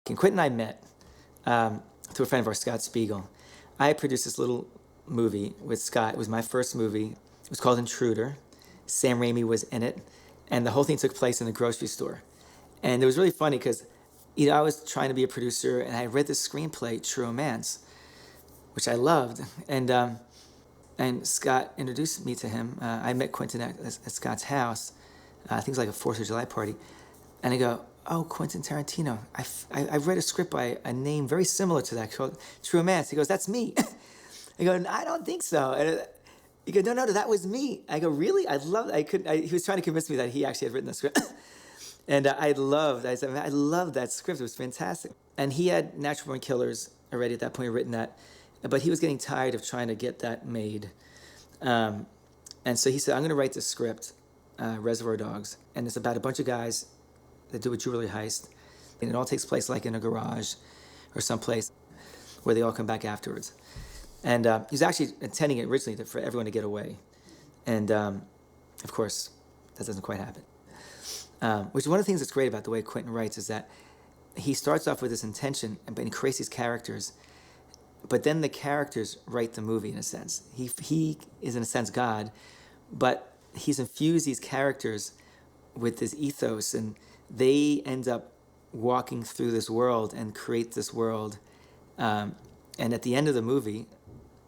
And Quentin and I met through a friend of ours, Scott Spiegel. I produced this little movie with Scott. It was my first movie. It was called Intruder. Sam Raimi was in it, and the whole thing took place in a grocery store. And it was really funny because, I was trying to be a producer, and I read this screenplay, True Romance, which I loved, and Scott introduced me to him. I met Quentin at Scott's house. I think it was like a 4th of July party, and I go, "Oh, Quentin Tarantino. I read a script by a name very similar to that called True Romance." He goes, "That's me." I go, "I don't think so." And he goes, No, that was me." I go, "Really?" He was trying to convince me that he actually had written the script. And I said, "Man, I loved that script. It was fantastic." And he had Natural Born Killers already at that point, written that, but he was getting tired of trying to get that made. And so he said, "I'm going to write this script, Reservoir Dogs, and it's about a bunch of guys that do a jewelry heist, and it all takes place like in a garage or someplace where they all come back afterwards." And he was actually intending it originally for everyone to get away. And of course, that doesn't quite happen. Which is one of the things that's great about the way Quentin writes, is that he starts off with this intention and he creates these characters, but then the characters write the movie in a sense. He is in a sense God, but he's infused these characters with this ethos, and they end up walking through this world and create this world. And at the end of the movie,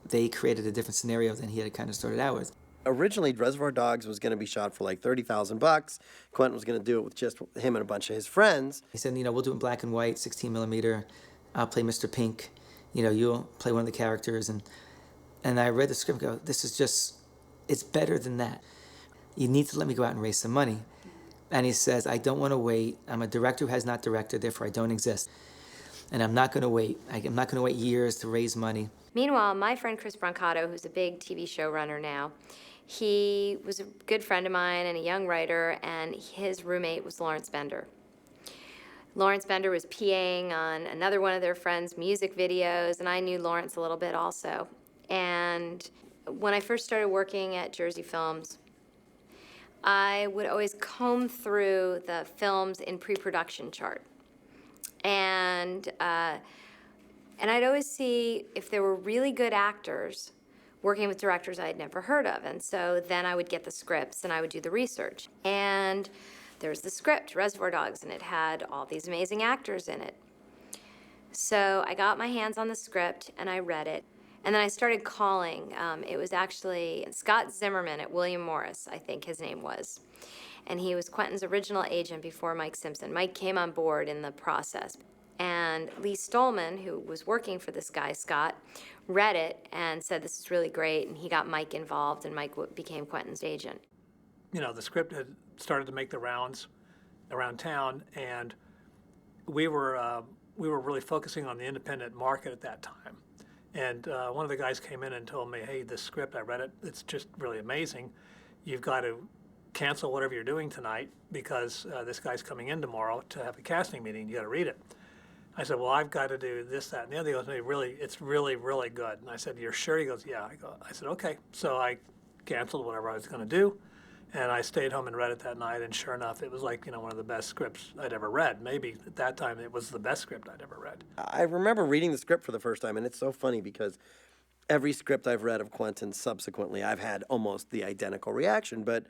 they created a different scenario than he had kind of started out with. Originally, Reservoir Dogs was going to be shot for like $30,000. Quentin was going to do it with just him and a bunch of his friends. He said, "We'll do it in black and white, 16 millimeter. I'll play Mr. Pink. You'll play one of the characters." And I read the script and go, it's better than that. You need to let me go out and raise some money. And he says, "I don't want to wait. I'm a director who has not directed, therefore I don't exist. And I'm not going to wait. I'm not going to wait years to raise money." Meanwhile, my friend Chris Brancato, who's a big TV showrunner now, he was a good friend of mine and a young writer, and his roommate was Lawrence Bender. Lawrence Bender was PAing on another one of their friends' music videos, and I knew Lawrence a little bit also. And when I first started working at Jersey Films, I would always comb through the films in pre-production chart. And I'd always see if there were really good actors working with directors I had never heard of. And so then I would get the scripts and I would do the research. And there was the script, Reservoir Dogs, and it had all these amazing actors in it. So I got my hands on the script and I read it. And then I started calling. It was actually Scott Zimmerman at William Morris, I think his name was. And he was Quentin's original agent before Mike Simpson. Mike came on board in the process. And Lee Stolman, who was working for this guy, Scott, read it and said, "This is really great." And he got Mike involved, and Mike became Quentin's agent. The script had started to make the rounds around town, and we were really focusing on the independent market at that time. And one of the guys came in and told me, "Hey, this script, I read it. It's just really amazing. You've got to cancel whatever you're doing tonight because this guy's coming in tomorrow to have a casting meeting. You got to read it." I said, "Well, I've got to do this, that, and the other." He goes, "It's really, really good." And I said, "You're sure?" He goes, "Yeah." I said, "Okay." So I canceled whatever I was going to do, and I stayed home and read it that night. And sure enough, it was like, one of the best scripts I'd ever read. Maybe at that time, it was the best script I'd ever read. I remember reading the script for the first time, and it's so funny because every script I've read of Quentin subsequently, I've had almost the identical reaction. But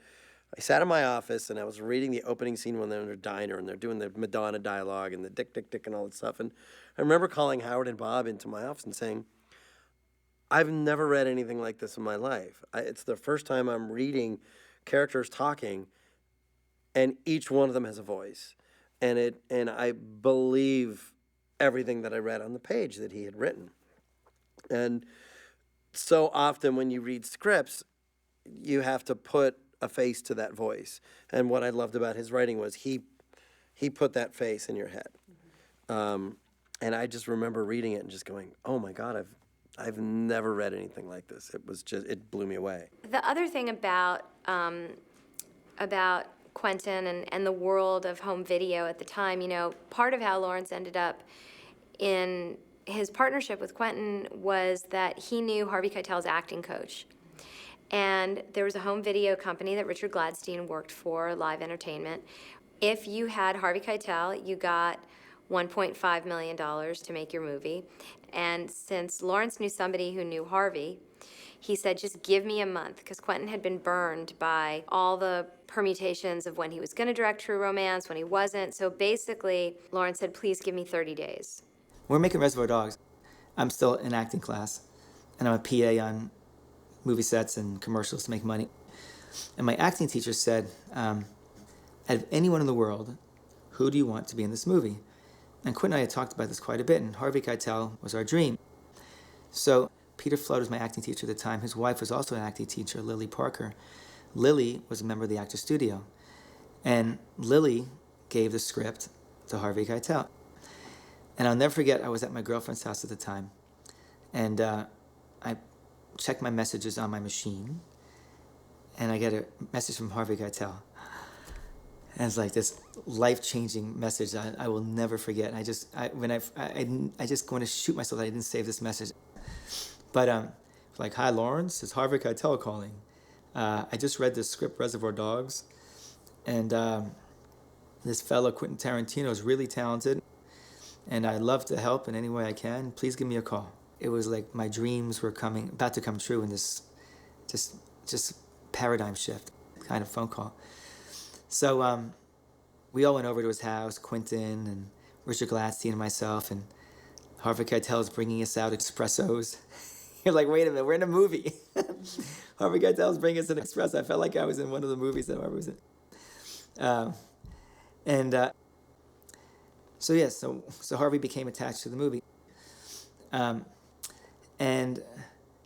I sat in my office and I was reading the opening scene when they're in their diner and they're doing the Madonna dialogue and the dick, dick, dick and all that stuff. And I remember calling Howard and Bob into my office and saying, "I've never read anything like this in my life. It's the first time I'm reading characters talking and each one of them has a voice. And I believe everything that I read on the page that he had written." And so often when you read scripts, you have to put a face to that voice. And what I loved about his writing was he put that face in your head. And I just remember reading it and just going, "Oh my God, I've never read anything like this." It blew me away. The other thing about Quentin and the world of home video at the time, part of how Lawrence ended up in his partnership with Quentin was that he knew Harvey Keitel's acting coach. And there was a home video company that Richard Gladstein worked for, Live Entertainment. If you had Harvey Keitel, you got $1.5 million to make your movie. And since Lawrence knew somebody who knew Harvey, he said, just give me a month, because Quentin had been burned by all the permutations of when he was going to direct True Romance, when he wasn't. So basically, Lawrence said, please give me 30 days. We're making Reservoir Dogs. I'm still in acting class, and I'm a PA on movie sets and commercials to make money. And my acting teacher said, out of anyone in the world, who do you want to be in this movie? And Quentin and I had talked about this quite a bit, and Harvey Keitel was our dream. So Peter Flood was my acting teacher at the time. His wife was also an acting teacher, Lily Parker. Lily was a member of the Actors Studio. And Lily gave the script to Harvey Keitel. And I'll never forget, I was at my girlfriend's house at the time, and I checked my messages on my machine, and I get a message from Harvey Keitel. And it's like this life-changing message that I will never forget. I just going to shoot myself that I didn't save this message. But like, hi Lawrence, it's Harvey Keitel calling. I just read this script, Reservoir Dogs, and this fellow Quentin Tarantino is really talented, and I'd love to help in any way I can. Please give me a call. It was like my dreams were about to come true in this just paradigm shift kind of phone call. So we all went over to his house, Quentin and Richard Gladstein and myself, and Harvey Keitel is bringing us out espressos. You're like, wait a minute, we're in a movie. Harvey Keitel is bringing us an espresso. I felt like I was in one of the movies that Harvey was in. So Harvey became attached to the movie. And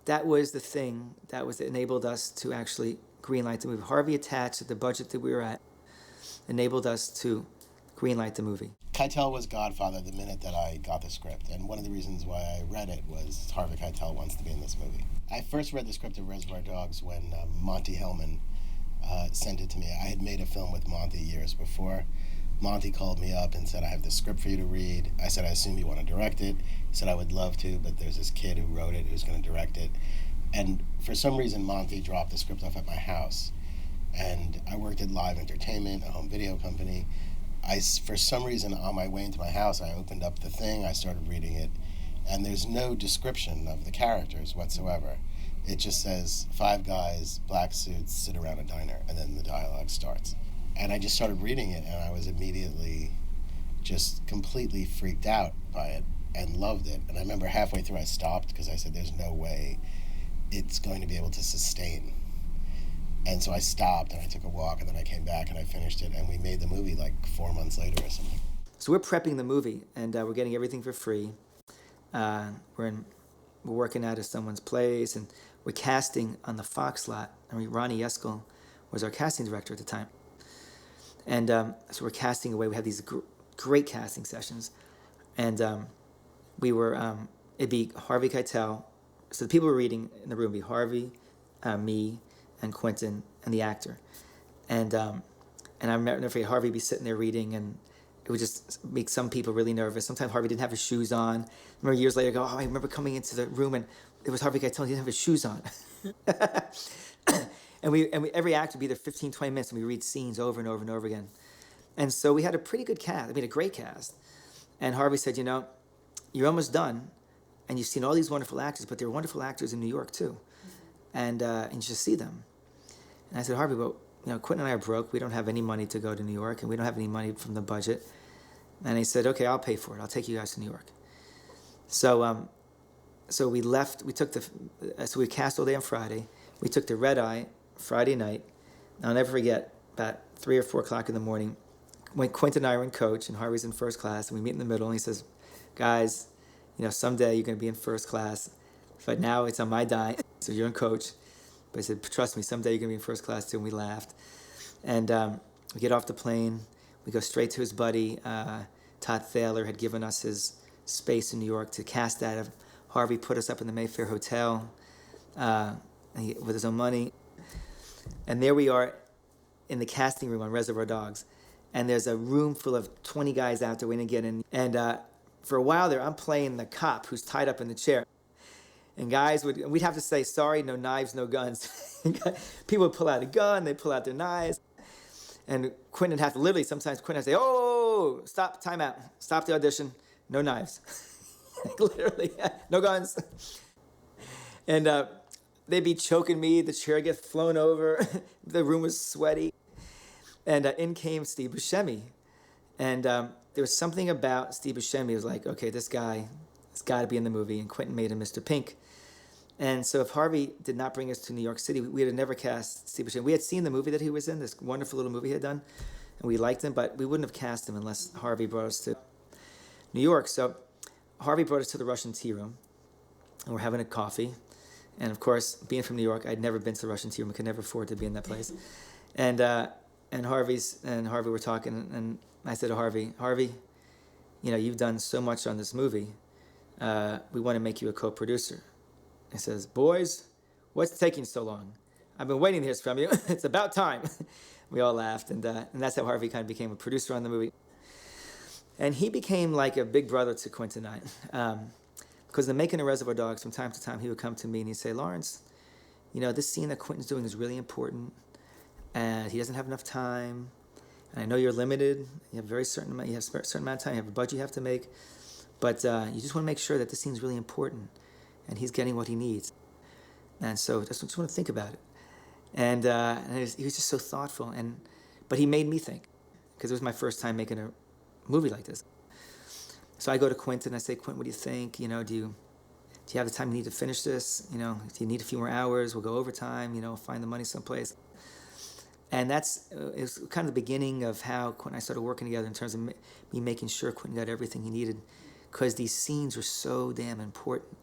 that was the thing that enabled us to actually greenlight the movie. Harvey, attached at the budget that we were at, enabled us to greenlight the movie. Keitel was Godfather the minute that I got the script, and one of the reasons why I read it was Harvey Keitel wants to be in this movie. I first read the script of Reservoir Dogs when Monty Hellman sent it to me. I had made a film with Monty years before. Monty called me up and said, I have this script for you to read. I said, I assume you want to direct it. He said, I would love to, but there's this kid who wrote it who's going to direct it. And for some reason, Monty dropped the script off at my house. And I worked at Live Entertainment, a home video company. For some reason, on my way into my house, I opened up the thing, I started reading it, and there's no description of the characters whatsoever. It just says, 5 guys, black suits, sit around a diner, and then the dialogue starts. And I just started reading it, and I was immediately just completely freaked out by it and loved it. And I remember halfway through I stopped because I said, there's no way it's going to be able to sustain. And so I stopped and I took a walk, and then I came back and I finished it, and we made the movie like 4 months later or something. So we're prepping the movie, and we're getting everything for free. We're working out of someone's place, and we're casting on the Fox lot. I mean, Ronnie Yeskel was our casting director at the time. And so we're casting away. We had these great casting sessions. And it'd be Harvey Keitel. So the people were reading in the room would be Harvey, me, and Quentin, and the actor. And I remember Harvey would be sitting there reading, and it would just make some people really nervous. Sometimes Harvey didn't have his shoes on. I remember years later, I remember coming into the room, and it was Harvey Keitel, he didn't have his shoes on. And every act would be there 15, 20 minutes, and we read scenes over and over and over again. And so we had a pretty good cast. I mean, a great cast. And Harvey said, you're almost done, and you've seen all these wonderful actors, but there are wonderful actors in New York, too. And you should see them. And I said, Harvey, but Quentin and I are broke. We don't have any money to go to New York, and we don't have any money from the budget. And he said, okay, I'll pay for it. I'll take you guys to New York. So we left. So we cast all day on Friday. We took the red eye Friday night. And I'll never forget, about 3 or 4 o'clock in the morning, when Quentin and I were in coach, and Harvey's in first class, and we meet in the middle, and he says, guys, someday you're going to be in first class, but now it's on my dime, so you're in coach. But he said, trust me, someday you're going to be in first class too, and we laughed. And we get off the plane, we go straight to his buddy. Todd Thaler had given us his space in New York to cast out of. Harvey put us up in the Mayfair Hotel with his own money. And there we are in the casting room on Reservoir Dogs. And there's a room full of 20 guys out there waiting to get in. And for a while there, I'm playing the cop who's tied up in the chair. And guys we'd have to say, sorry, no knives, no guns. People would pull out a gun, they'd pull out their knives. And Quentin would have to literally, sometimes Quentin would say, oh, stop, time out, stop the audition, no knives. Literally, no guns. And they'd be choking me, the chair would get flown over, the room was sweaty. And in came Steve Buscemi. And there was something about Steve Buscemi. It was like, okay, this guy has got to be in the movie. And Quentin made him Mr. Pink. And so if Harvey did not bring us to New York City, we would have never cast Steve Buscemi. We had seen the movie that he was in, this wonderful little movie he had done, and we liked him, but we wouldn't have cast him unless Harvey brought us to New York. So Harvey brought us to the Russian Tea Room, and we're having a coffee. And of course, being from New York, I'd never been to the Russian Tea Room. I could never afford to be in that place. And Harvey were talking, and I said to Harvey, you know, you've done so much on this movie. We want to make you a co-producer. He says, boys, what's taking so long? I've been waiting to hear from you. It's about time. We all laughed, and that's how Harvey kind of became a producer on the movie. And he became like a big brother to Quentin and I. Because in the making of Reservoir Dogs, from time to time, he would come to me and he'd say, Lawrence, you know, this scene that Quentin's doing is really important, and he doesn't have enough time, and I know you're limited. You have a certain amount of time. You have a budget you have to make, but you just want to make sure that this scene's really important, and he's getting what he needs. And so I just want to think about it. And he was just so thoughtful, but he made me think, because it was my first time making a movie like this. So I go to Quentin and I say, Quentin, what do you think? You know, do you have the time you need to finish this? You know, do you need a few more hours? We'll go overtime, you know, find the money someplace. And it was kind of the beginning of how Quentin and I started working together in terms of me making sure Quentin got everything he needed, because these scenes were so damn important.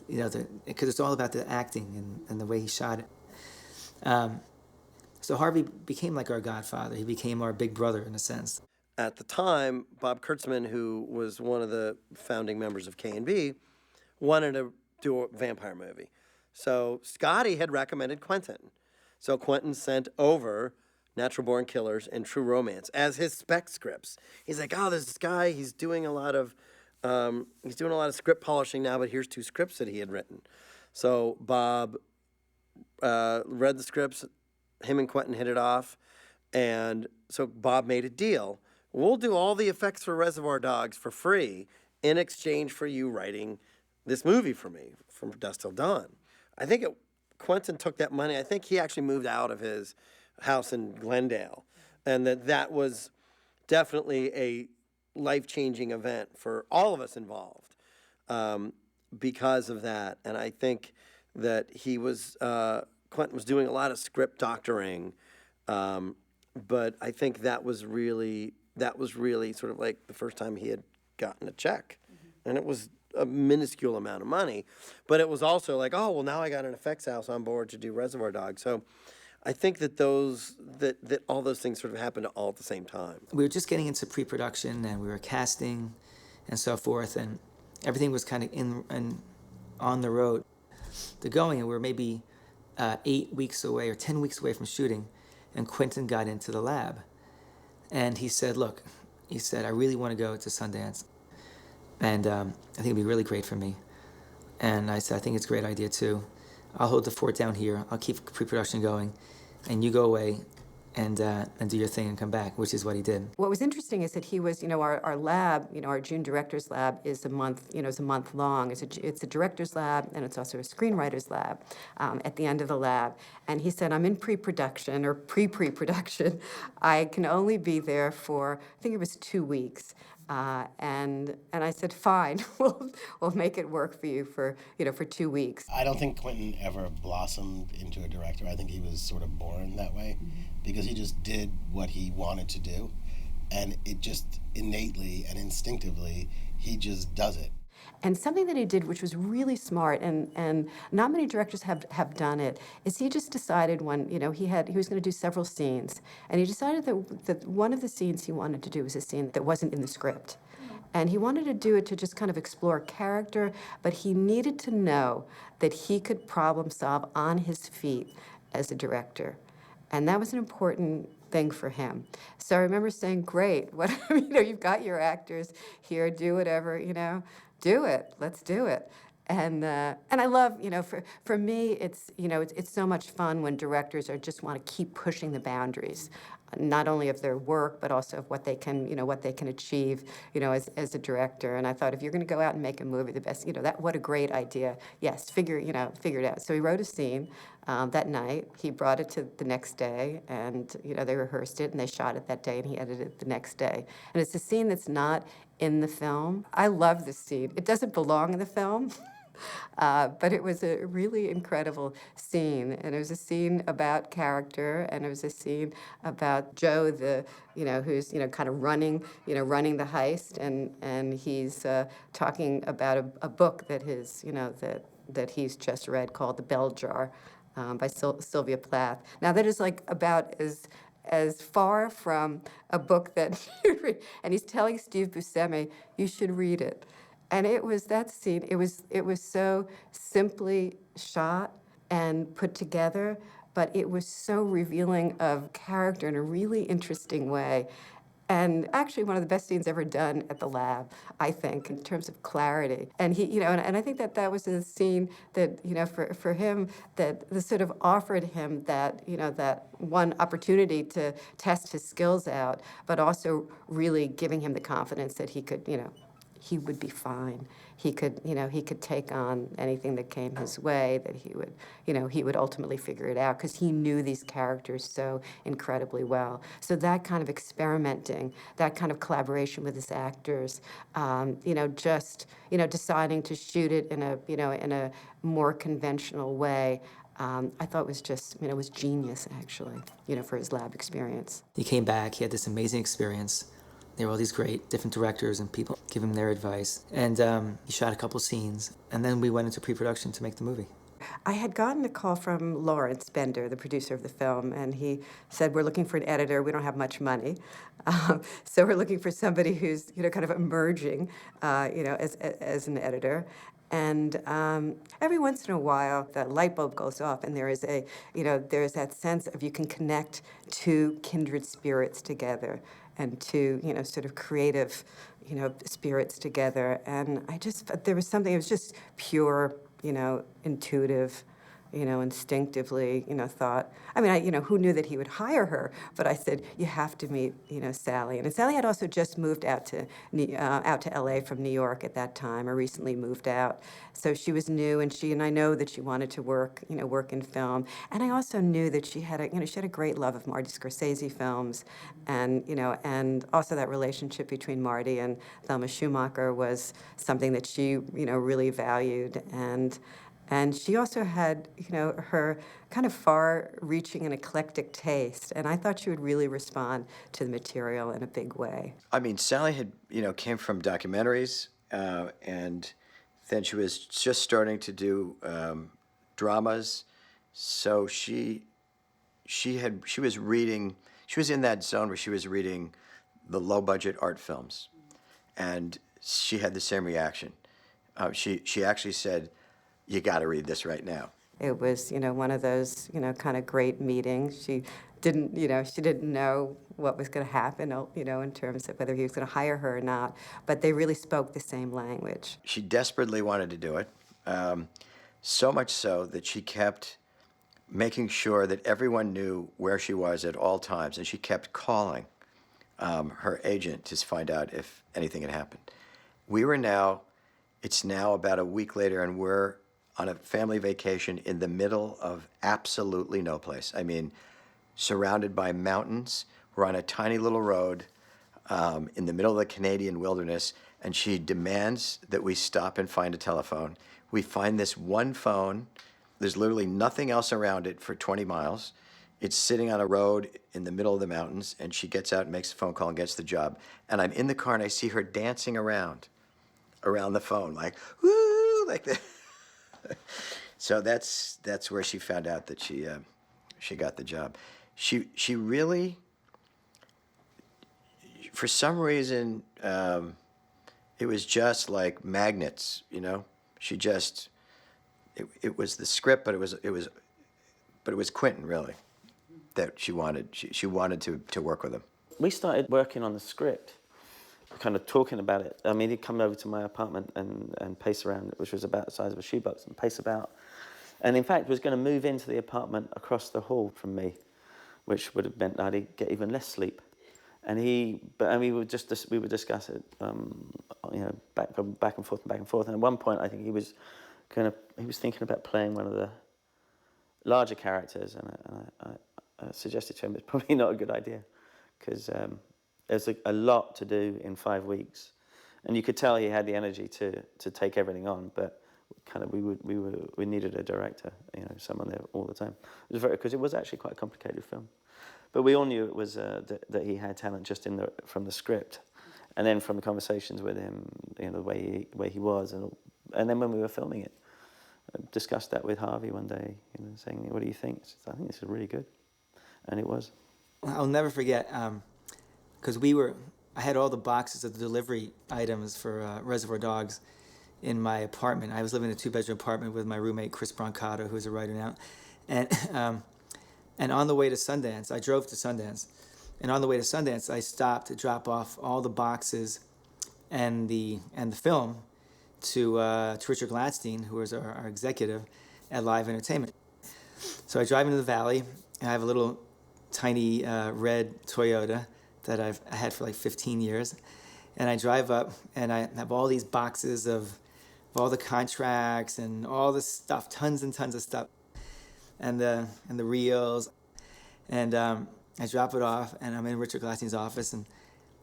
You know, because it's all about the acting and the way he shot it. So Harvey became like our godfather. He became our big brother in a sense. At the time, Bob Kurtzman, who was one of the founding members of K&B, wanted to do a vampire movie. So Scotty had recommended Quentin. So Quentin sent over Natural Born Killers and True Romance as his spec scripts. He's like, oh, there's this guy. He's doing a lot of script polishing now, but here's 2 scripts that he had written. So Bob read the scripts. Him and Quentin hit it off. And so Bob made a deal. We'll do all the effects for Reservoir Dogs for free in exchange for you writing this movie for me, from Dusk Till Dawn. I think Quentin took that money. I think he actually moved out of his house in Glendale. And that was definitely a life-changing event for all of us involved because of that. And I think that Quentin was doing a lot of script doctoring, but I think that was really sort of like the first time he had gotten a check. And it was a minuscule amount of money, but it was also like, oh, well, now I got an effects house on board to do Reservoir Dogs. So I think that all those things sort of happened all at the same time. We were just getting into pre-production, and we were casting and so forth, and everything was kind of on the road to going, and we were maybe 8 weeks away or 10 weeks away from shooting, and Quentin got into the lab. And he said, look, I really want to go to Sundance, and I think it'd be really great for me. And I said, I think it's a great idea too. I'll hold the fort down here. I'll keep pre-production going, and you go away and do your thing and come back, which is what he did. What was interesting is that he was, our lab, our June director's lab is a month, is a month long. It's a director's lab, and it's also a screenwriter's lab at the end of the lab. And he said, I'm in pre-production or pre-production. I can only be there for, I think it was 2 weeks. And I said, fine, we'll make it work for you for 2 weeks. I don't think Quentin ever blossomed into a director. I think he was sort of born that way because he just did what he wanted to do. And it just innately and instinctively, he just does it. And something that he did, which was really smart, and not many directors have done it, is he just decided when, he was going to do several scenes, and he decided that one of the scenes he wanted to do was a scene that wasn't in the script. And he wanted to do it to just kind of explore character, but he needed to know that he could problem solve on his feet as a director. And that was an important thing for him. So I remember saying, great, you've got your actors here, do whatever, do it, let's do it. And I love, for me, it's so much fun when directors just want to keep pushing the boundaries. not only of their work, but also of what they can, what they can achieve, as a director. And I thought, if you're going to go out and make a movie, the best, what a great idea. Yes, figure it out. So he wrote a scene that night. He brought it to the next day, and they rehearsed it, and they shot it that day, and he edited it the next day. And it's a scene that's not in the film. I love this scene. It doesn't belong in the film. But it was a really incredible scene, and it was a scene about character, and it was a scene about Joe, who's kind of running the heist, and he's talking about a book that that he's just read called The Bell Jar, by Sylvia Plath. Now that is like about as far from a book that you read, and he's telling Steve Buscemi, you should read it. And it was that scene, it was so simply shot and put together, but it was so revealing of character in a really interesting way. And actually one of the best scenes ever done at the lab, I think, in terms of clarity. And he, and I think that was a scene that, for him, that sort of offered him that, that one opportunity to test his skills out, but also really giving him the confidence that he could, he would be fine. He could take on anything that came his way, that he would ultimately figure it out, because he knew these characters so incredibly well. So that kind of experimenting, that kind of collaboration with his actors, deciding to shoot it in a more conventional way, I thought was just, was genius, actually, for his lab experience. He came back, he had this amazing experience. There were all these great different directors and people give him their advice. And he shot a couple scenes, and then we went into pre-production to make the movie. I had gotten a call from Lawrence Bender, the producer of the film, and he said, we're looking for an editor. We don't have much money. So we're looking for somebody who's, kind of emerging, as an editor. And every once in a while, the light bulb goes off, and there is there's that sense of you can connect two kindred spirits together, and two, sort of creative, spirits together. And there was something, it was just pure, intuitive, instinctively, thought. I mean, who knew that he would hire her? But I said, you have to meet, Sally. And Sally had also just moved out to LA from New York at that time, or recently moved out. So she was new, and I know that she wanted to work in film. And I also knew that she had a great love of Marty Scorsese films, and and also that relationship between Marty and Thelma Schumacher was something that she really valued. And she also had, her kind of far-reaching and eclectic taste, and I thought she would really respond to the material in a big way. I mean, Sally had, came from documentaries, and then she was just starting to do dramas. So she was in that zone where she was reading the low-budget art films, and she had the same reaction. She actually said, you got to read this right now. It was, one of those, kind of great meetings. She didn't know what was going to happen, in terms of whether he was going to hire her or not. But they really spoke the same language. She desperately wanted to do it, so much so that she kept making sure that everyone knew where she was at all times, and she kept calling her agent to find out if anything had happened. It's now about a week later, and we're on a family vacation in the middle of absolutely no place. I mean, surrounded by mountains. We're on a tiny little road in the middle of the Canadian wilderness, and she demands that we stop and find a telephone. We find this one phone. There's literally nothing else around it for 20 miles. It's sitting on a road in the middle of the mountains, and she gets out and makes a phone call and gets the job. And I'm in the car, and I see her dancing around the phone, like, woo, like that. So that's where she found out that she got the job. She really, for some reason, it was just like magnets, She just, it was the script, but it was Quentin really that she wanted. She wanted to work with him. We started working on the script, kind of talking about it. I mean, he'd come over to my apartment and pace around, which was about the size of a shoebox, and pace about. And in fact, was going to move into the apartment across the hall from me. which would have meant I'd get even less sleep. And we would discuss it, back and forth and back and forth. And at one point, I think he was thinking about playing one of the larger characters, and I suggested to him it's probably not a good idea, because there's a lot to do in 5 weeks, and you could tell he had the energy to take everything on, but we needed a director, someone there all the time. It was because it was actually quite a complicated film. But we all knew it was that he had talent just from the script, and then from the conversations with him, the way he was, and then when we were filming it, I discussed that with Harvey one day, saying, "What do you think?" Said, "I think this is really good," and it was. I'll never forget, because I had all the boxes of the delivery items for Reservoir Dogs in my apartment. I was living in a 2-bedroom apartment with my roommate Chris Brancato, who's a writer now, and on the way to Sundance, I drove to Sundance, and on the way to Sundance, I stopped to drop off all the boxes and the film to Richard Gladstein, who was our executive at Live Entertainment. So I drive into the Valley, and I have a little tiny red Toyota that I had for like 15 years, and I drive up, and I have all these boxes of all the contracts and all this stuff, tons and tons of stuff, and the reels, and I drop it off, and I'm in Richard Gladstein's office, and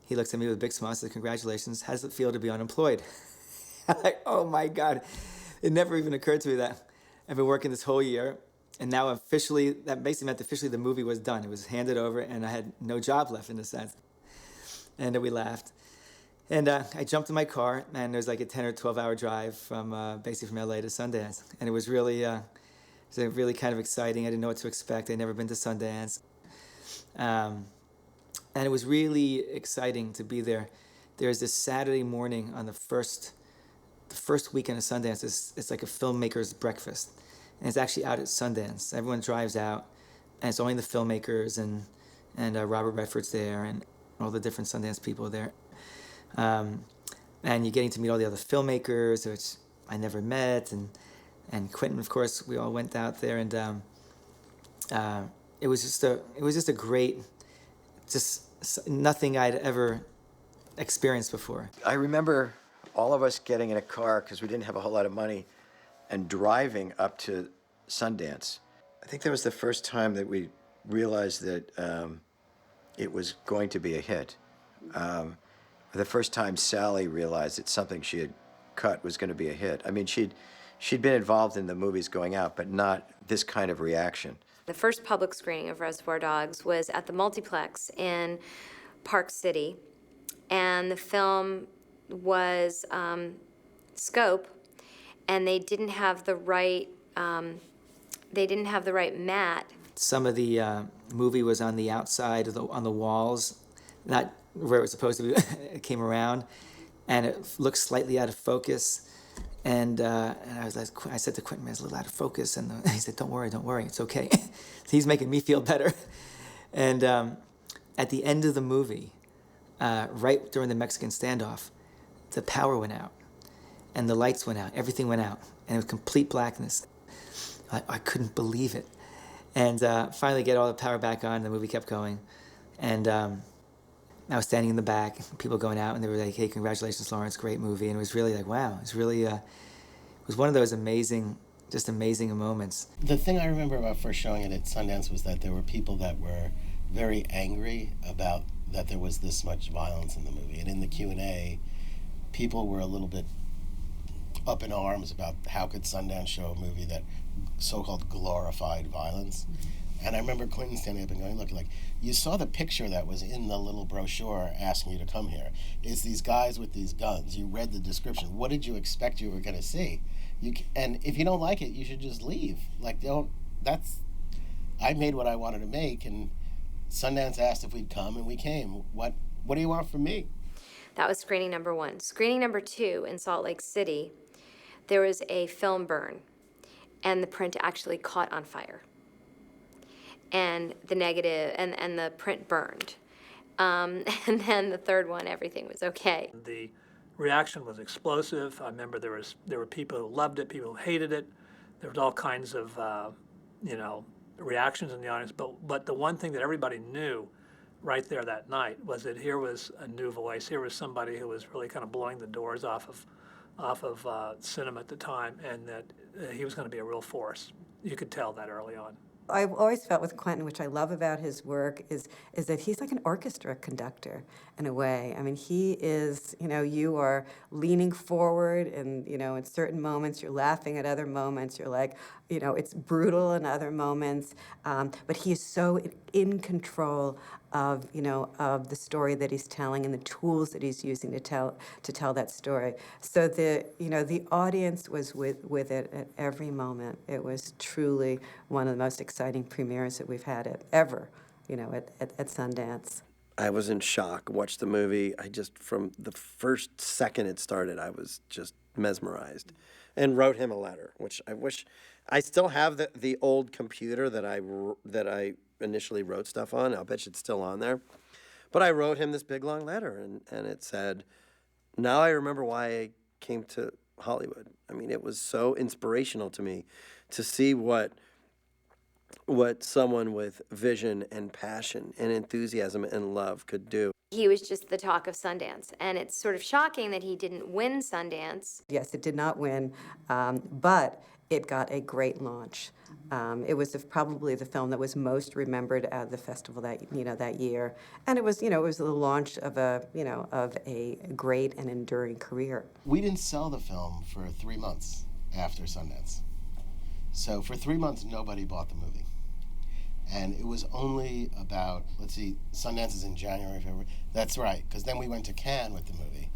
he looks at me with a big smile and says, "Congratulations, how does it feel to be unemployed?" I'm like, oh my God, it never even occurred to me that I've been working this whole year, and now that basically meant officially the movie was done. It was handed over, and I had no job left in a sense. And we laughed. And I jumped in my car, and there was like a 10 or 12-hour drive from basically from LA to Sundance. And it was really kind of exciting. I didn't know what to expect. I'd never been to Sundance. And it was really exciting to be there. There's this Saturday morning on the first weekend of Sundance. It's like a filmmaker's breakfast. And it's actually out at Sundance. Everyone drives out, and it's only the filmmakers and Robert Redford's there, and all the different Sundance people are there. And you're getting to meet all the other filmmakers, which I never met, and Quentin, of course. We all went out there, and it was just a great, just nothing I'd ever experienced before. I remember all of us getting in a car because we didn't have a whole lot of money and driving up to Sundance. I think that was the first time that we realized that it was going to be a hit. The first time Sally realized that something she had cut was going to be a hit. I mean, she'd been involved in the movies going out, but not this kind of reaction. The first public screening of Reservoir Dogs was at the Multiplex in Park City, and the film was scope, and they didn't have the right mat. Some of the movie was on the outside on the walls, not where it was supposed to be. It came around, and it looked slightly out of focus. And I said to Quentin, "Man, it's a little out of focus," and he said, "Don't worry, it's okay." He's making me feel better. And at the end of the movie, right during the Mexican standoff, the power went out, and the lights went out, everything went out, and it was complete blackness. I couldn't believe it. And finally get all the power back on, the movie kept going. And I was standing in the back, people going out, and they were like, "Hey, congratulations, Lawrence, great movie." And it was really like, wow, it was really, it was one of those amazing moments. The thing I remember about first showing it at Sundance was that there were people that were very angry about that there was this much violence in the movie. And in the Q&A, people were a little bit up in arms about how could Sundance show a movie that so-called glorified violence. And I remember Quentin standing up and going, "Look, like, you saw the picture that was in the little brochure asking you to come here. It's these guys with these guns. You read the description. What did you expect you were going to see? And if you don't like it, you should just leave. Like, I made what I wanted to make, and Sundance asked if we'd come, and we came. What do you want from me?" That was screening number 1. Screening number 2 in Salt Lake City, there was a film burn, and the print actually caught on fire. And the negative, and the print burned. And then the third one, everything was okay. The reaction was explosive. I remember there were people who loved it, people who hated it. There was all kinds of, reactions in the audience. But the one thing that everybody knew right there that night was that here was a new voice. Here was somebody who was really kind of blowing the doors off of cinema at the time, and that he was going to be a real force. You could tell that early on. I've always felt with Quentin, which I love about his work, is that he's like an orchestra conductor in a way. I mean, he is, you are leaning forward and, in certain moments you're laughing, at other moments you're like, it's brutal in other moments. But he is so in control of, of the story that he's telling and the tools that he's using to tell that story. So the audience was with it at every moment. It was truly one of the most exciting premieres that we've had ever, at Sundance. I was in shock. Watched the movie. From the first second it started, I was just mesmerized, and wrote him a letter, which I wish I still have the old computer that I initially wrote stuff on. I'll bet you it's still on there. But I wrote him this big long letter, and it said, "Now I remember why I came to Hollywood." I mean, it was so inspirational to me to see what someone with vision and passion and enthusiasm and love could do. He was just the talk of Sundance, and it's sort of shocking that he didn't win Sundance. Yes, it did not win, but it got a great launch. It was probably the film that was most remembered at the festival that year, and it was the launch of a great and enduring career. We didn't sell the film for 3 months after Sundance. So for 3 months, nobody bought the movie. And it was only about, Sundance is in January, February. That's right, because then we went to Cannes with the movie,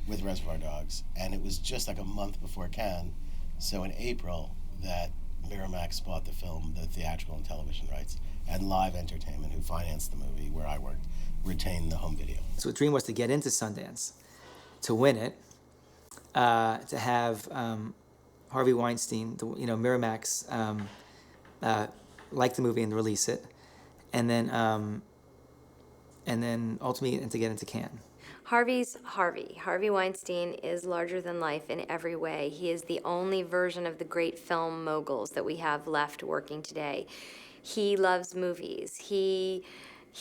with Reservoir Dogs, and it was just like a month before Cannes. So in April, that Miramax bought the film, the theatrical and television rights, and Live Entertainment, who financed the movie where I worked, retained the home video. So the dream was to get into Sundance, to win it, to have Harvey Weinstein, Miramax, like the movie and release it, and then ultimately to get into Cannes. Harvey's Harvey. Harvey Weinstein is larger than life in every way. He is the only version of the great film moguls that we have left working today. He loves movies. He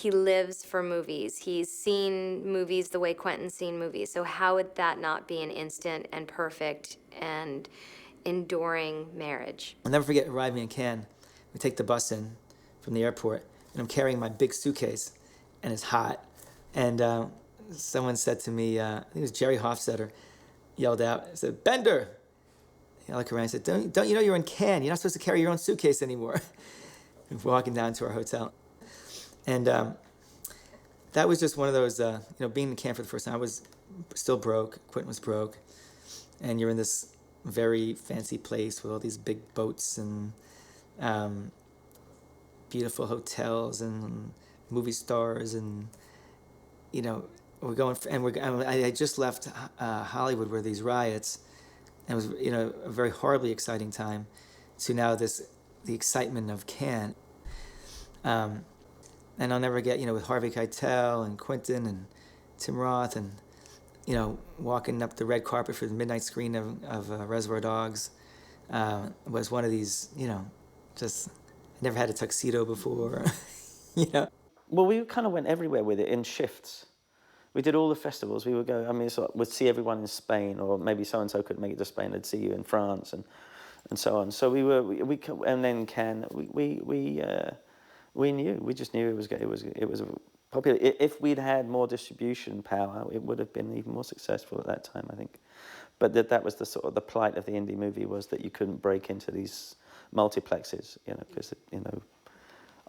lives for movies. He's seen movies the way Quentin's seen movies. So how would that not be an instant and perfect and enduring marriage? I'll never forget arriving in Cannes. We take the bus in from the airport, and I'm carrying my big suitcase, and it's hot. And someone said to me, I think it was Jerry Hofstetter, yelled out, said, "Bender!" I look around and said, don't you know you're in Cannes? You're not supposed to carry your own suitcase anymore. We're walking down to our hotel. And that was just one of those, being in Cannes for the first time. I was still broke. Quentin was broke. And you're in this very fancy place with all these big boats and beautiful hotels and movie stars, and we're going I had just left Hollywood where these riots, and it was a very horribly exciting time, to now the excitement of Cannes, and I'll never get with Harvey Keitel and Quentin and Tim Roth and walking up the red carpet for the midnight screen of Reservoir Dogs was one of these just never had a tuxedo before. Well, we kind of went everywhere with it in shifts. We did all the festivals. We would go. I mean, we'd see everyone in Spain, or maybe so and so couldn't make it to Spain. They'd see you in France, and so on. So we and then Cannes. We knew. We just knew it was popular. If we'd had more distribution power, it would have been even more successful at that time, I think. But that was the sort of the plight of the indie movie, was that you couldn't break into these multiplexes, because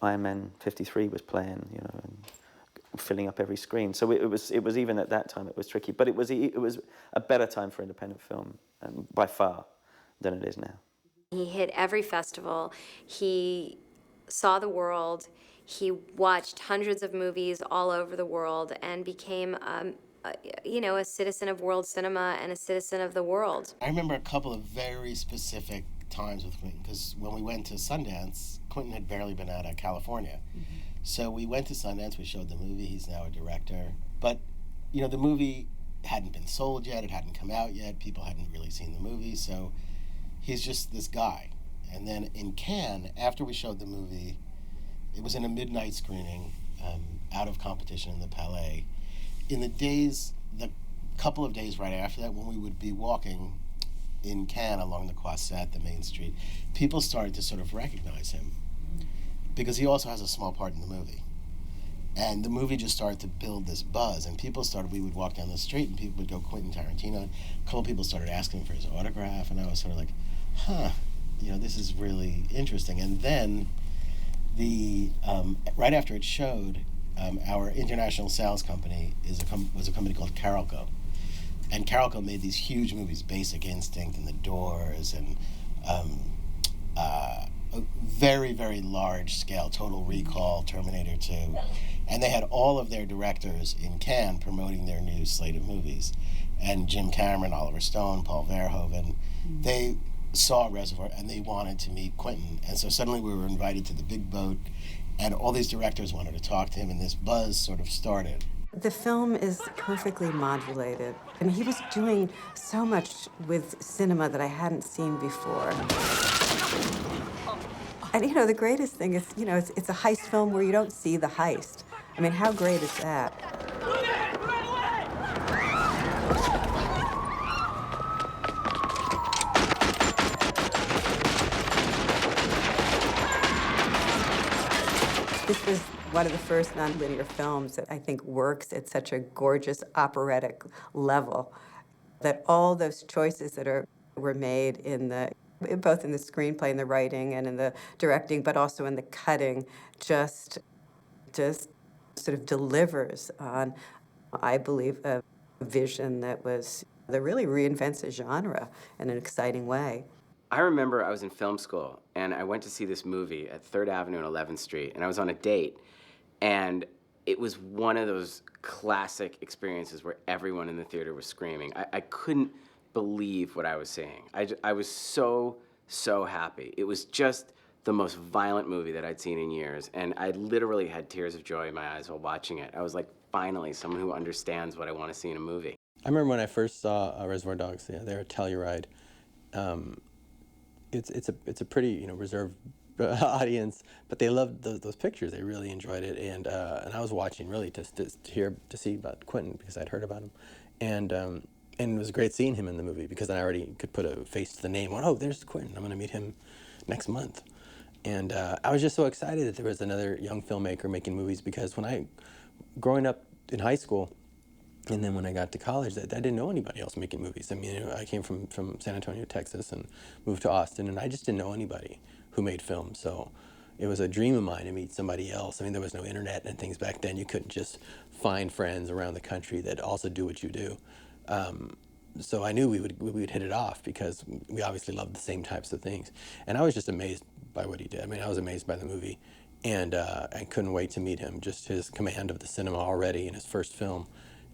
Iron Man 53 was playing, and filling up every screen. So it was even at that time it was tricky, but it was a better time for independent film, by far, than it is now. He hit every festival. He saw the world. He watched hundreds of movies all over the world and became a citizen of world cinema and a citizen of the world. I remember a couple of very specific times with Quentin, because when we went to Sundance, Quentin had barely been out of California. Mm-hmm. So we went to Sundance, we showed the movie, he's now a director. But, the movie hadn't been sold yet, it hadn't come out yet, people hadn't really seen the movie, so he's just this guy. And then in Cannes, after we showed the movie, it was in a midnight screening, out of competition in the Palais. In the couple of days right after that, when we would be walking in Cannes along the Croisette, the main street, people started to sort of recognize him because he also has a small part in the movie. And the movie just started to build this buzz, and we would walk down the street and people would go, Quentin Tarantino. A couple people started asking for his autograph, and I was sort of like, this is really interesting. And then right after it showed, our international sales company was a company called Carolco. And Carolco made these huge movies, Basic Instinct and The Doors, and a very, very large scale, Total Recall, Terminator 2. And they had all of their directors in Cannes promoting their new slate of movies. And Jim Cameron, Oliver Stone, Paul Verhoeven, they saw Reservoir and they wanted to meet Quentin. And so suddenly we were invited to the big boat, and all these directors wanted to talk to him, and this buzz sort of started. The film is perfectly modulated, and he was doing so much with cinema that I hadn't seen before. And the greatest thing is, it's a heist film where you don't see the heist. I mean, how great is that? This was one of the first nonlinear films that I think works at such a gorgeous operatic level, that all those choices that were made both in the screenplay and the writing and in the directing, but also in the cutting, just sort of delivers on, I believe, a vision that really reinvents a genre in an exciting way. I remember I was in film school, and I went to see this movie at 3rd Avenue and 11th Street, and I was on a date, and it was one of those classic experiences where everyone in the theater was screaming. I couldn't believe what I was seeing. I was so happy. It was just the most violent movie that I'd seen in years, and I literally had tears of joy in my eyes while watching it. I was like, finally, someone who understands what I want to see in a movie. I remember when I first saw Reservoir Dogs. They're a Telluride. It's a pretty reserved audience, but they loved those pictures. They really enjoyed it, and I was watching really to see about Quentin because I'd heard about him, and it was great seeing him in the movie because I already could put a face to the name. Oh, there's Quentin. I'm going to meet him next month, and I was just so excited that there was another young filmmaker making movies because growing up in high school. And then when I got to college, I didn't know anybody else making movies. I mean, I came from San Antonio, Texas, and moved to Austin, and I just didn't know anybody who made films. So it was a dream of mine to meet somebody else. I mean, there was no internet and things back then. You couldn't just find friends around the country that also do what you do. So I knew we would hit it off because we obviously loved the same types of things. And I was just amazed by what he did. I mean, I was amazed by the movie, and I couldn't wait to meet him. Just his command of the cinema already in his first film.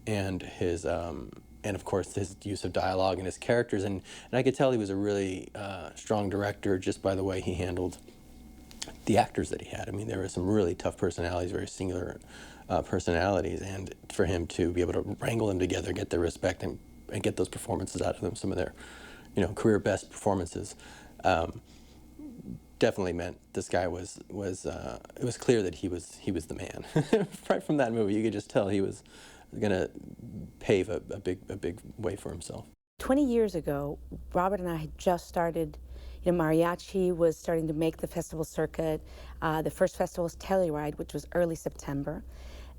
And his, and of course his use of dialogue and his characters, and I could tell he was a really strong director just by the way he handled the actors that he had. I mean, there were some really tough personalities, very singular personalities, and for him to be able to wrangle them together, get their respect, and get those performances out of them, some of their, career best performances, definitely meant this guy was. It was clear that he was the man. Right from that movie, you could just tell he was going to pave a big way for himself. 20 years ago, Robert and I had just started, Mariachi was starting to make the festival circuit. The first festival was Telluride, which was early September.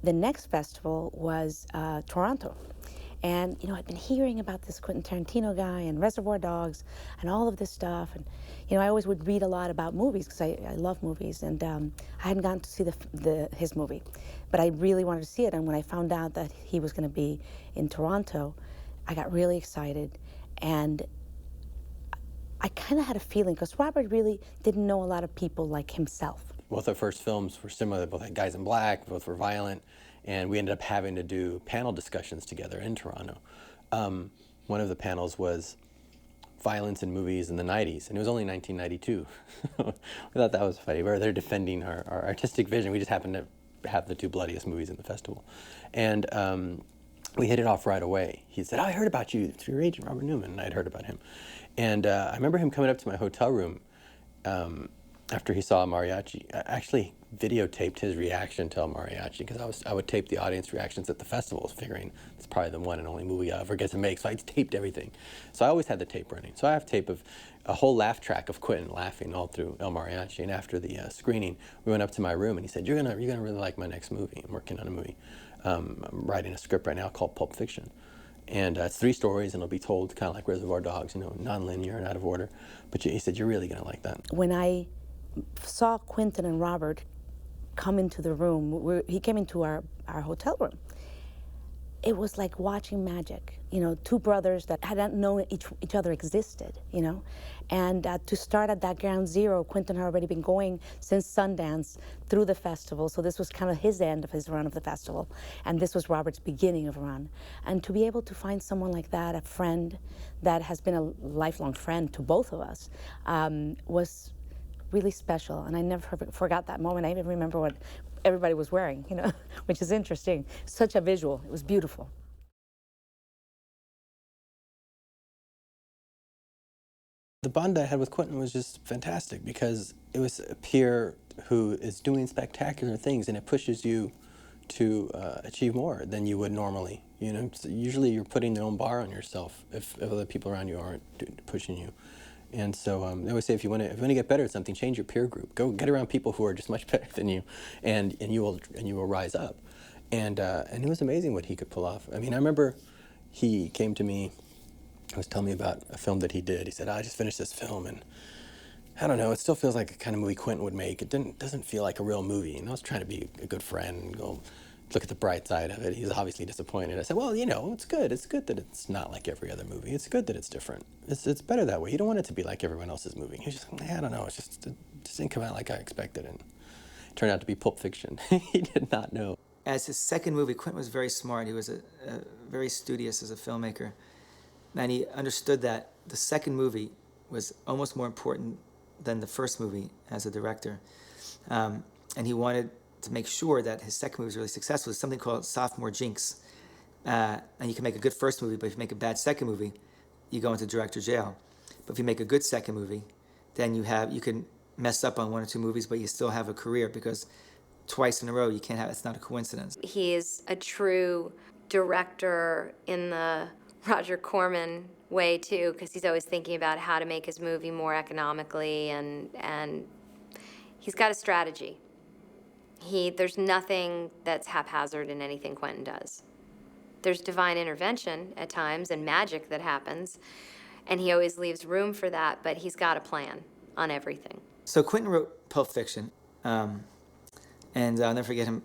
The next festival was Toronto. And, I'd been hearing about this Quentin Tarantino guy and Reservoir Dogs and all of this stuff. And, I always would read a lot about movies because I love movies. And I hadn't gotten to see his movie. But I really wanted to see it. And when I found out that he was going to be in Toronto, I got really excited. And I kind of had a feeling, because Robert really didn't know a lot of people like himself. Both our first films were similar. Both had guys in black, both were violent. And we ended up having to do panel discussions together in Toronto. One of the panels was violence in movies in the 90s, and it was only 1992. We thought that was funny. They're defending our artistic vision. We just happened to have the two bloodiest movies in the festival. And we hit it off right away. He said, I heard about you through your agent, Robert Newman, and I'd heard about him. And I remember him coming up to my hotel room after he saw Mariachi, I actually videotaped his reaction to El Mariachi, because I would tape the audience reactions at the festivals, figuring it's probably the one and only movie I ever get to make. So I taped everything. So I always had the tape running. So I have tape of a whole laugh track of Quentin laughing all through El Mariachi. And after the screening, we went up to my room and he said, "You're gonna really like my next movie. I'm working on a movie. I'm writing a script right now called Pulp Fiction." And it's 3 stories, and it'll be told kind of like Reservoir Dogs, non-linear and out of order. But he said, "You're really gonna like that." When I saw Quentin and Robert come into the room, he came into our hotel room. It was like watching magic, 2 brothers that hadn't known each other existed, And to start at that ground zero, Quentin had already been going since Sundance through the festival, so this was kind of his end of his run of the festival, and this was Robert's beginning of a run. And to be able to find someone like that, a friend that has been a lifelong friend to both of us, was really special, and I never forgot that moment. I even remember what everybody was wearing, which is interesting. Such a visual. It was beautiful. The bond I had with Quentin was just fantastic, because it was a peer who is doing spectacular things, and it pushes you to achieve more than you would normally. So usually you're putting your own bar on yourself if other people around you aren't pushing you. And so they always say, if you want to get better at something, change your peer group. Go get around people who are just much better than you, and you will rise up. And it was amazing what he could pull off. I mean, I remember he came to me, he was telling me about a film that he did. He said, "I just finished this film, and I don't know, it still feels like a kind of movie Quentin would make. It doesn't feel like a real movie." And I was trying to be a good friend and go look at the bright side of it. He's obviously disappointed. I said, "Well, it's good. It's good that it's not like every other movie. It's good that it's different. It's better that way. You don't want it to be like everyone else's movie." He was just like, "I don't know. It just didn't come out like I expected." And it turned out to be Pulp Fiction. He did not know. As his second movie, Quentin was very smart. He was a very studious as a filmmaker. And he understood that the second movie was almost more important than the first movie as a director. And he wanted to make sure that his second movie was really successful. There's something called sophomore jinx. And you can make a good first movie, but if you make a bad second movie, you go into director jail. But if you make a good second movie, then you can mess up on 1 or 2 movies, but you still have a career, because twice in a row you can't have, it's not a coincidence. He's a true director in the Roger Corman way too, because he's always thinking about how to make his movie more economically, and he's got a strategy. There's nothing that's haphazard in anything Quentin does. There's divine intervention at times and magic that happens, and he always leaves room for that, but he's got a plan on everything. So Quentin wrote Pulp Fiction, and I'll never forget him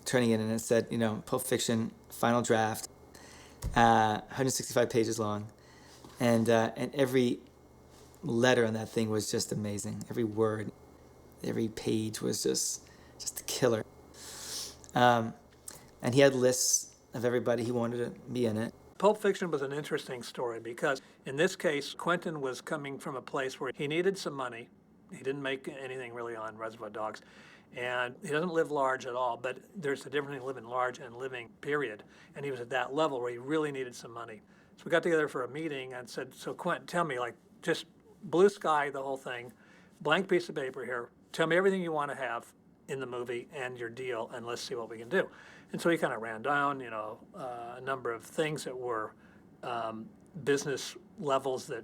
turning it in, and it said, Pulp Fiction, final draft, 165 pages long, and every letter on that thing was just amazing. Every word, every page was just a killer. And he had lists of everybody he wanted to be in it. Pulp Fiction was an interesting story because in this case, Quentin was coming from a place where he needed some money. He didn't make anything really on Reservoir Dogs. And he doesn't live large at all, but there's a difference between living large and living, period. And he was at that level where he really needed some money. So we got together for a meeting and said, "So Quentin, tell me, just blue sky, the whole thing, blank piece of paper here. Tell me everything you want to have in the movie and your deal, and let's see what we can do." And so he kind of ran down, a number of things that were business levels that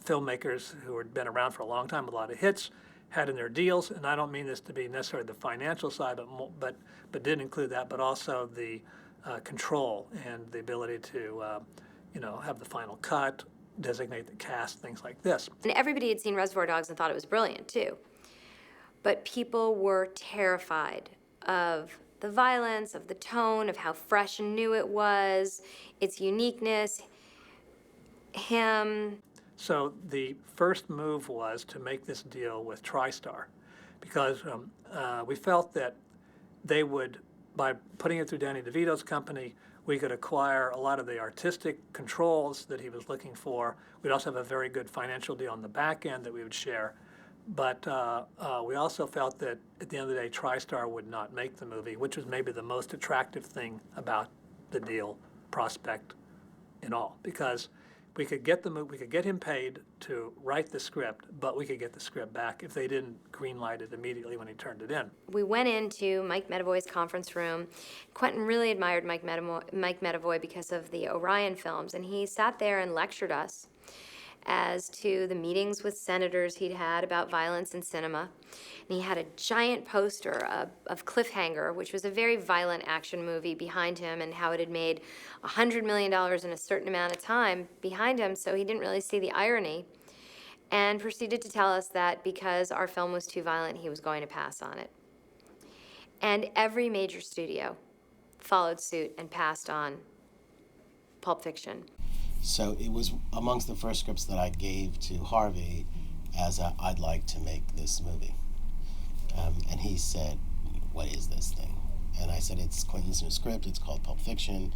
filmmakers who had been around for a long time with a lot of hits had in their deals. And I don't mean this to be necessarily the financial side, but did include that, but also the control and the ability to, have the final cut, designate the cast, things like this. And everybody had seen Reservoir Dogs and thought it was brilliant too. But people were terrified of the violence, of the tone, of how fresh and new it was, its uniqueness, him. So the first move was to make this deal with TriStar, because we felt that they would, by putting it through Danny DeVito's company, we could acquire a lot of the artistic controls that he was looking for. We'd also have a very good financial deal on the back end that we would share. But we also felt that at the end of the day, TriStar would not make the movie, which was maybe the most attractive thing about the deal prospect in all. Because we could get him paid to write the script, but we could get the script back if they didn't greenlight it immediately when he turned it in. We went into Mike Medavoy's conference room. Quentin really admired Mike Medavoy because of the Orion films, and he sat there and lectured us as to the meetings with senators he'd had about violence in cinema. And he had a giant poster of Cliffhanger, which was a very violent action movie, behind him, and how it had made $100 million in a certain amount of time behind him, so he didn't really see the irony, and proceeded to tell us that because our film was too violent, he was going to pass on it. And every major studio followed suit and passed on Pulp Fiction. So it was amongst the first scripts that I gave to Harvey as I'd like to make this movie. And he said, what is this thing? And I said, it's Quentin's new script, it's called Pulp Fiction.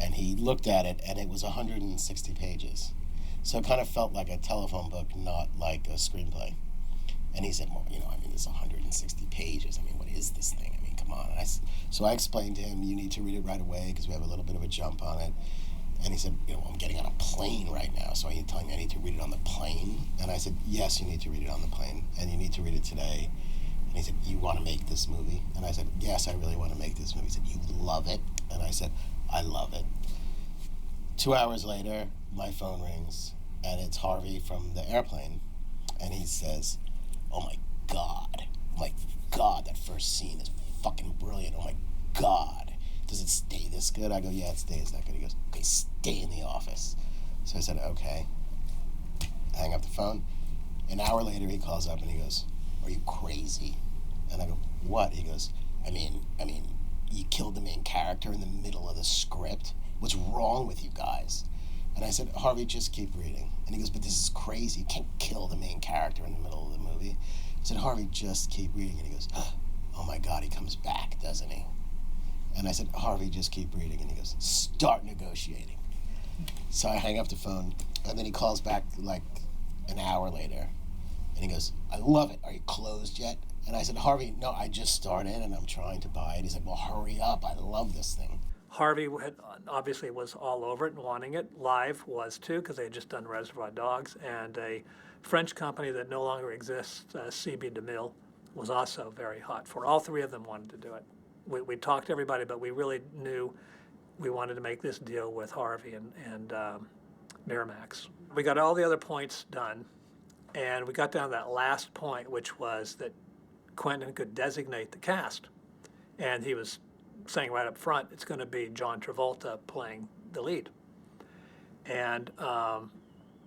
And he looked at it, and it was 160 pages. So it kind of felt like a telephone book, not like a screenplay. And he said, well, it's 160 pages. What is this thing? Come on. And so I explained to him, you need to read it right away because we have a little bit of a jump on it. And he said, I'm getting on a plane right now, so are you telling me I need to read it on the plane? And I said, yes, you need to read it on the plane, and you need to read it today. And he said, you want to make this movie? And I said, yes, I really want to make this movie. He said, you love it? And I said, I love it. 2 hours later, my phone rings, and it's Harvey from the airplane, and he says, oh my God, that first scene is fucking brilliant. Oh my God. Does it stay this good? I go, yeah, it stays that good. He goes, okay, stay in the office. So I said, okay. I hang up the phone. An hour later, he calls up and he goes, are you crazy? And I go, what? He goes, you killed the main character in the middle of the script. What's wrong with you guys? And I said, Harvey, just keep reading. And he goes, but this is crazy. You can't kill the main character in the middle of the movie. I said, Harvey, just keep reading. And he goes, oh my God, he comes back, doesn't he? And I said, Harvey, just keep reading. And he goes, start negotiating. So I hang up the phone, and then he calls back like an hour later. And he goes, I love it. Are you closed yet? And I said, Harvey, no, I just started, and I'm trying to buy it. He said, well, hurry up. I love this thing. Harvey obviously was all over it and wanting it. Live was too, because they had just done Reservoir Dogs. And a French company that no longer exists, CB DeMille, was also very hot for it. All three of them wanted to do it. We talked to everybody, but we really knew we wanted to make this deal with Harvey and Miramax. We got all the other points done, and we got down to that last point, which was that Quentin could designate the cast. And he was saying right up front, it's going to be John Travolta playing the lead. And,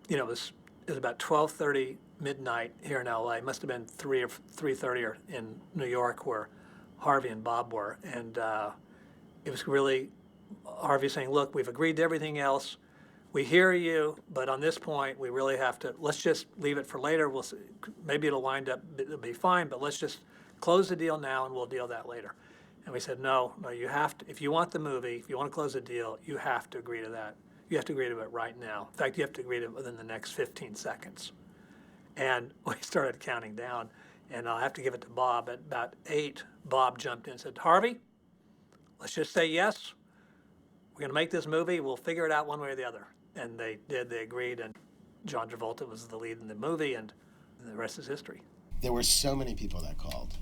it was about 12:30 midnight here in LA. It must have been 3 or 3:30 or in New York where Harvey and Bob were. And it was really Harvey saying, look, we've agreed to everything else. We hear you, but on this point, we really have to, let's just leave it for later. We'll see. Maybe it'll be fine, but let's just close the deal now and we'll deal that later. And we said, no, you have to, if you want the movie, if you want to close the deal, you have to agree to that. You have to agree to it right now. In fact, you have to agree to it within the next 15 seconds. And we started counting down. And I'll have to give it to Bob. At about 8, Bob jumped in and said, Harvey, let's just say yes. We're going to make this movie. We'll figure it out one way or the other. And they did. They agreed. And John Travolta was the lead in the movie, and the rest is history. There were so many people that called.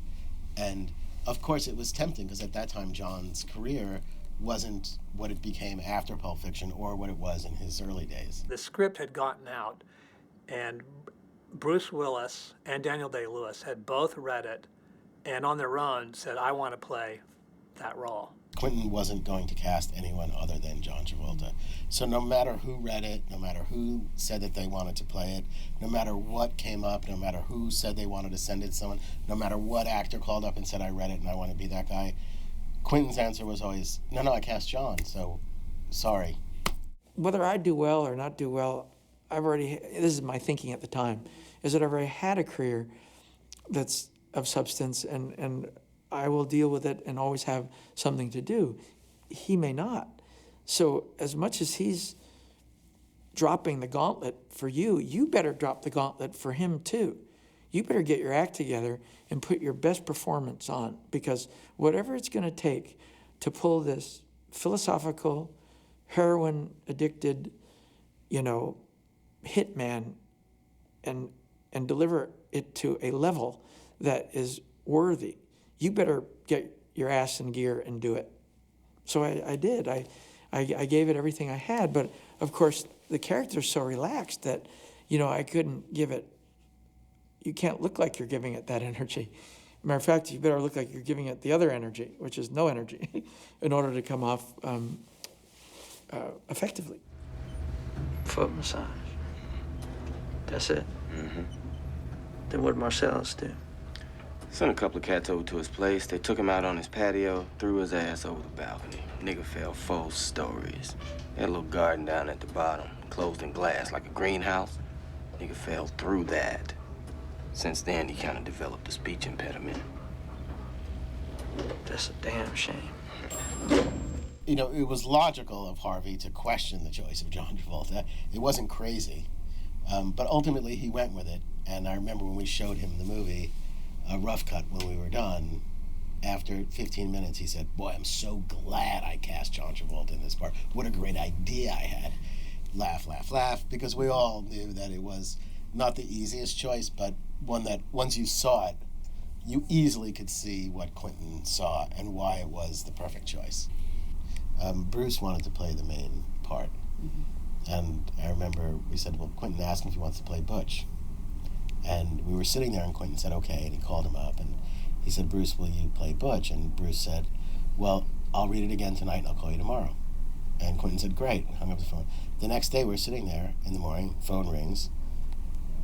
And, of course, it was tempting because at that time, John's career wasn't what it became after Pulp Fiction or what it was in his early days. The script had gotten out, and Bruce Willis and Daniel Day-Lewis had both read it and on their own said, I want to play that role. Quentin wasn't going to cast anyone other than John Travolta. So no matter who read it, no matter who said that they wanted to play it, no matter what came up, no matter who said they wanted to send it to someone, no matter what actor called up and said, I read it and I want to be that guy, Quentin's answer was always, no, I cast John, so sorry. Whether I do well or not do well, this is my thinking at the time, is that I've already had a career that's of substance and I will deal with it and always have something to do. He may not. So as much as he's dropping the gauntlet for you, you better drop the gauntlet for him too. You better get your act together and put your best performance on, because whatever it's going to take to pull this philosophical, heroin-addicted, hitman and deliver it to a level that is worthy, you better get your ass in gear and do it. So I did. I gave it everything I had, but of course the character's so relaxed that, you know, I couldn't give it. You can't look like you're giving it that energy. Matter of fact, you better look like you're giving it the other energy, which is no energy, in order to come off effectively. Foot massage. That's it. Then what did Marcellus do? Sent a couple of cats over to his place. They took him out on his patio, threw his ass over the balcony. Nigga fell 4 stories. Had a little garden down at the bottom, closed in glass like a greenhouse. Nigga fell through that. Since then, he kind of developed a speech impediment. That's a damn shame. You know, it was logical of Harvey to question the choice of John Travolta. It wasn't crazy. But ultimately, he went with it. And I remember when we showed him the movie, a rough cut when we were done, after 15 minutes, he said, "Boy, I'm so glad I cast John Travolta in this part. What a great idea I had." Laugh, laugh, laugh, because we all knew that it was not the easiest choice, but one that once you saw it, you easily could see what Quentin saw and why it was the perfect choice. Bruce wanted to play the main part. And I remember we said, well, Quentin asked him if he wants to play Butch. And we were sitting there and Quentin said, okay, and he called him up and he said, Bruce, will you play Butch? And Bruce said, well, I'll read it again tonight and I'll call you tomorrow. And Quentin said, great, hung up the phone. The next day we're sitting there in the morning, phone rings,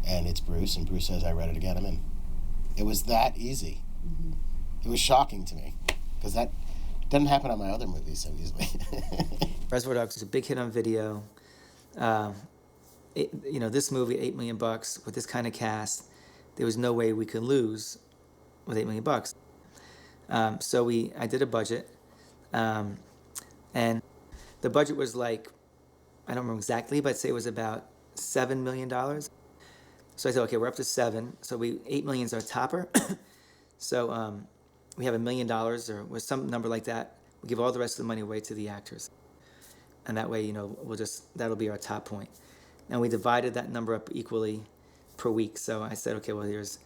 and it's Bruce, and Bruce says, I read it again, I'm in. It was that easy. It was shocking to me, because that doesn't happen on my other movies so easily. Reservoir Dogs was a big hit on video. This movie, $8 million, with this kind of cast, there was no way we could lose with $8 million. So I did a budget, and the budget was like, I don't remember exactly, but I'd say it was about $7 million. So I said, okay, we're up to 7. So $8 million is our topper. So we have $1 million or was some number like that. We give all the rest of the money away to the actors. And that way, that'll be our top point. And we divided that number up equally per week. So I said, okay, well, here's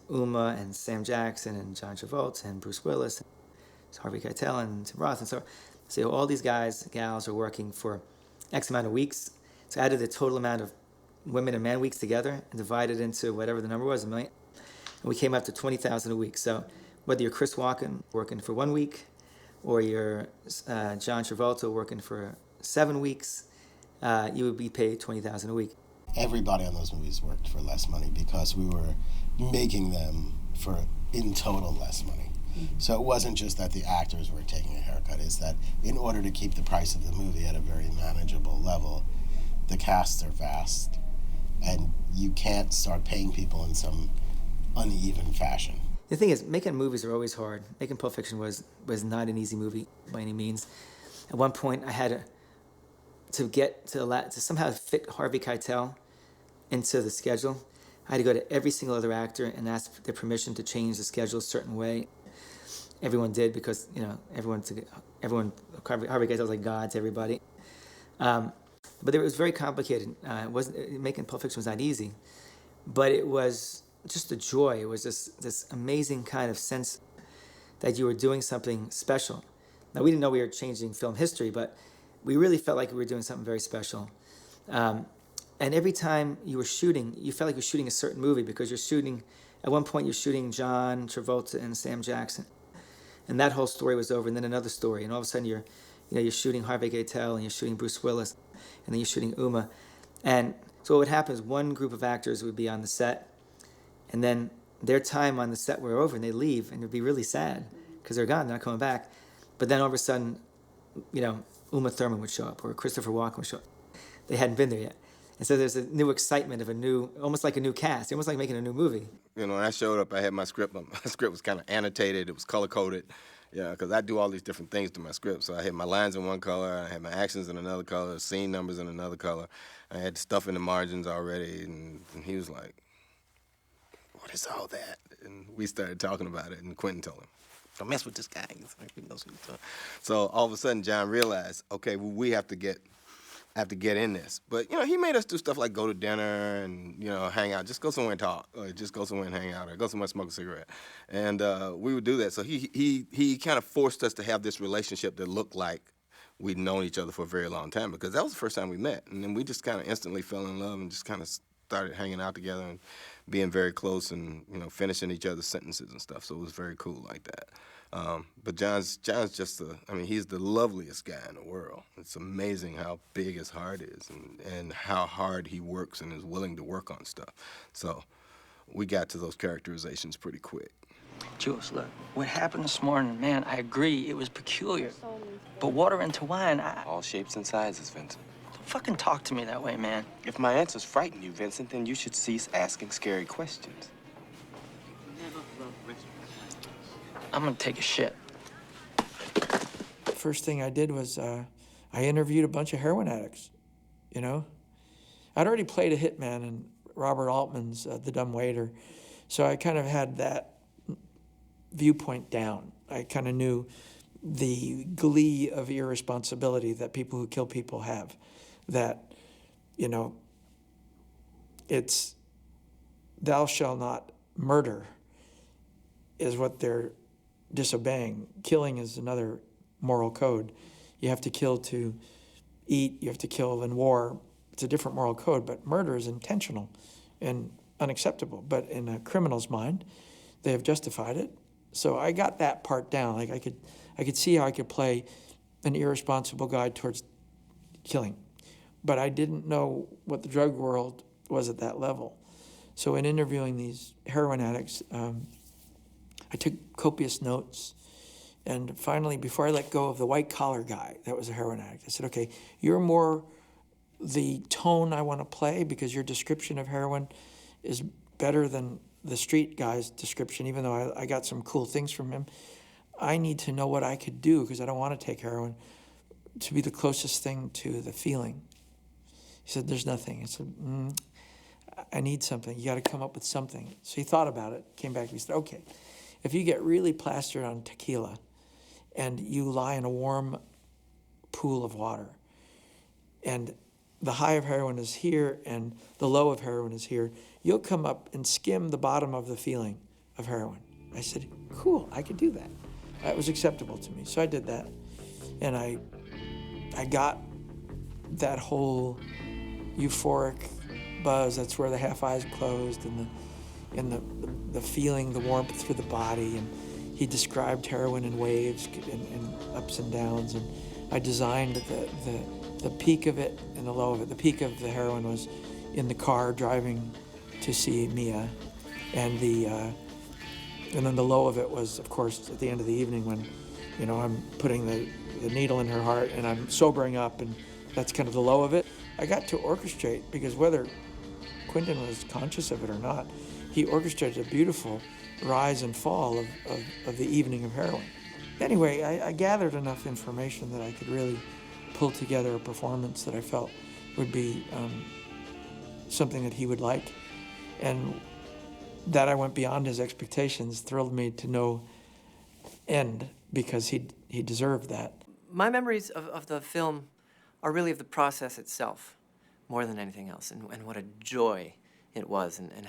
Uma and Sam Jackson and John Travolta and Bruce Willis, and Harvey Keitel and Tim Roth. And so all these guys, gals are working for X amount of weeks. So I added the total amount of women and man weeks together and divided into whatever the number was, $1 million. And we came up to 20,000 a week. So whether you're Chris Walken working for 1 week or you're John Travolta working for 7 weeks, you would be paid 20,000 a week. Everybody on those movies worked for less money because we were making them for, in total, less money. So it wasn't just that the actors were taking a haircut, it's that in order to keep the price of the movie at a very manageable level, the casts are vast, and you can't start paying people in some uneven fashion. The thing is, making movies are always hard. Making Pulp Fiction was not an easy movie by any means. At one point, I had to somehow fit Harvey Keitel into the schedule. I had to go to every single other actor and ask their permission to change the schedule a certain way. Everyone did because Harvey Keitel was like God to everybody. But it was very complicated. Making Pulp Fiction was not easy, but it was just a joy. It was just this amazing kind of sense that you were doing something special. Now, we didn't know we were changing film history, but we really felt like we were doing something very special. And every time you were shooting, you felt like you were shooting a certain movie because you're shooting, at one point you're shooting John Travolta and Sam Jackson. And that whole story was over, and then another story. And all of a sudden you're shooting Harvey Keitel and you're shooting Bruce Willis, and then you're shooting Uma. And so what would happen is one group of actors would be on the set, and then their time on the set were over, and they leave, and it would be really sad because they're gone, they're not coming back. But then all of a sudden, Uma Thurman would show up, or Christopher Walken would show up. They hadn't been there yet. And so there's a new excitement of almost like a new cast, almost like making a new movie. When I showed up, I had my script. My script was kind of annotated. It was color-coded. Yeah, because I do all these different things to my script. So I had my lines in one color, I had my actions in another color, scene numbers in another color. I had stuff in the margins already, and he was like, what is all that? And we started talking about it, and Quentin told him, don't mess with this guy. He's like, he knows what he's doing. So all of a sudden, John realized, okay, well, we have to get have to get in this. But, he made us do stuff like go to dinner and, hang out. Just go somewhere and talk. Or just go somewhere and hang out. Or go somewhere and smoke a cigarette. And we would do that. So he kind of forced us to have this relationship that looked like we'd known each other for a very long time, because that was the first time we met. And then we just kind of instantly fell in love and just kind of started hanging out together and being very close and, finishing each other's sentences and stuff. So it was very cool like that. But John's just he's the loveliest guy in the world. It's amazing how big his heart is and how hard he works and is willing to work on stuff. So we got to those characterizations pretty quick. Jules, look, what happened this morning, man, I agree, it was peculiar. But water into wine, All shapes and sizes, Vincent. don't fucking talk to me that way, man. If my answers frighten you, Vincent, then you should cease asking scary questions. I'm gonna take a shit. First thing I did was I interviewed a bunch of heroin addicts, I'd already played a hitman in Robert Altman's The Dumb Waiter, so I kind of had that viewpoint down. I kind of knew the glee of irresponsibility that people who kill people have, that, it's thou shalt not murder is what they're disobeying. Killing is another moral code. You have to kill to eat, you have to kill in war. It's a different moral code, but murder is intentional and unacceptable. But in a criminal's mind, they have justified it. So I got that part down. Like I could see how I could play an irresponsible guy towards killing. But I didn't know what the drug world was at that level. So in interviewing these heroin addicts, I took copious notes. And finally, before I let go of the white-collar guy that was a heroin addict, I said, okay, you're more the tone I want to play, because your description of heroin is better than the street guy's description, even though I got some cool things from him. I need to know what I could do, because I don't want to take heroin, to be the closest thing to the feeling. He said, there's nothing. I said, I need something. You got to come up with something. So he thought about it, came back, and he said, okay, if you get really plastered on tequila and you lie in a warm pool of water, and the high of heroin is here and the low of heroin is here, you'll come up and skim the bottom of the feeling of heroin. I said, cool, I could do that. That was acceptable to me. So I did that. And I got that whole euphoric buzz. That's where the half eyes closed and the feeling, the warmth through the body. And he described heroin in waves and ups and downs. And I designed the peak of it and the low of it. The peak of the heroin was in the car driving to see Mia, and then the low of it was, of course, at the end of the evening when, I'm putting the needle in her heart and I'm sobering up, and that's kind of the low of it. I got to orchestrate, because whether Quentin was conscious of it or not, he orchestrated a beautiful rise and fall of the evening of heroin. Anyway, I gathered enough information that I could really pull together a performance that I felt would be something that he would like. And that I went beyond his expectations thrilled me to no end, because he deserved that. My memories of the film are really of the process itself, more than anything else, and what a joy it was, and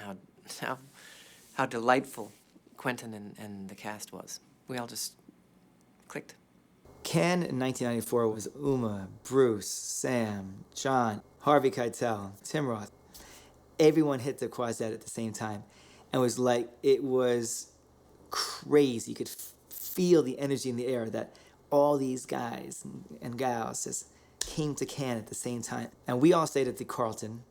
how delightful Quentin and the cast was. We all just clicked. Ken in 1994 was Uma, Bruce, Sam, John, Harvey Keitel, Tim Roth. Everyone hit the quaset at the same time. And it was like, it was crazy. You could feel the energy in the air that all these guys and gals just came to Cannes at the same time. And we all stayed at the Carlton.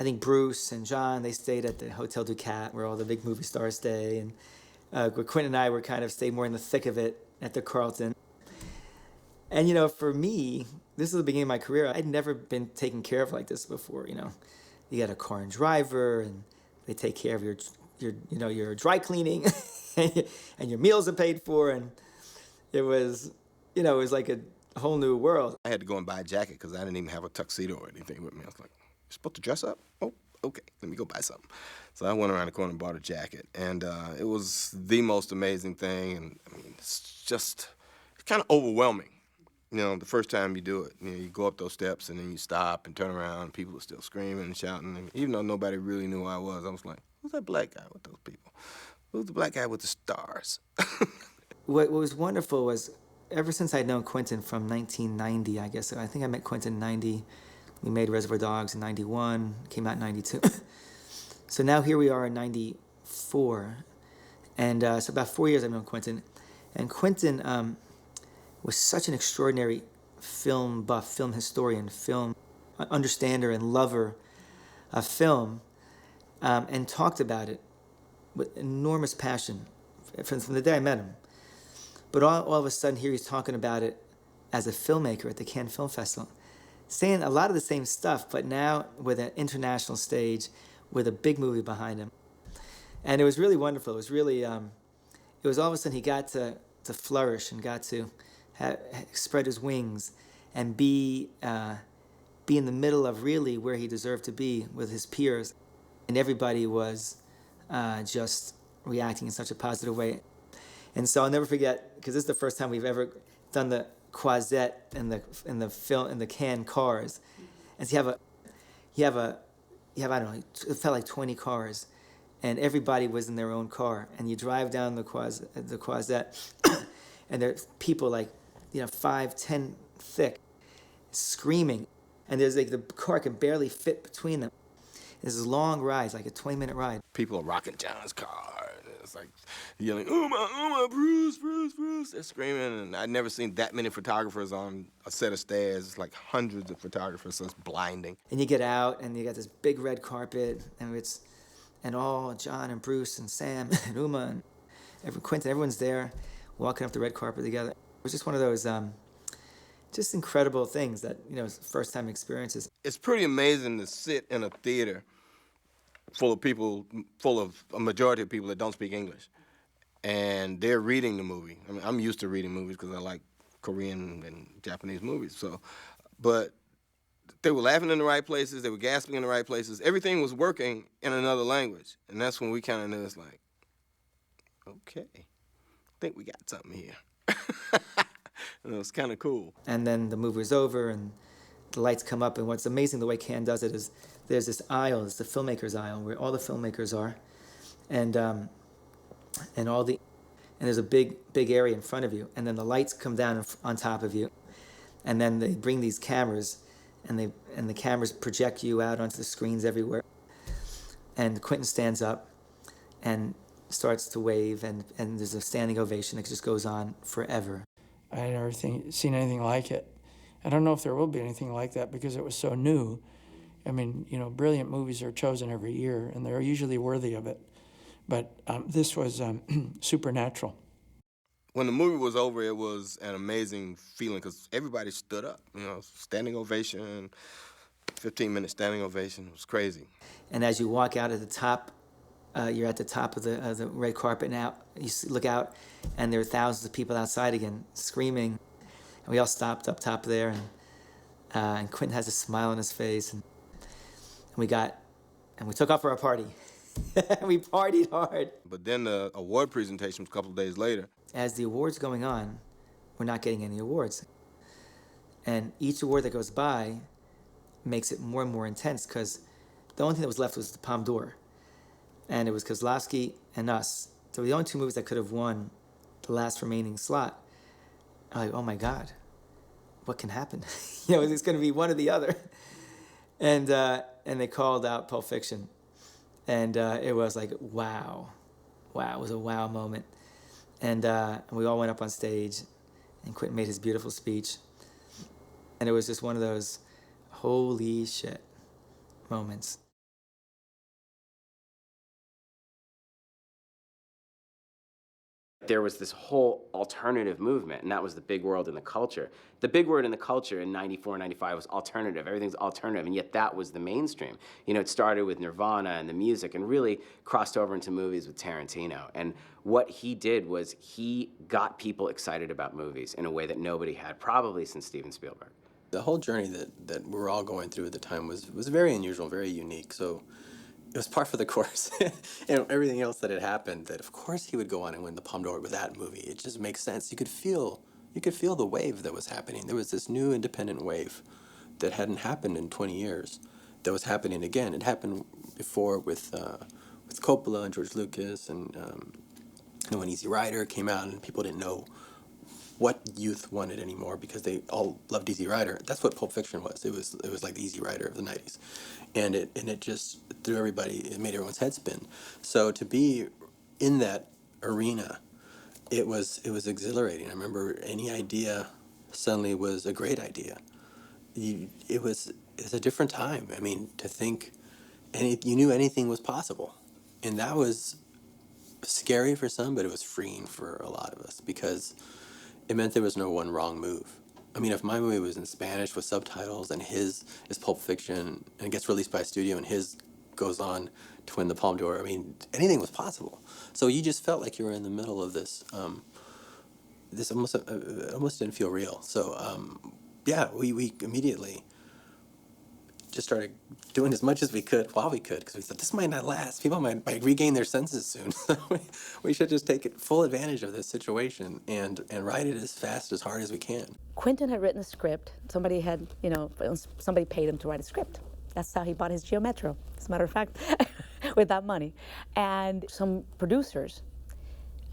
I think Bruce and John, they stayed at the Hotel Ducat, where all the big movie stars stay. And Quentin and I were kind of stayed more in the thick of it at the Carlton. And, for me, this is the beginning of my career. I'd never been taken care of like this before, You got a car and driver, and they take care of your dry cleaning, and your meals are paid for, and it was like a whole new world. I had to go and buy a jacket because I didn't even have a tuxedo or anything with me. I was like, you're supposed to dress up? Oh, okay, let me go buy something. So I went around the corner and bought a jacket, and it was the most amazing thing, and it's just kind of overwhelming You know, the first time you do it, you know, you go up those steps and then you stop and turn around and people are still screaming and shouting. And even though nobody really knew who I was like, who's that black guy with those people? Who's the black guy with the stars? What was wonderful was ever since I'd known Quentin from 1990, I guess. I think I met Quentin in 90. We made Reservoir Dogs in 91, came out in 92. So now here we are in 94. And so about 4 years I've known Quentin. And Quentin was such an extraordinary film buff, film historian, film understander and lover of film, and talked about it with enormous passion from the day I met him. But all of a sudden here he's talking about it as a filmmaker at the Cannes Film Festival, saying a lot of the same stuff, but now with an international stage, with a big movie behind him. And it was really wonderful. It was really, it was all of a sudden he got to flourish and got to spread his wings and be in the middle of really where he deserved to be with his peers. And everybody was just reacting in such a positive way. And so I'll never forget, because this is the first time we've ever done the Croisette in the Cannes cars. And so you have I don't know, it felt like 20 cars, and everybody was in their own car. And you drive down the Croisette, and there's people like, 5, 10 thick, screaming, and there's like the car can barely fit between them. This is long rides, like a 20-minute ride. People are rocking John's car. It's like yelling, Uma, Bruce, Bruce, Bruce. They're screaming, and I'd never seen that many photographers on a set of stairs. It's like hundreds of photographers, so it's blinding. And you get out, and you got this big red carpet, and all John and Bruce and Sam and Uma and Quentin, everyone's there, walking up the red carpet together. It was just one of those just incredible things that, first-time experiences. It's pretty amazing to sit in a theater full of a majority of people that don't speak English, and they're reading the movie. I mean, I'm used to reading movies because I like Korean and Japanese movies. So, but they were laughing in the right places. They were gasping in the right places. Everything was working in another language, and that's when we kind of knew it's like, okay, I think we got something here. And it was kind of cool. And then the movie was over, and the lights come up, and what's amazing the way Cannes does it is there's this aisle, it's the filmmakers aisle, where all the filmmakers are, and there's a big area in front of you, and then the lights come down on top of you, and then they bring these cameras, and the cameras project you out onto the screens everywhere, and Quentin stands up and starts to wave, and there's a standing ovation. It just goes on forever. I had never seen anything like it. I don't know if there will be anything like that because it was so new. I mean, brilliant movies are chosen every year, and they're usually worthy of it. But this was supernatural. When the movie was over, it was an amazing feeling because everybody stood up. Standing ovation, 15-minute standing ovation. It was crazy. And as you walk out at the top, you're at the top of the red carpet now. You look out, and there are thousands of people outside again, screaming. And we all stopped up top there, and Quentin has a smile on his face, and we took off for our party. We partied hard. But then the award presentation was a couple of days later. As the award's going on, we're not getting any awards. And each award that goes by makes it more and more intense because the only thing that was left was the Palme d'Or. And it was Kozlowski and us. So the only two movies that could have won the last remaining slot. I'm like, oh my God, what can happen? It's going to be one or the other. And they called out Pulp Fiction. And it was like, wow. It was a wow moment. And we all went up on stage, and Quentin made his beautiful speech. And it was just one of those holy shit moments. There was this whole alternative movement, and that was the big world in the culture. The big word in the culture in 94, 95 was alternative. Everything's alternative, and yet that was the mainstream. It started with Nirvana and the music and really crossed over into movies with Tarantino. And what he did was he got people excited about movies in a way that nobody had, probably since Steven Spielberg. The whole journey that we were all going through at the time was very unusual, very unique. So it was par for the course. And everything else that had happened, that of course he would go on and win the Palme d'Or with that movie. It just makes sense. You could feel you could feel the wave that was happening. There was this new independent wave that hadn't happened in 20 years that was happening again. It happened before with Coppola and George Lucas, and when Easy Rider came out and people didn't know what youth wanted anymore because they all loved Easy Rider. That's what Pulp Fiction was. It was like the Easy Rider of the 90s. And it just threw everybody, it made everyone's head spin. So to be in that arena, it was exhilarating. I remember any idea suddenly was a great idea. It's a different time. I mean, to think you knew anything was possible. And that was scary for some, but it was freeing for a lot of us because it meant there was no one wrong move. I mean, if my movie was in Spanish with subtitles and his is Pulp Fiction and gets released by a studio and his goes on to win the Palme d'Or, I mean, anything was possible. So you just felt like you were in the middle of this. This almost didn't feel real. So yeah, we immediately just started doing as much as we could while we could, because we thought this might not last. People might regain their senses soon. So we should just take full advantage of this situation and write it as fast, as hard as we can. Quentin had written a script. Somebody had, somebody paid him to write a script. That's how he bought his Geo Metro, as a matter of fact, with that money. And some producers,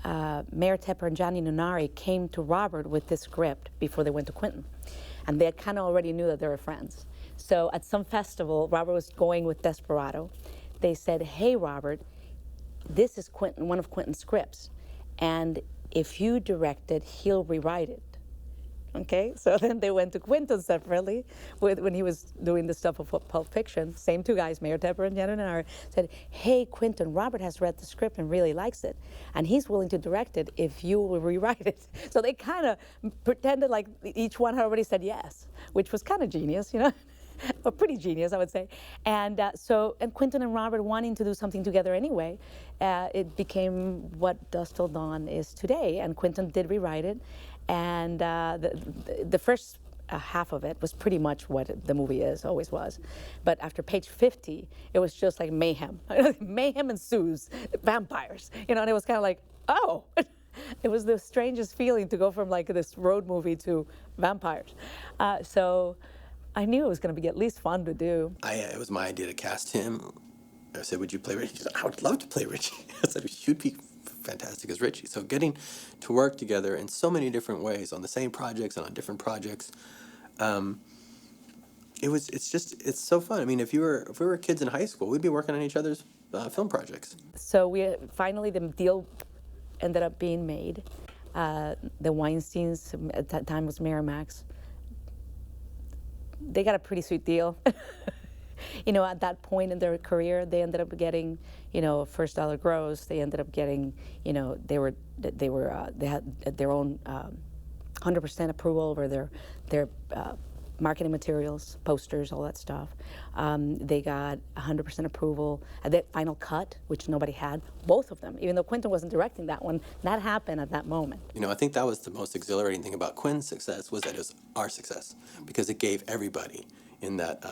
Mayor Tepper and Gianni Nunari, came to Robert with this script before they went to Quentin. And they kind of already knew that they were friends. So at some festival, Robert was going with Desperado. They said, hey, Robert, this is Quentin, one of Quentin's scripts. And if you direct it, he'll rewrite it. Okay, so then they went to Quentin separately when he was doing the stuff of Pulp Fiction. Same two guys, Mayor Tepper and Gianni Nunari, said, hey, Quentin, Robert has read the script and really likes it. And he's willing to direct it if you will rewrite it. So they kind of pretended like each one had already said yes, which was kind of genius, or pretty genius, I would say. And and Quentin and Robert wanting to do something together anyway, it became what Dusk Till Dawn is today. And Quentin did rewrite it. And the first half of it was pretty much what the movie is, always was. But after page 50, it was just like mayhem. Mayhem ensues, vampires. And it was kind of like, oh. It was the strangest feeling to go from like this road movie to vampires. So I knew it was going to be at least fun to do. It was my idea to cast him. I said, would you play Richie? He said, I would love to play Richie. I said, you'd be fantastic as Richie. So getting to work together in so many different ways on the same projects and on different projects, it's so fun. I mean, if we were kids in high school, we'd be working on each other's film projects. So finally the deal ended up being made. The Weinsteins, at that time was Miramax. They got a pretty sweet deal. At that point in their career, they ended up getting, first dollar gross. They ended up getting, they had their own 100% approval over their marketing materials, posters, all that stuff. They got 100% approval at that final cut, which nobody had. Both of them, even though Quentin wasn't directing that one, that happened at that moment. I think that was the most exhilarating thing about Quinn's success, was that it was our success, because it gave everybody in that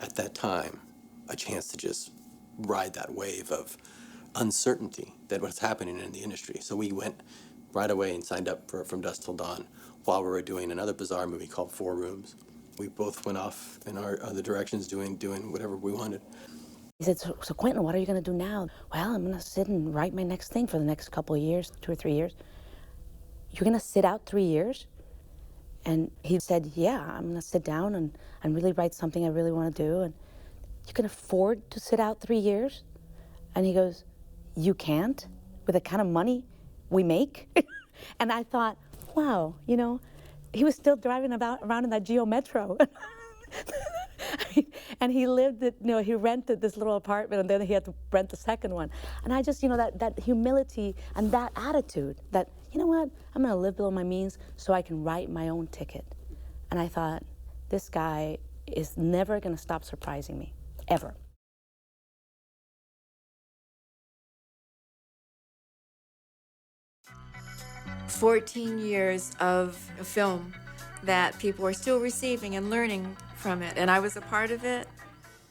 at that time a chance to just ride that wave of uncertainty that was happening in the industry. So we went right away and signed up for From Dusk Till Dawn while we were doing another bizarre movie called Four Rooms. We both went off in our other directions doing whatever we wanted. He said, so Quentin, what are you going to do now? Well, I'm going to sit and write my next thing for the next couple of years, 2 or 3 years. You're going to sit out 3 years? And he said, yeah, I'm going to sit down and really write something I really want to do. And you can afford to sit out 3 years? And he goes, you can't? With the kind of money we make? And I thought, wow, he was still driving around in that Geo Metro. And he lived, he rented this little apartment, and then he had to rent the second one. And I just, that humility and that attitude that, you know what, I'm going to live below my means so I can write my own ticket. And I thought, this guy is never going to stop surprising me, ever. "14 years of a film that people are still receiving and learning from it, and I was a part of it.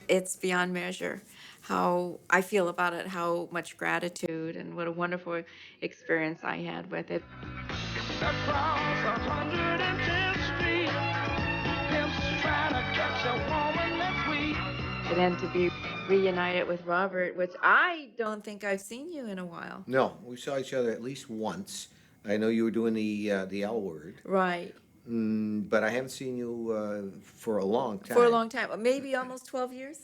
It's beyond measure how I feel about it, how much gratitude and what a wonderful experience I had with it." across 110th Street. Pimps try to catch a woman that's weak. And then to be reunited with Robert, which I don't think I've seen you in a while. No, we saw each other at least once. I know you were doing the L Word, Right. but I haven't seen you for a long time. For a long time, maybe almost 12 years.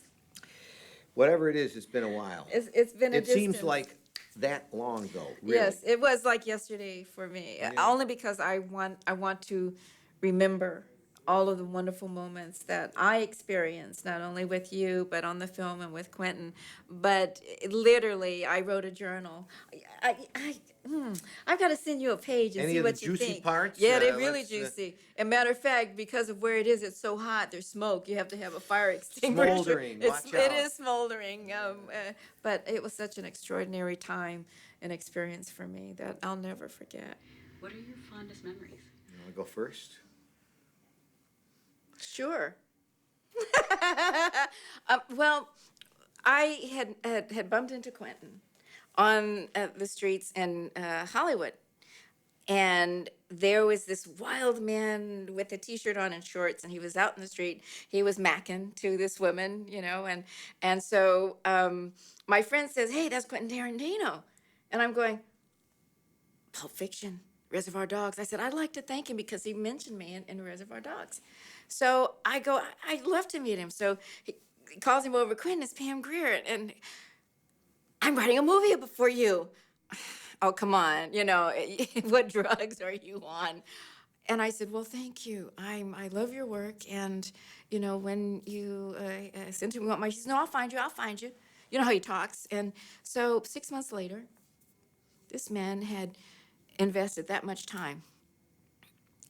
Whatever it is, it's been a while. It's been a It seems distance. like that long ago. Really. Yes, it was like yesterday for me. Only because I want to remember all of the wonderful moments that I experienced, not only with you, but on the film and with Quentin. But literally, I wrote a journal. I've got to send you a page and Any see of the what you juicy think. parts? Yeah, they're really let's, juicy. And matter of fact, because of where it is, it's so hot. There's smoke. You have to have a fire extinguisher. Smoldering, watch It out. is smoldering. But it was such an extraordinary time and experience for me that I'll never forget. What are your fondest memories? You want to go first? Sure. Well, I had bumped into Quentin on the streets in Hollywood. And there was this wild man with a T-shirt on and shorts, and he was out in the street. He was macking to this woman, you know, and so my friend says, "Hey, that's Quentin Tarantino," and I'm going, "Pulp Fiction, Reservoir Dogs." I said, "I'd like to thank him because he mentioned me in Reservoir Dogs." So I go, "I'd love to meet him." So he calls him over. "Quentin, it's Pam Grier, and I'm writing a movie for you." "Oh, come on, you know, what drugs are you on?" And I said, "Well, thank you. I love your work, and you know, when you send me what my," she says, "No, I'll find you. I'll find you." You know how he talks. And so 6 months later, this man had invested that much time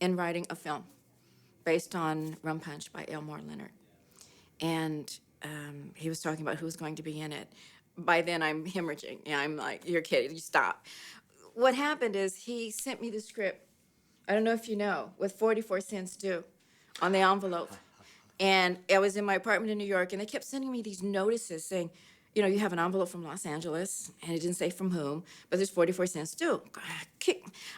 in writing a film based on Rum Punch by Elmore Leonard, and he was talking about who was going to be in it. By then, I'm hemorrhaging. Yeah, I'm like, "You're kidding, you stop." What happened is he sent me the script, I don't know if you know, with 44 cents due on the envelope. And I was in my apartment in New York, and they kept sending me these notices saying, you know, "You have an envelope from Los Angeles," and it didn't say from whom, but there's 44 cents due.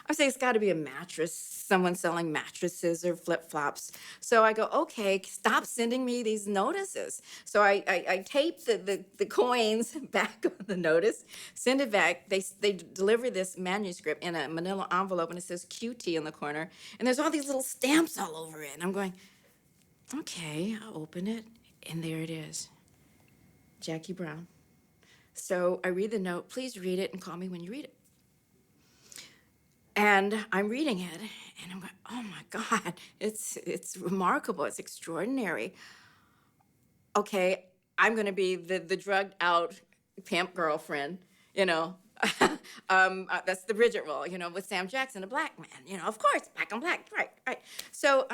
I say it's got to be a mattress, someone selling mattresses or flip-flops. So I go, "Okay, stop sending me these notices." So I tape the coins back on the notice, send it back. They deliver this manuscript in a manila envelope, and it says QT in the corner, and there's all these little stamps all over it. And I'm going, "Okay, I'll open it," and there it is. Jackie Brown. So I read the note. "Please read it and call me when you read it." And I'm reading it, and I'm going, "Oh my God, it's remarkable. It's extraordinary." Okay, I'm going to be the drugged out pimp girlfriend, you know. That's the Bridget role, you know, with Sam Jackson, a black man, you know, of course, black on black, right. So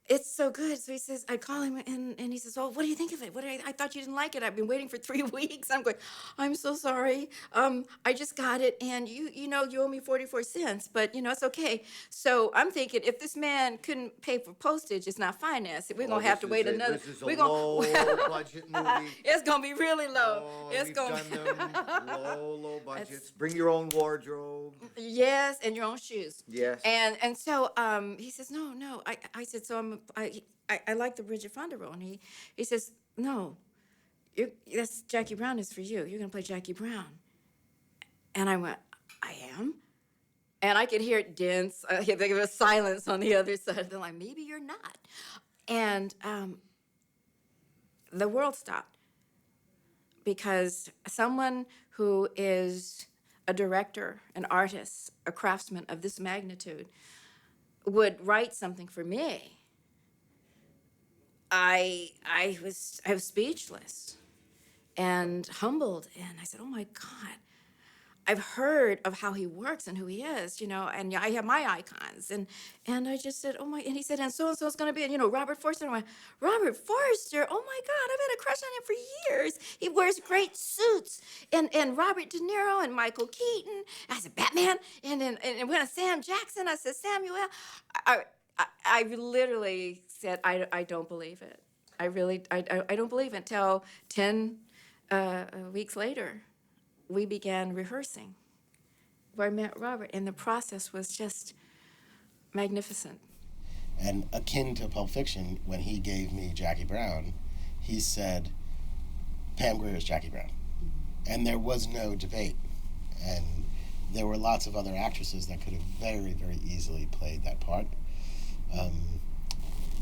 it's so good. So he says, I call him and he says, "Oh, what do you think of it? I thought you didn't like it. I've been waiting for 3 weeks." I'm going, "I'm so sorry. I just got it, and you know, you owe me 44 cents, but you know, it's okay." So I'm thinking, if this man couldn't pay for postage, it's not finance. We're gonna have to wait another. This is a low budget movie. It's gonna be really low. We've done them low budgets. Bring your own wardrobe. Yes, and your own shoes. Yes. And so he says, no. I said, so I like the Bridget Fonda role. And he says, "No, that's Jackie Brown is for you. You're going to play Jackie Brown." And I went, "I am?" And I could hear it dense. There was silence on the other side. They're like, "Maybe you're not." And the world stopped. Because someone who is a director, an artist, a craftsman of this magnitude would write something for me. I was speechless and humbled, and I said, "Oh my God, I've heard of how he works and who he is, you know, and I have my icons." And I just said, "Oh my," and he said, "And so-and-so is going to be, you know, Robert Forster." And I went, "Robert Forster? Oh my God, I've had a crush on him for years. He wears great suits." And Robert De Niro and Michael Keaton. I said, "Batman?" And when Sam Jackson, I said, "Samuel." I literally said, I don't believe it. I don't believe it until 10 weeks later. We began rehearsing where I met Robert, and the process was just magnificent. And akin to Pulp Fiction, when he gave me Jackie Brown, he said, Pam Grier is Jackie Brown. And there was no debate. And there were lots of other actresses that could have very, very easily played that part.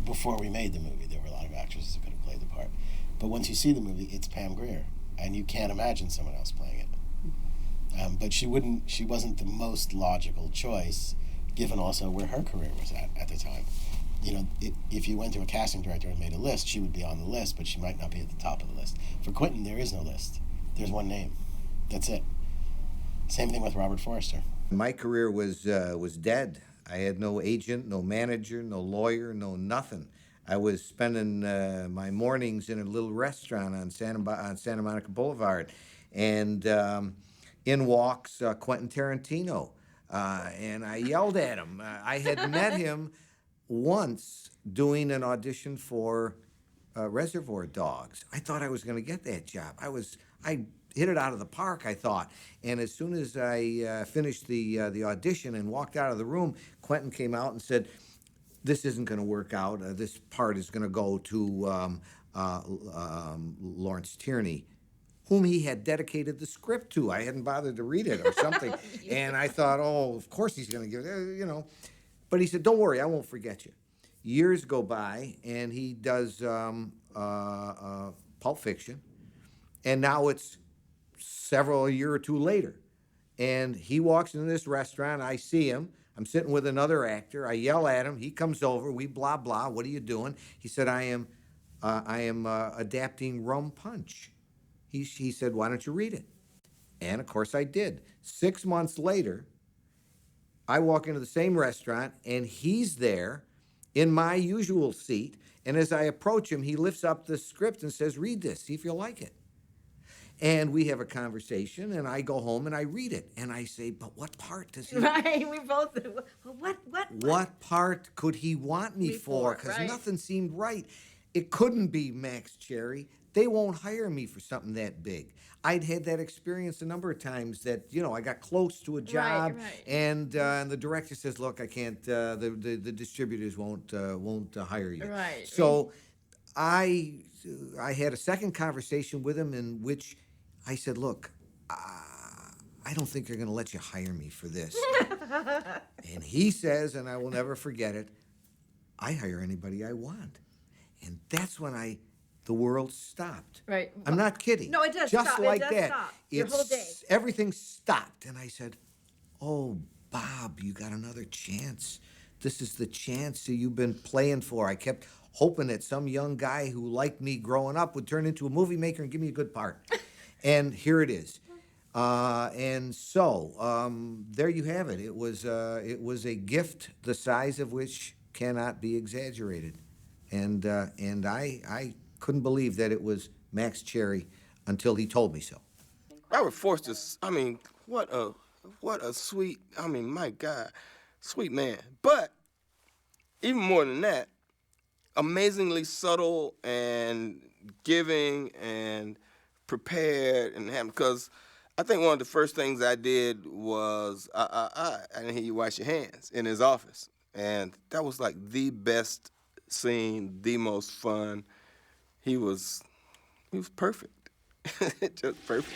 Before we made the movie, there were a lot of actresses that could have played the part. But once you see the movie, it's Pam Grier, and you can't imagine someone else playing it. But she wasn't the most logical choice, given also where her career was at the time. You know, if you went to a casting director and made a list, she would be on the list, but she might not be at the top of the list. For Quentin, there is no list. There's one name. That's it. Same thing with Robert Forster. My career was dead. I had no agent, no manager, no lawyer, no nothing. I was spending my mornings in a little restaurant on Santa Monica Boulevard, and in walks Quentin Tarantino, and I yelled at him. I had met him once doing an audition for Reservoir Dogs. I thought I was going to get that job. I hit it out of the park, I thought. And as soon as I finished the audition and walked out of the room, Quentin came out and said, "This isn't going to work out. This part is going to go to Lawrence Tierney," whom he had dedicated the script to. I hadn't bothered to read it or something. And I thought, oh, of course he's going to give it, you know. But he said, "Don't worry, I won't forget you." Years go by, and he does Pulp Fiction. And now it's a year or two later. And he walks into this restaurant. I see him. I'm sitting with another actor. I yell at him. He comes over. We blah, blah. "What are you doing?" He said, I am adapting Rum Punch. He said, "Why don't you read it?" And, of course, I did. 6 months later, I walk into the same restaurant, and he's there in my usual seat. And as I approach him, he lifts up the script and says, "Read this, see if you'll like it." And we have a conversation, and I go home and I read it. And I say, "But what part does he... Right, we both, What part could he want me for? Because right. Nothing seemed right. It couldn't be Max Cherry. They won't hire me for something that big." I'd had that experience a number of times that, you know, I got close to a job, right. and the director says, "Look, I can't, the distributors won't hire you." Right. So I had a second conversation with him in which I said, "Look, I don't think they're going to let you hire me for this." And he says, and I will never forget it, "I hire anybody I want." And that's when the world stopped. Right. I'm not kidding. No, it does Just stop. like It does that. stop. Your whole day. Everything stopped. And I said, "Oh, Bob, you got another chance. This is the chance that you've been playing for." I kept hoping that some young guy who liked me growing up would turn into a movie maker and give me a good part. And here it is. And so there you have it. It was a gift the size of which cannot be exaggerated. And I couldn't believe that it was Max Cherry until he told me so. Robert Forster, I mean, what a sweet, I mean, my God, sweet man. But even more than that, amazingly subtle and giving and prepared, and because I think one of the first things I did was I didn't hear you wash your hands in his office, and that was like the best scene, the most fun. He was perfect, just perfect.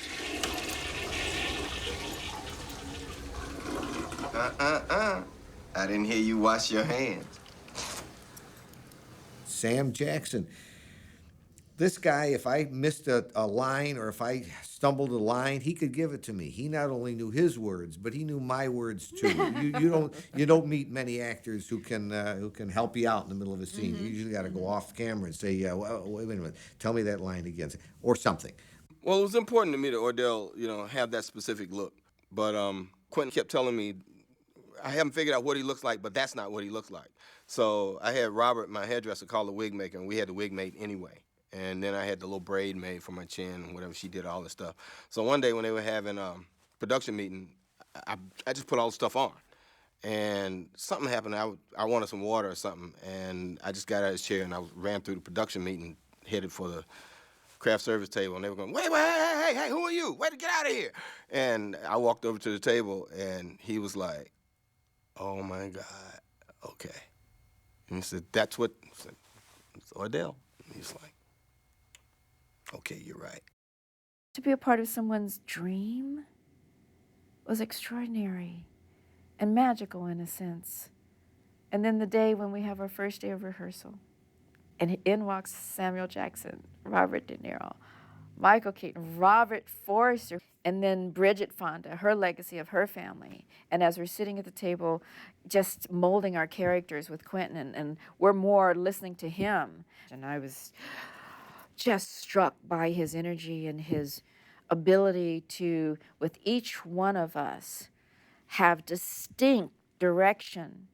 I didn't hear you wash your hands. Sam Jackson. This guy, if I missed a line or if I stumbled a line, he could give it to me. He not only knew his words, but he knew my words too. You don't meet many actors who can help you out in the middle of a scene. You usually got to go off camera and say, "Yeah, well, wait a minute, tell me that line again," or something. Well, it was important to me that Ordell, have that specific look. But Quentin kept telling me, I haven't figured out what he looks like, but that's not what he looks like. So I had Robert, my hairdresser, call the wig maker, and we had the wig made anyway. And then I had the little braid made for my chin and whatever. She did all this stuff. So one day when they were having a production meeting, I just put all the stuff on. And something happened. I wanted some water or something. And I just got out of his chair and I ran through the production meeting, headed for the craft service table. And they were going, "Wait, hey, who are you? Wait, get out of here." And I walked over to the table and he was like, "Oh my God, okay. And he said, that's what, I said, it's Ordell. And he's like, okay, you're right. To be a part of someone's dream was extraordinary and magical in a sense. And then the day when we have our first day of rehearsal, and in walks Samuel Jackson, Robert De Niro, Michael Keaton, Robert Forster, and then Bridget Fonda, her legacy of her family. And as we're sitting at the table, just molding our characters with Quentin, and we're more listening to him. And I was just struck by his energy and his ability to, with each one of us, have distinct direction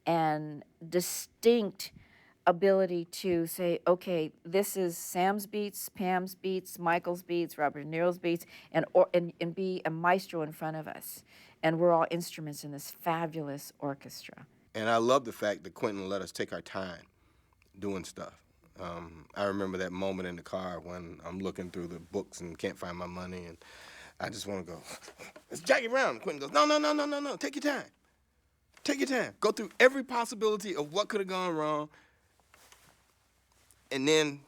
and distinct ability to say, okay, this is Sam's beats, Pam's beats, Michael's beats, Robert De Niro's beats, and be a maestro in front of us. And we're all instruments in this fabulous orchestra. And I love the fact that Quentin let us take our time doing stuff. I remember that moment in the car when I'm looking through the books and can't find my money, and I just want to go, it's Jackie Brown. And Quentin goes, no, take your time. Take your time. Go through every possibility of what could have gone wrong, and then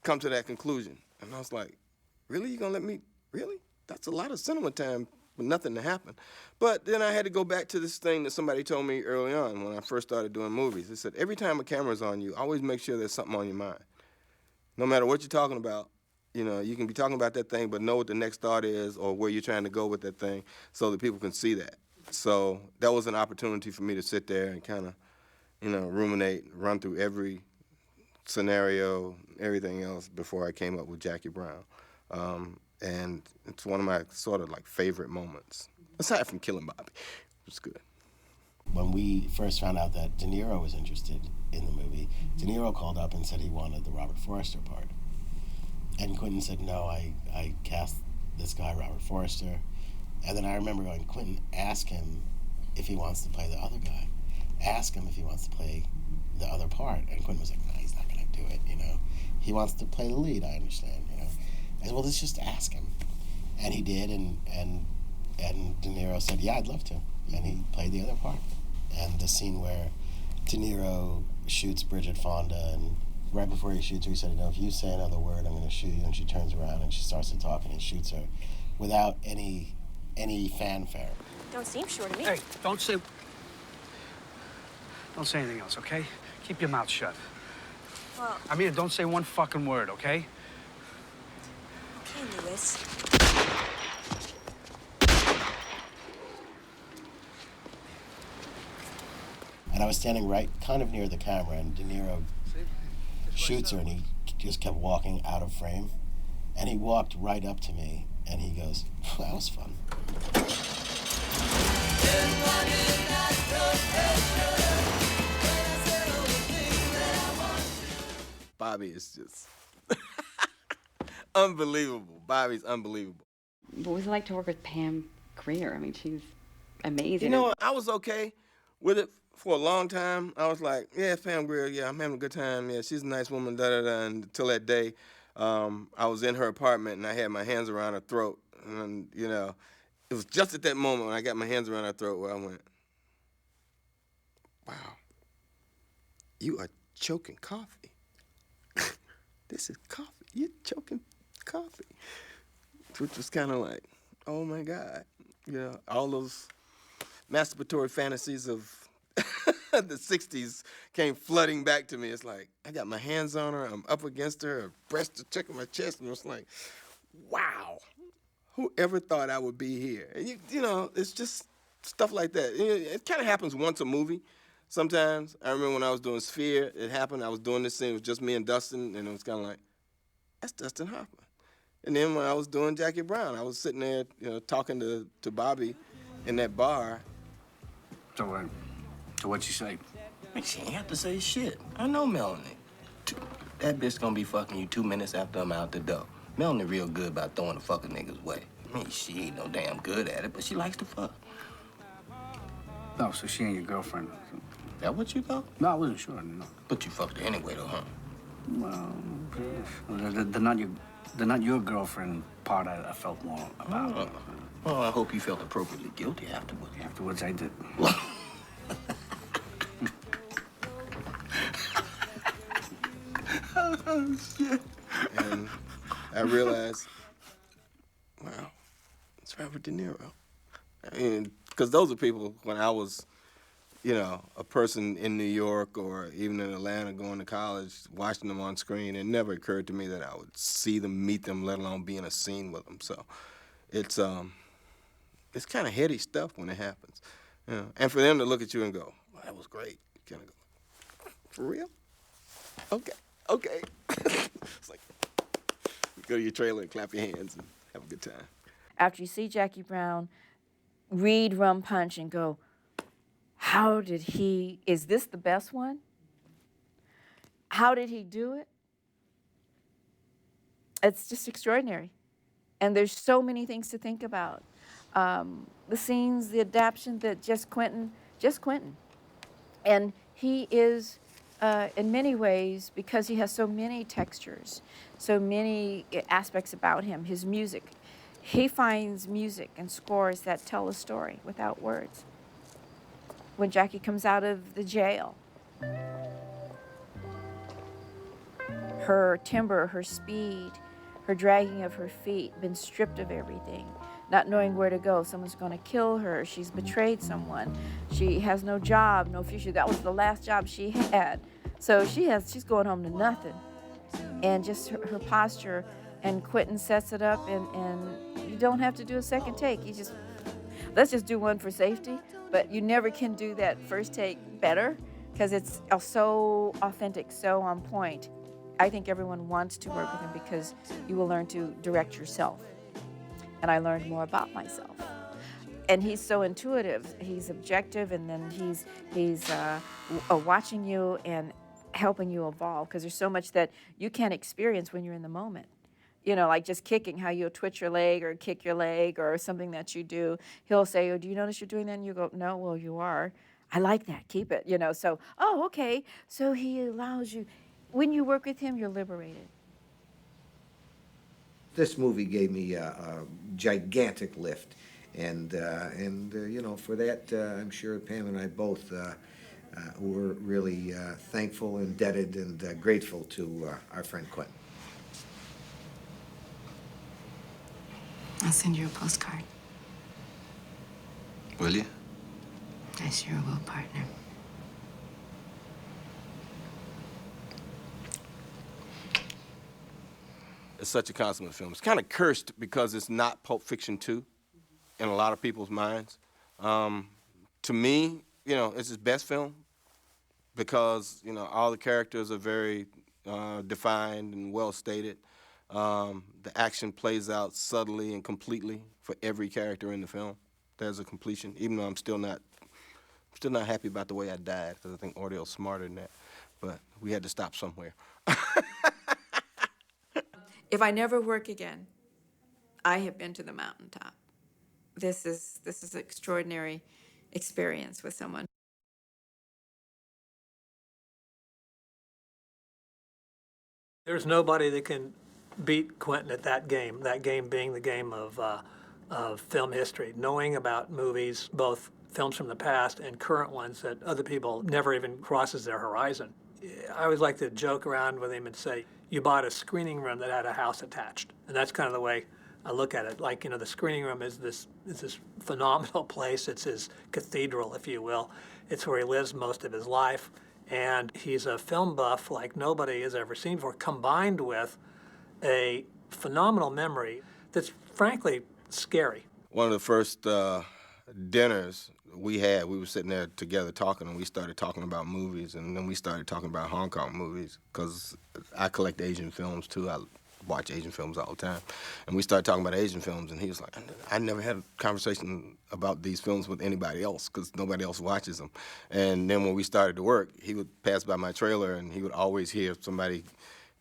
come to that conclusion. And I was like, really? You gonna let me, really? That's a lot of cinema time for nothing to happen. But then I had to go back to this thing that somebody told me early on when I first started doing movies. They said, every time a camera's on you, always make sure there's something on your mind. No matter what you're talking about, you know, you can be talking about that thing, but know what the next thought is or where you're trying to go with that thing so that people can see that. So that was an opportunity for me to sit there and kind of, you know, ruminate, run through every scenario, everything else before I came up with Jackie Brown. And it's one of my sort of like favorite moments, aside from killing Bobby. It was good. When we first found out that De Niro was interested in the movie, De Niro called up and said he wanted the Robert Forster part. And Quentin said, no, I cast this guy, Robert Forster. And then I remember going, Quentin, ask him if he wants to play the other guy. Ask him if he wants to play the other part. And Quentin was like, no, he's not going to do it, you know. He wants to play the lead, I understand, you know. I said, well, let's just ask him. And he did, and De Niro said, yeah, I'd love to. And he played the other part. And the scene where De Niro shoots Bridget Fonda, and right before he shoots her, he said, you know, if you say another word, I'm going to shoot you. And she turns around and she starts to talk, and he shoots her without any fanfare. Don't seem sure to me. Hey, don't say anything else, okay? Keep your mouth shut. Well, I mean, don't say one fucking word, okay? okay, Lewis. And I was standing right kind of near the camera, and De Niro shoots her, and he just kept walking out of frame. And he walked right up to me, and he goes, that was fun. Bobby is just unbelievable. Bobby's unbelievable. What was it like to work with Pam Grier? I mean, she's amazing. You know, I was okay with it for a long time. I was like, yeah, Pam Grier, yeah, I'm having a good time. Yeah, she's a nice woman, da-da-da. And until that day, I was in her apartment, and I had my hands around her throat. And, you know, it was just at that moment when I got my hands around her throat where I went, wow, you are choking coffee. This is coffee. You're choking coffee. Which was kind of like, oh, my God. You know, all those masturbatory fantasies of the 60s came flooding back to me. It's like, I got my hands on her. I'm up against her. Her breast is checking my chest. And it was like, wow. Whoever thought I would be here? And you know, it's just stuff like that. It kind of happens once a movie. Sometimes. I remember when I was doing Sphere, it happened. I was doing this thing. It was just me and Dustin, and it was kind of like, that's Dustin Hoffman. And then when I was doing Jackie Brown, I was sitting there, you know, talking to Bobby in that bar. So what'd she say? Man, she ain't have to say shit. I know Melanie. That bitch gonna be fucking you 2 minutes after I'm out the door. Melanie real good about throwing the fucking niggas away. I mean, she ain't no damn good at it, but she likes to fuck. No, so she ain't your girlfriend. That what you thought? No, I wasn't sure, no. But you fucked her anyway, though, huh? Well, the not your girlfriend part I felt more about. Well, I hope you felt appropriately guilty afterwards. Afterwards, I did. shit. And I realized, wow, it's Robert De Niro. I mean, because those are people, when I was, you know, a person in New York or even in Atlanta going to college, watching them on screen, it never occurred to me that I would see them, meet them, let alone be in a scene with them. So it's kind of heady stuff when it happens. You know? And for them to look at you and go, well, that was great. You kind of go, for real? Okay. It's like, you go to your trailer and clap your hands and have a good time. After you see Jackie Brown read Rum Punch and go, how did he, is this the best one? How did he do it? It's just extraordinary. And there's so many things to think about. The scenes, the adaptation that just Quentin. And he is, in many ways, because he has so many textures, so many aspects about him, his music, he finds music and scores that tell a story without words. When Jackie comes out of the jail, her timbre, her speed, her dragging of her feet, been stripped of everything, not knowing where to go. Someone's going to kill her. She's betrayed someone. She has no job, no future. That was the last job she had. So she's going home to nothing. And just her posture, and Quentin sets it up, and you don't have to do a second take. You just, let's just do one for safety. But you never can do that first take better because it's so authentic, so on point. I think everyone wants to work with him because you will learn to direct yourself. And I learned more about myself. And he's so intuitive. He's objective, and then he's watching you and helping you evolve, because there's so much that you can't experience when you're in the moment. You know, like just kicking, how you'll twitch your leg or kick your leg or something that you do. He'll say, oh, do you notice you're doing that? And you go, no, well, you are. I like that, keep it, you know. So, oh, okay. So he allows you, when you work with him, you're liberated. This movie gave me a gigantic lift. And you know, for that, I'm sure Pam and I both were really thankful, indebted, and grateful to our friend Quentin. I'll send you a postcard. Will you? I sure will, partner. It's such a consummate film. It's kind of cursed because it's not Pulp Fiction 2 in a lot of people's minds. To me, you know, it's his best film because, you know, all the characters are very defined and well stated. The action plays out subtly and completely for every character in the film. There's a completion, even though I'm still not happy about the way I died, because I think Ordeal's smarter than that. But we had to stop somewhere. If I never work again, I have been to the mountaintop. This is an extraordinary experience with someone. There's nobody that can beat Quentin at that game being the game of film history, knowing about movies, both films from the past and current ones that other people never even crosses their horizon. I always like to joke around with him and say, you bought a screening room that had a house attached. And that's kind of the way I look at it. Like, you know, the screening room is this phenomenal place. It's his cathedral, if you will. It's where he lives most of his life. And he's a film buff like nobody has ever seen before, combined with a phenomenal memory that's frankly scary. One of the first dinners we were sitting there together talking, and we started talking about movies, and then we started talking about Hong Kong movies, because I collect Asian films too. I watch Asian films all the time. And we started talking about Asian films, and he was like, I never had a conversation about these films with anybody else, because nobody else watches them. And then when we started to work, he would pass by my trailer, and he would always hear somebody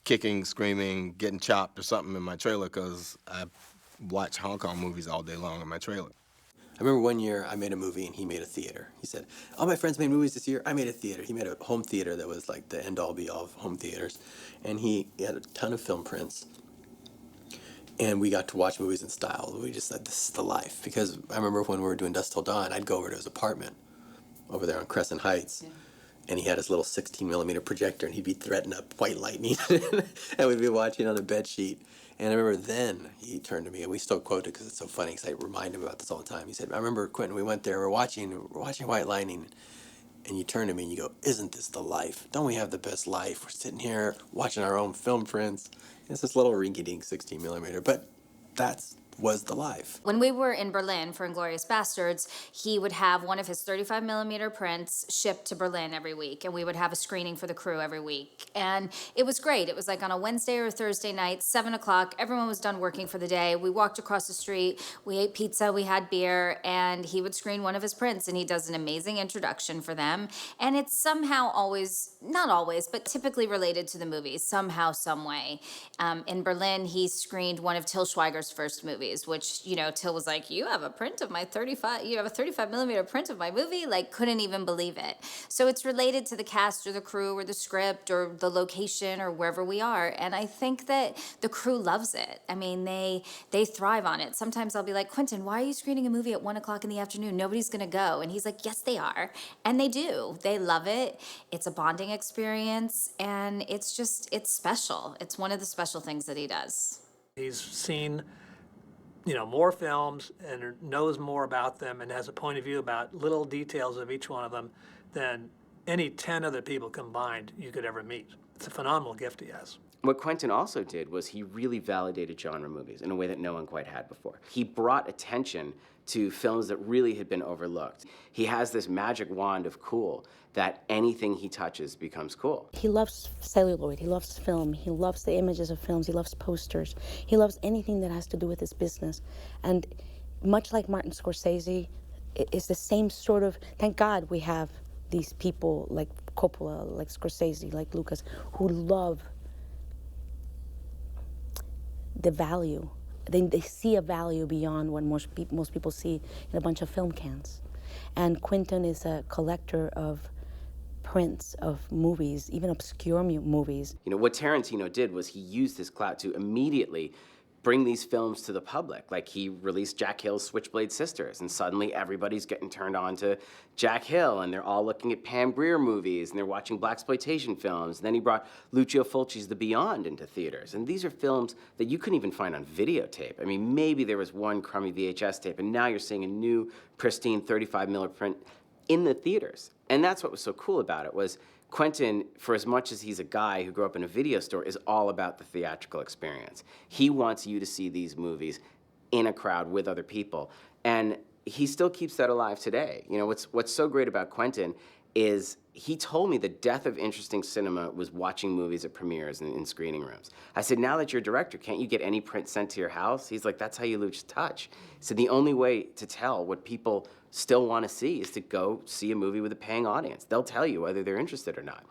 kicking, screaming, getting chopped or something in my trailer, because I watch Hong Kong movies all day long in my trailer. I remember one year I made a movie and he made a theater. He said, all my friends made movies this year, I made a theater. He made a home theater that was like the end-all be-all of home theaters. And he had a ton of film prints. And we got to watch movies in style. We just said, this is the life. Because I remember when we were doing Dusk Till Dawn, I'd go over to his apartment over there on Crescent Heights. Yeah. and he had his little 16mm projector, and he'd be threading up white lightning, and we'd be watching on the bed sheet. And I remember then he turned to me, and we still quote it because it's so funny, because I remind him about this all the time. He said, "I remember, Quentin, we went there, we're watching White Lightning, and you turn to me and you go, 'Isn't this the life? Don't we have the best life? We're sitting here watching our own film prints.'" It's this little rinky-dink 16mm, but was the life. When we were in Berlin for *Inglourious Bastards*, he would have one of his 35mm prints shipped to Berlin every week, and we would have a screening for the crew every week. And it was great. It was like on a Wednesday or a Thursday night, 7 o'clock, everyone was done working for the day. We walked across the street, we ate pizza, we had beer, and he would screen one of his prints, and he does an amazing introduction for them. And it's somehow always, not always, but typically related to the movies, somehow, some way. In Berlin, he screened one of Till Schweiger's first movies, which, you know, Till was like, you have a 35mm print of my movie? Like, couldn't even believe it. So it's related to the cast or the crew or the script or the location or wherever we are. And I think that the crew loves it. I mean, they thrive on it. Sometimes I'll be like, "Quentin, why are you screening a movie at 1 o'clock in the afternoon? Nobody's gonna go." And he's like, "Yes, they are." And they do. They love it. It's a bonding experience, and it's special. It's one of the special things that he does. He's seen, you know, more films and knows more about them and has a point of view about little details of each one of them than any 10 other people combined you could ever meet. It's a phenomenal gift he has. What Quentin also did was he really validated genre movies in a way that no one quite had before. He brought attention to films that really had been overlooked. He has this magic wand of cool that anything he touches becomes cool. He loves celluloid, he loves film, he loves the images of films, he loves posters, he loves anything that has to do with his business. And much like Martin Scorsese, it's the same sort of, thank God we have these people like Coppola, like Scorsese, like Lucas, who love the value. They see a value beyond what most people see in a bunch of film cans. And Quentin is a collector of prints of movies, even obscure movies. You know, what Tarantino did was he used his clout to immediately bring these films to the public. Like, he released Jack Hill's Switchblade Sisters, and suddenly everybody's getting turned on to Jack Hill, and they're all looking at Pam Grier movies, and they're watching blaxploitation films. And then he brought Lucio Fulci's The Beyond into theaters. And these are films that you couldn't even find on videotape. I mean, maybe there was one crummy VHS tape, and now you're seeing a new, pristine 35mm print in the theaters. And that's what was so cool about it, was Quentin, for as much as he's a guy who grew up in a video store, is all about the theatrical experience. He wants you to see these movies in a crowd with other people. And he still keeps that alive today. You know, what's so great about Quentin is he told me the death of interesting cinema was watching movies at premieres and in screening rooms. I said, now that you're a director, can't you get any print sent to your house? He's like, that's how you lose touch. He said, the only way to tell what people still want to see is to go see a movie with a paying audience. They'll tell you whether they're interested or not.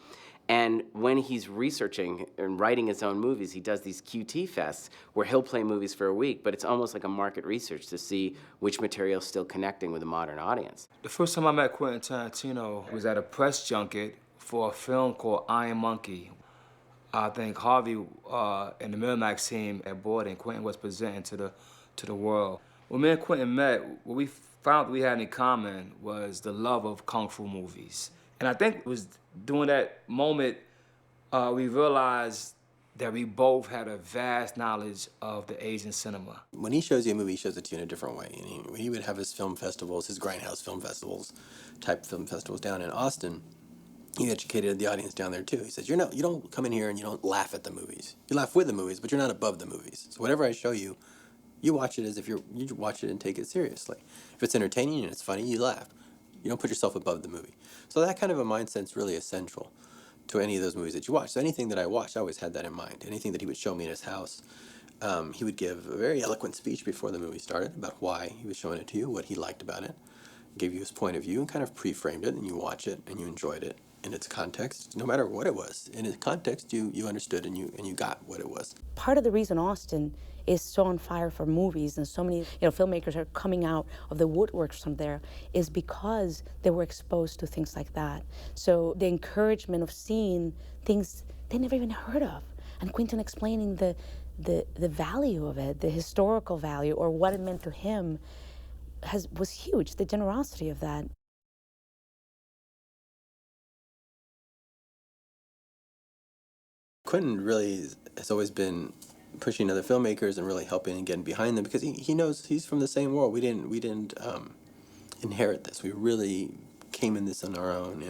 And when he's researching and writing his own movies, he does these QT fests where he'll play movies for a week, but it's almost like a market research to see which material is still connecting with a modern audience. The first time I met Quentin Tarantino was at a press junket for a film called Iron Monkey. I think Harvey and the Miramax team at board, and Quentin was presenting to the world. When me and Quentin met, what we found we had in common was the love of Kung Fu movies. And I think it was during that moment we realized that we both had a vast knowledge of the Asian cinema. When he shows you a movie, he shows it to you in a different way. And he would have his film festivals, his Grindhouse film festivals, type film festivals down in Austin. He educated the audience down there too. He says, you don't come in here and you don't laugh at the movies. You laugh with the movies, but you're not above the movies. So whatever I show you, you watch it as if you watch it and take it seriously. If it's entertaining and it's funny, you laugh. You don't put yourself above the movie. So that kind of a mindset's really essential to any of those movies that you watch. So anything that I watched, I always had that in mind. Anything that he would show me in his house, he would give a very eloquent speech before the movie started about why he was showing it to you, what he liked about it, gave you his point of view, and kind of pre-framed it, and you watch it, and you enjoyed it in its context, no matter what it was. In its context, you understood, and you got what it was. Part of the reason Austin is so on fire for movies and so many filmmakers are coming out of the woodworks from there is because they were exposed to things like that. So the encouragement of seeing things they never even heard of, and Quentin explaining the value of it, the historical value or what it meant to him was huge, the generosity of that. Quentin really has always been pushing other filmmakers and really helping and getting behind them because he knows he's from the same world. We didn't inherit this. We really came in this on our own,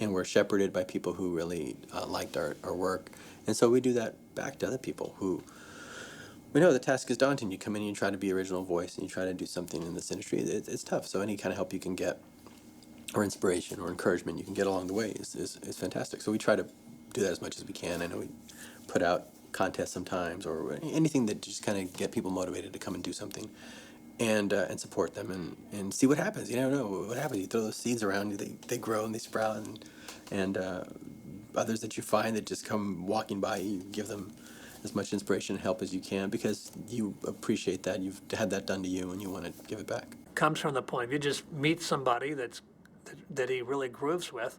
and we're shepherded by people who really liked our work. And so we do that back to other people who, we know the task is daunting. You come in and you try to be original voice and you try to do something in this industry. It's tough. So any kind of help you can get, or inspiration or encouragement you can get along the way is fantastic. So we try to do that as much as we can. I know we put out contests sometimes or anything that just kind of get people motivated to come and do something. And support them and see what happens. You never know what happens. You throw those seeds around, they grow and they sprout, and others that you find that just come walking by, you give them as much inspiration and help as you can because you appreciate that. You've had that done to you and you want to give it back. Comes from the point of you just meet somebody that he really grooves with,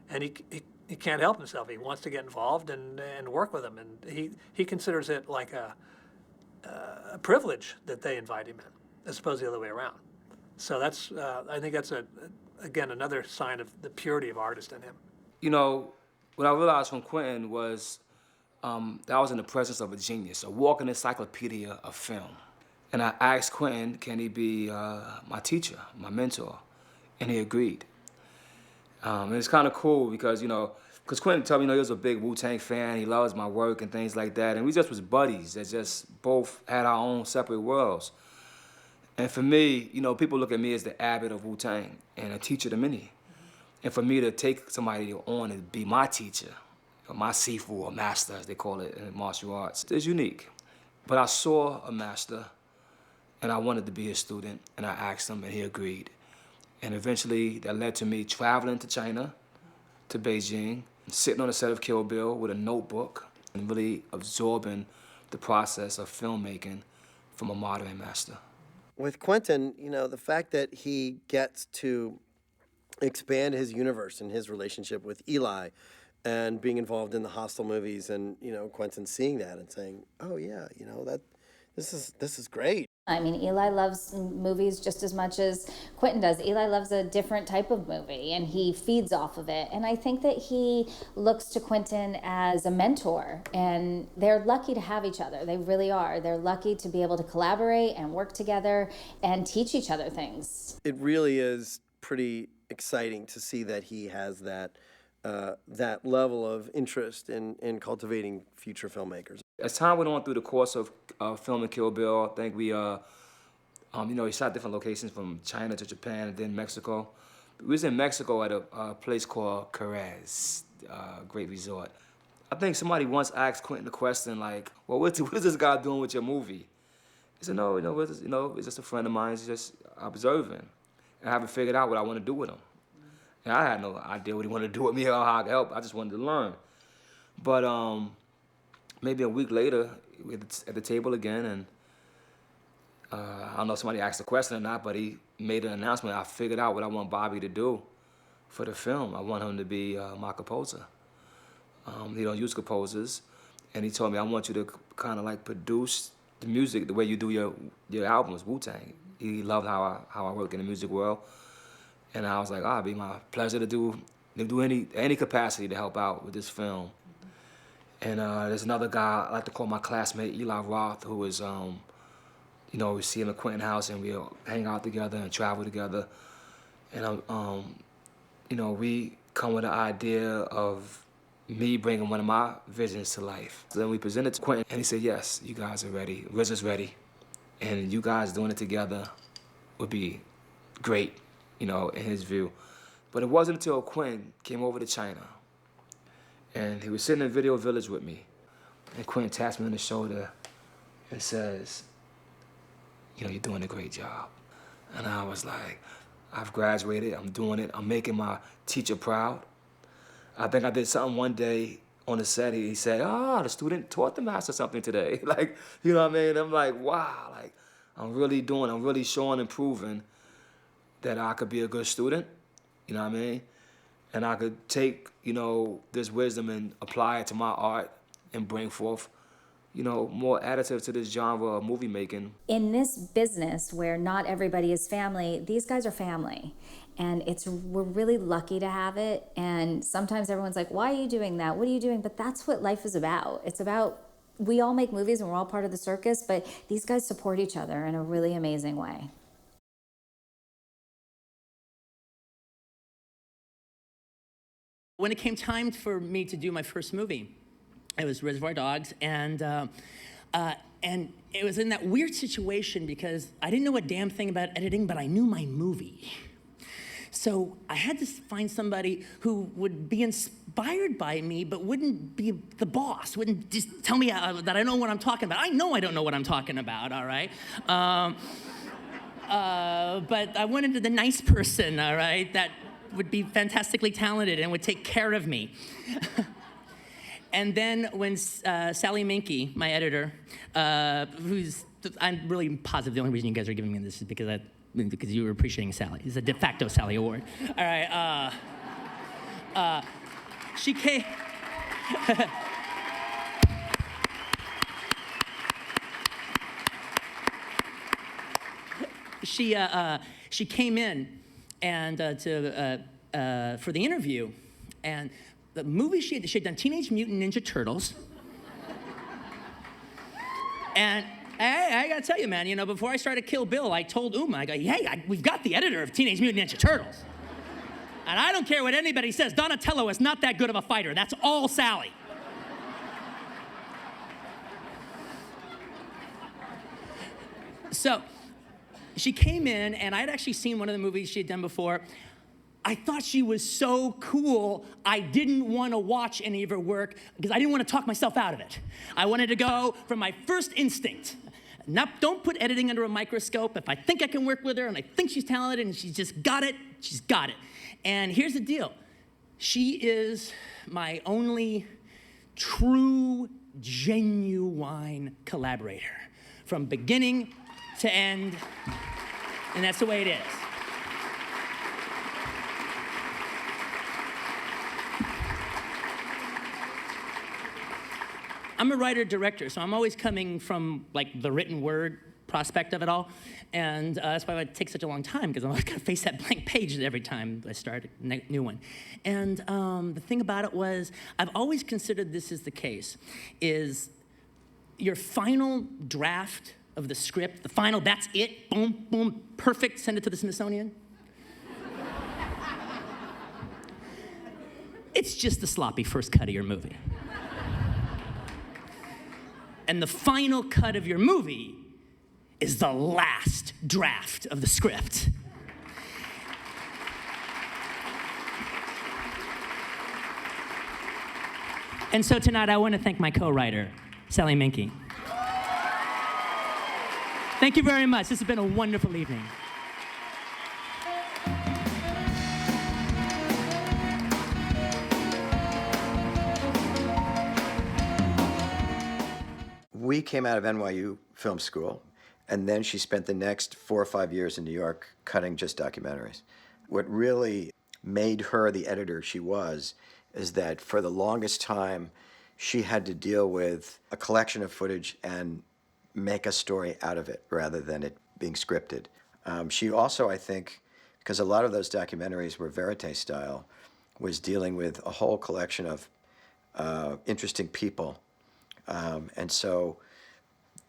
and he can't help himself. He wants to get involved and work with them, and he considers it like a privilege that they invite him in, as opposed to the other way around. So that's I think that's again another sign of the purity of artist in him. You know, what I realized from Quentin was that I was in the presence of a genius, a walking encyclopedia of film. And I asked Quentin, can he be my teacher, my mentor? And he agreed. And it's kind of cool because, because Quentin told me, he was a big Wu-Tang fan, he loves my work and things like that. And we just was buddies that just both had our own separate worlds. And for me, people look at me as the abbot of Wu-Tang and a teacher to many. And for me to take somebody on and be my teacher, or my Sifu or master, as they call it in martial arts, is unique. But I saw a master, and I wanted to be a student, and I asked him, and he agreed. And eventually, that led to me traveling to China, to Beijing, sitting on the set of Kill Bill with a notebook, and really absorbing the process of filmmaking from a modern master. With Quentin, the fact that he gets to expand his universe and his relationship with Eli and being involved in the Hostel movies and, Quentin seeing that and saying, oh yeah, this is great. I mean, Eli loves movies just as much as Quentin does. Eli loves a different type of movie, and he feeds off of it. And I think that he looks to Quentin as a mentor, and they're lucky to have each other. They really are. They're lucky to be able to collaborate and work together and teach each other things. It really is pretty exciting to see that he has that level of interest in cultivating future filmmakers. As time went on through the course of filming Kill Bill, I think we, he shot different locations from China to Japan and then Mexico. We was in Mexico at a place called Jerez, great resort. I think somebody once asked Quentin the question like, well, what is this guy doing with your movie? He said, no, it's just a friend of mine, he's just observing. And I haven't figured out what I want to do with him. And I had no idea what he wanted to do with me or how I could help. I just wanted to learn. But maybe a week later, we were at the table again, and I don't know if somebody asked a question or not, but he made an announcement. I figured out what I want Bobby to do for the film. I want him to be my composer. He don't use composers, and he told me, I want you to kind of like produce the music the way you do your albums, Wu-Tang. He loved how I work in the music world. And I was like, it'd be my pleasure to do any capacity to help out with this film. And there's another guy I like to call my classmate, Eli Roth, who is, we see him at Quentin House and we'll hang out together and travel together. And, we come with the idea of me bringing one of my visions to life. So then we presented to Quentin and he said, yes, you guys are ready, RZA's ready. And you guys doing it together would be great, in his view. But it wasn't until Quentin came over to China and he was sitting in Video Village with me. And Quentin taps me on the shoulder and says, you're doing a great job. And I was like, I've graduated, I'm doing it, I'm making my teacher proud. I think I did something one day on the set, he said, the student taught the master something today. Like, you know what I mean? I'm like, wow, like, I'm really showing and proving that I could be a good student, you know what I mean? And I could take, this wisdom and apply it to my art and bring forth more additive to this genre of movie making. In this business where not everybody is family, these guys are family. And we're really lucky to have it. And sometimes everyone's like, why are you doing that? What are you doing? But that's what life is about. It's about, we all make movies and we're all part of the circus, but these guys support each other in a really amazing way. When it came time for me to do my first movie, it was Reservoir Dogs, and it was in that weird situation because I didn't know a damn thing about editing, but I knew my movie. So I had to find somebody who would be inspired by me, but wouldn't be the boss, wouldn't just tell me that I know what I'm talking about. I know I don't know what I'm talking about, all right? But I wanted the nice person, all right, that would be fantastically talented and would take care of me. And then when Sally Minky, my editor, I'm really positive the only reason you guys are giving me this is because you were appreciating Sally. It's a de facto Sally Award. All right. She came. She came in and for the interview, and the movie she had done Teenage Mutant Ninja Turtles. And I gotta tell you, man, before I started Kill Bill, I told Uma, I go, hey, we've got the editor of Teenage Mutant Ninja Turtles. And I don't care what anybody says, Donatello is not that good of a fighter. That's all Sally. So she came in, and I'd actually seen one of the movies she had done before. I thought she was so cool, I didn't want to watch any of her work because I didn't want to talk myself out of it. I wanted to go from my first instinct. Don't put editing under a microscope. If I think I can work with her and I think she's talented and she's just got it, she's got it. And here's the deal. She is my only true, genuine collaborator from beginning to end, and that's the way it is. I'm a writer-director, so I'm always coming from like the written word prospect of it all, and that's why it takes such a long time, because I'm always gonna face that blank page every time I start a new one. And the thing about it was, I've always considered this is the case, is your final draft of the script, the final, that's it, boom, boom, perfect, send it to the Smithsonian. It's just the sloppy first cut of your movie. And the final cut of your movie is the last draft of the script. And so tonight I want to thank my co-writer, Sally Minky. Thank you very much. This has been a wonderful evening. We came out of NYU Film School, and then she spent the next 4 or 5 years in New York cutting just documentaries. What really made her the editor she was is that for the longest time, she had to deal with a collection of footage and make a story out of it rather than it being scripted. She also, I think, because a lot of those documentaries were verite style, was dealing with a whole collection of interesting people. And so,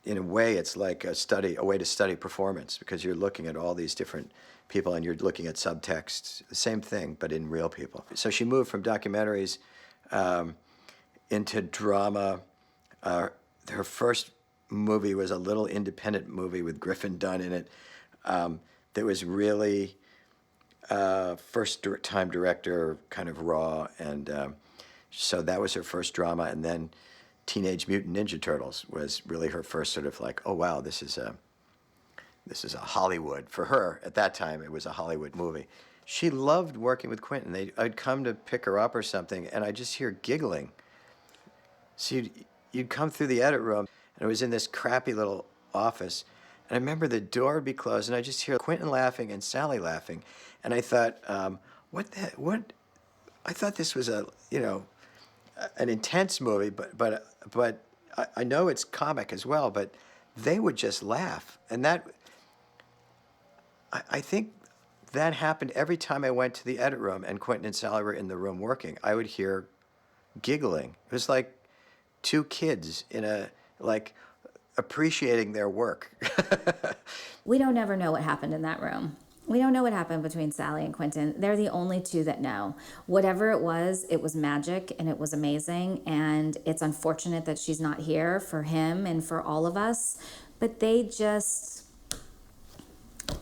in a way, it's like a way to study performance, because you're looking at all these different people and you're looking at subtext, the same thing, but in real people. So she moved from documentaries into drama. Her first movie was a little independent movie with Griffin Dunne in it that was really first-time director, kind of raw, and so that was her first drama, and then Teenage Mutant Ninja Turtles was really her first sort of like, oh wow, this is a Hollywood. For her, at that time, it was a Hollywood movie. She loved working with Quentin. I'd come to pick her up or something, and I'd just hear giggling. So you'd come through the edit room, and it was in this crappy little office, and I remember the door would be closed, and I'd just hear Quentin laughing and Sally laughing, and I thought, what? I thought this was an intense movie, but I know it's comic as well, but they would just laugh. And that, I think that happened every time I went to the edit room and Quentin and Sally were in the room working. I would hear giggling. It was like two kids appreciating their work. We don't ever know what happened in that room. We don't know what happened between Sally and Quentin. They're the only two that know. Whatever it was magic and it was amazing. And it's unfortunate that she's not here for him and for all of us. But they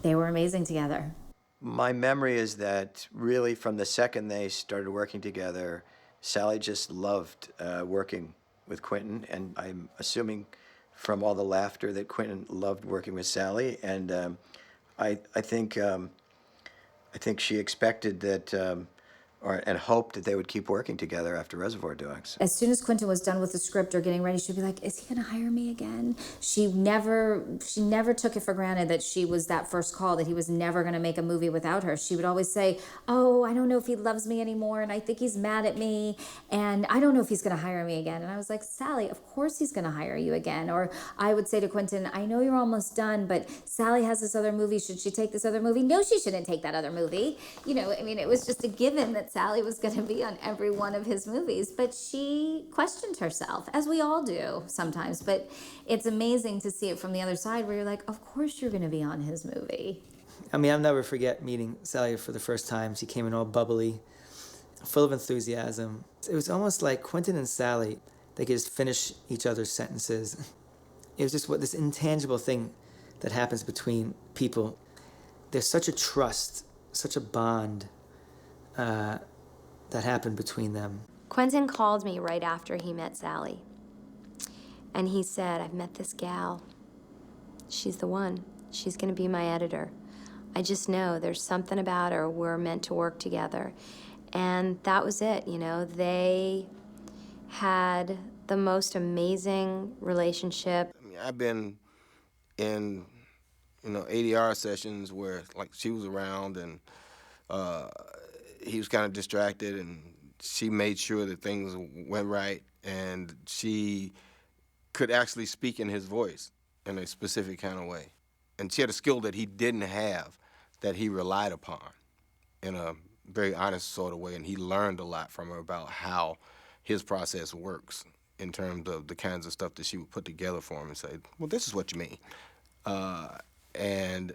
were amazing together. My memory is that really from the second they started working together, Sally just loved working with Quentin. And I'm assuming from all the laughter that Quentin loved working with Sally. And I think she expected that, and hoped that they would keep working together after Reservoir Dogs. As soon as Quentin was done with the script or getting ready, she'd be like, is he gonna hire me again? She never took it for granted that she was that first call, that he was never gonna make a movie without her. She would always say, oh, I don't know if he loves me anymore, and I think he's mad at me, and I don't know if he's gonna hire me again. And I was like, Sally, of course he's gonna hire you again. Or I would say to Quentin, I know you're almost done, but Sally has this other movie. Should she take this other movie? No, she shouldn't take that other movie. You know, I mean, it was just a given that Sally was going to be on every one of his movies, but she questioned herself, as we all do sometimes. But it's amazing to see it from the other side where you're like, of course you're going to be on his movie. I mean, I'll never forget meeting Sally for the first time. She came in all bubbly, full of enthusiasm. It was almost like Quentin and Sally, they could just finish each other's sentences. It was just this intangible thing that happens between people. There's such a trust, such a bond that happened between them. Quentin called me right after he met Sally. And he said, I've met this gal. She's the one. She's gonna be my editor. I just know there's something about her. We're meant to work together. And that was it, you know. They had the most amazing relationship. I mean, I've been in, ADR sessions where, like, she was around and he was kind of distracted, and she made sure that things went right, and she could actually speak in his voice in a specific kind of way. And she had a skill that he didn't have that he relied upon in a very honest sort of way, and he learned a lot from her about how his process works in terms of the kinds of stuff that she would put together for him and say, well, this is what you mean. And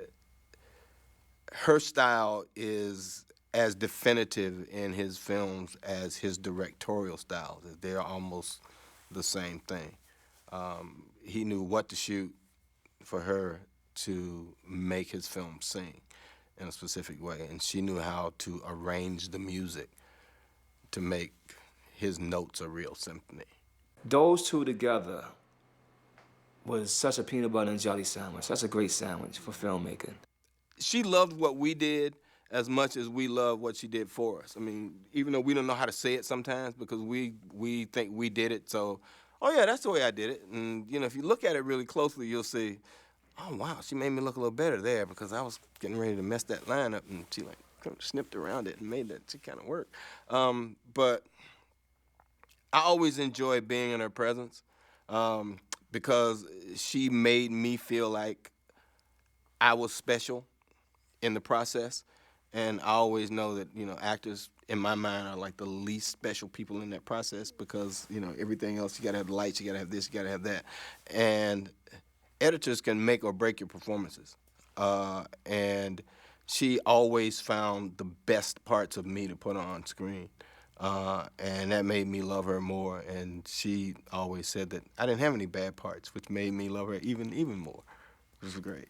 her style is as definitive in his films as his directorial style. They're almost the same thing. He knew what to shoot for her to make his film sing in a specific way, and she knew how to arrange the music to make his notes a real symphony. Those two together was such a peanut butter and jelly sandwich, such a great sandwich for filmmaking. She loved what we did as much as we love what she did for us. I mean, even though we don't know how to say it sometimes because we think we did it, so, oh yeah, that's the way I did it. And, if you look at it really closely, you'll see, oh wow, she made me look a little better there because I was getting ready to mess that line up, and she kind of snipped around it and made that to kind of work. But I always enjoy being in her presence because she made me feel like I was special in the process. And I always know that, actors, in my mind, are like the least special people in that process because, everything else, you gotta have the lights, you gotta have this, you gotta have that. And editors can make or break your performances. And she always found the best parts of me to put on screen. And that made me love her more. And she always said that I didn't have any bad parts, which made me love her even more. It was great.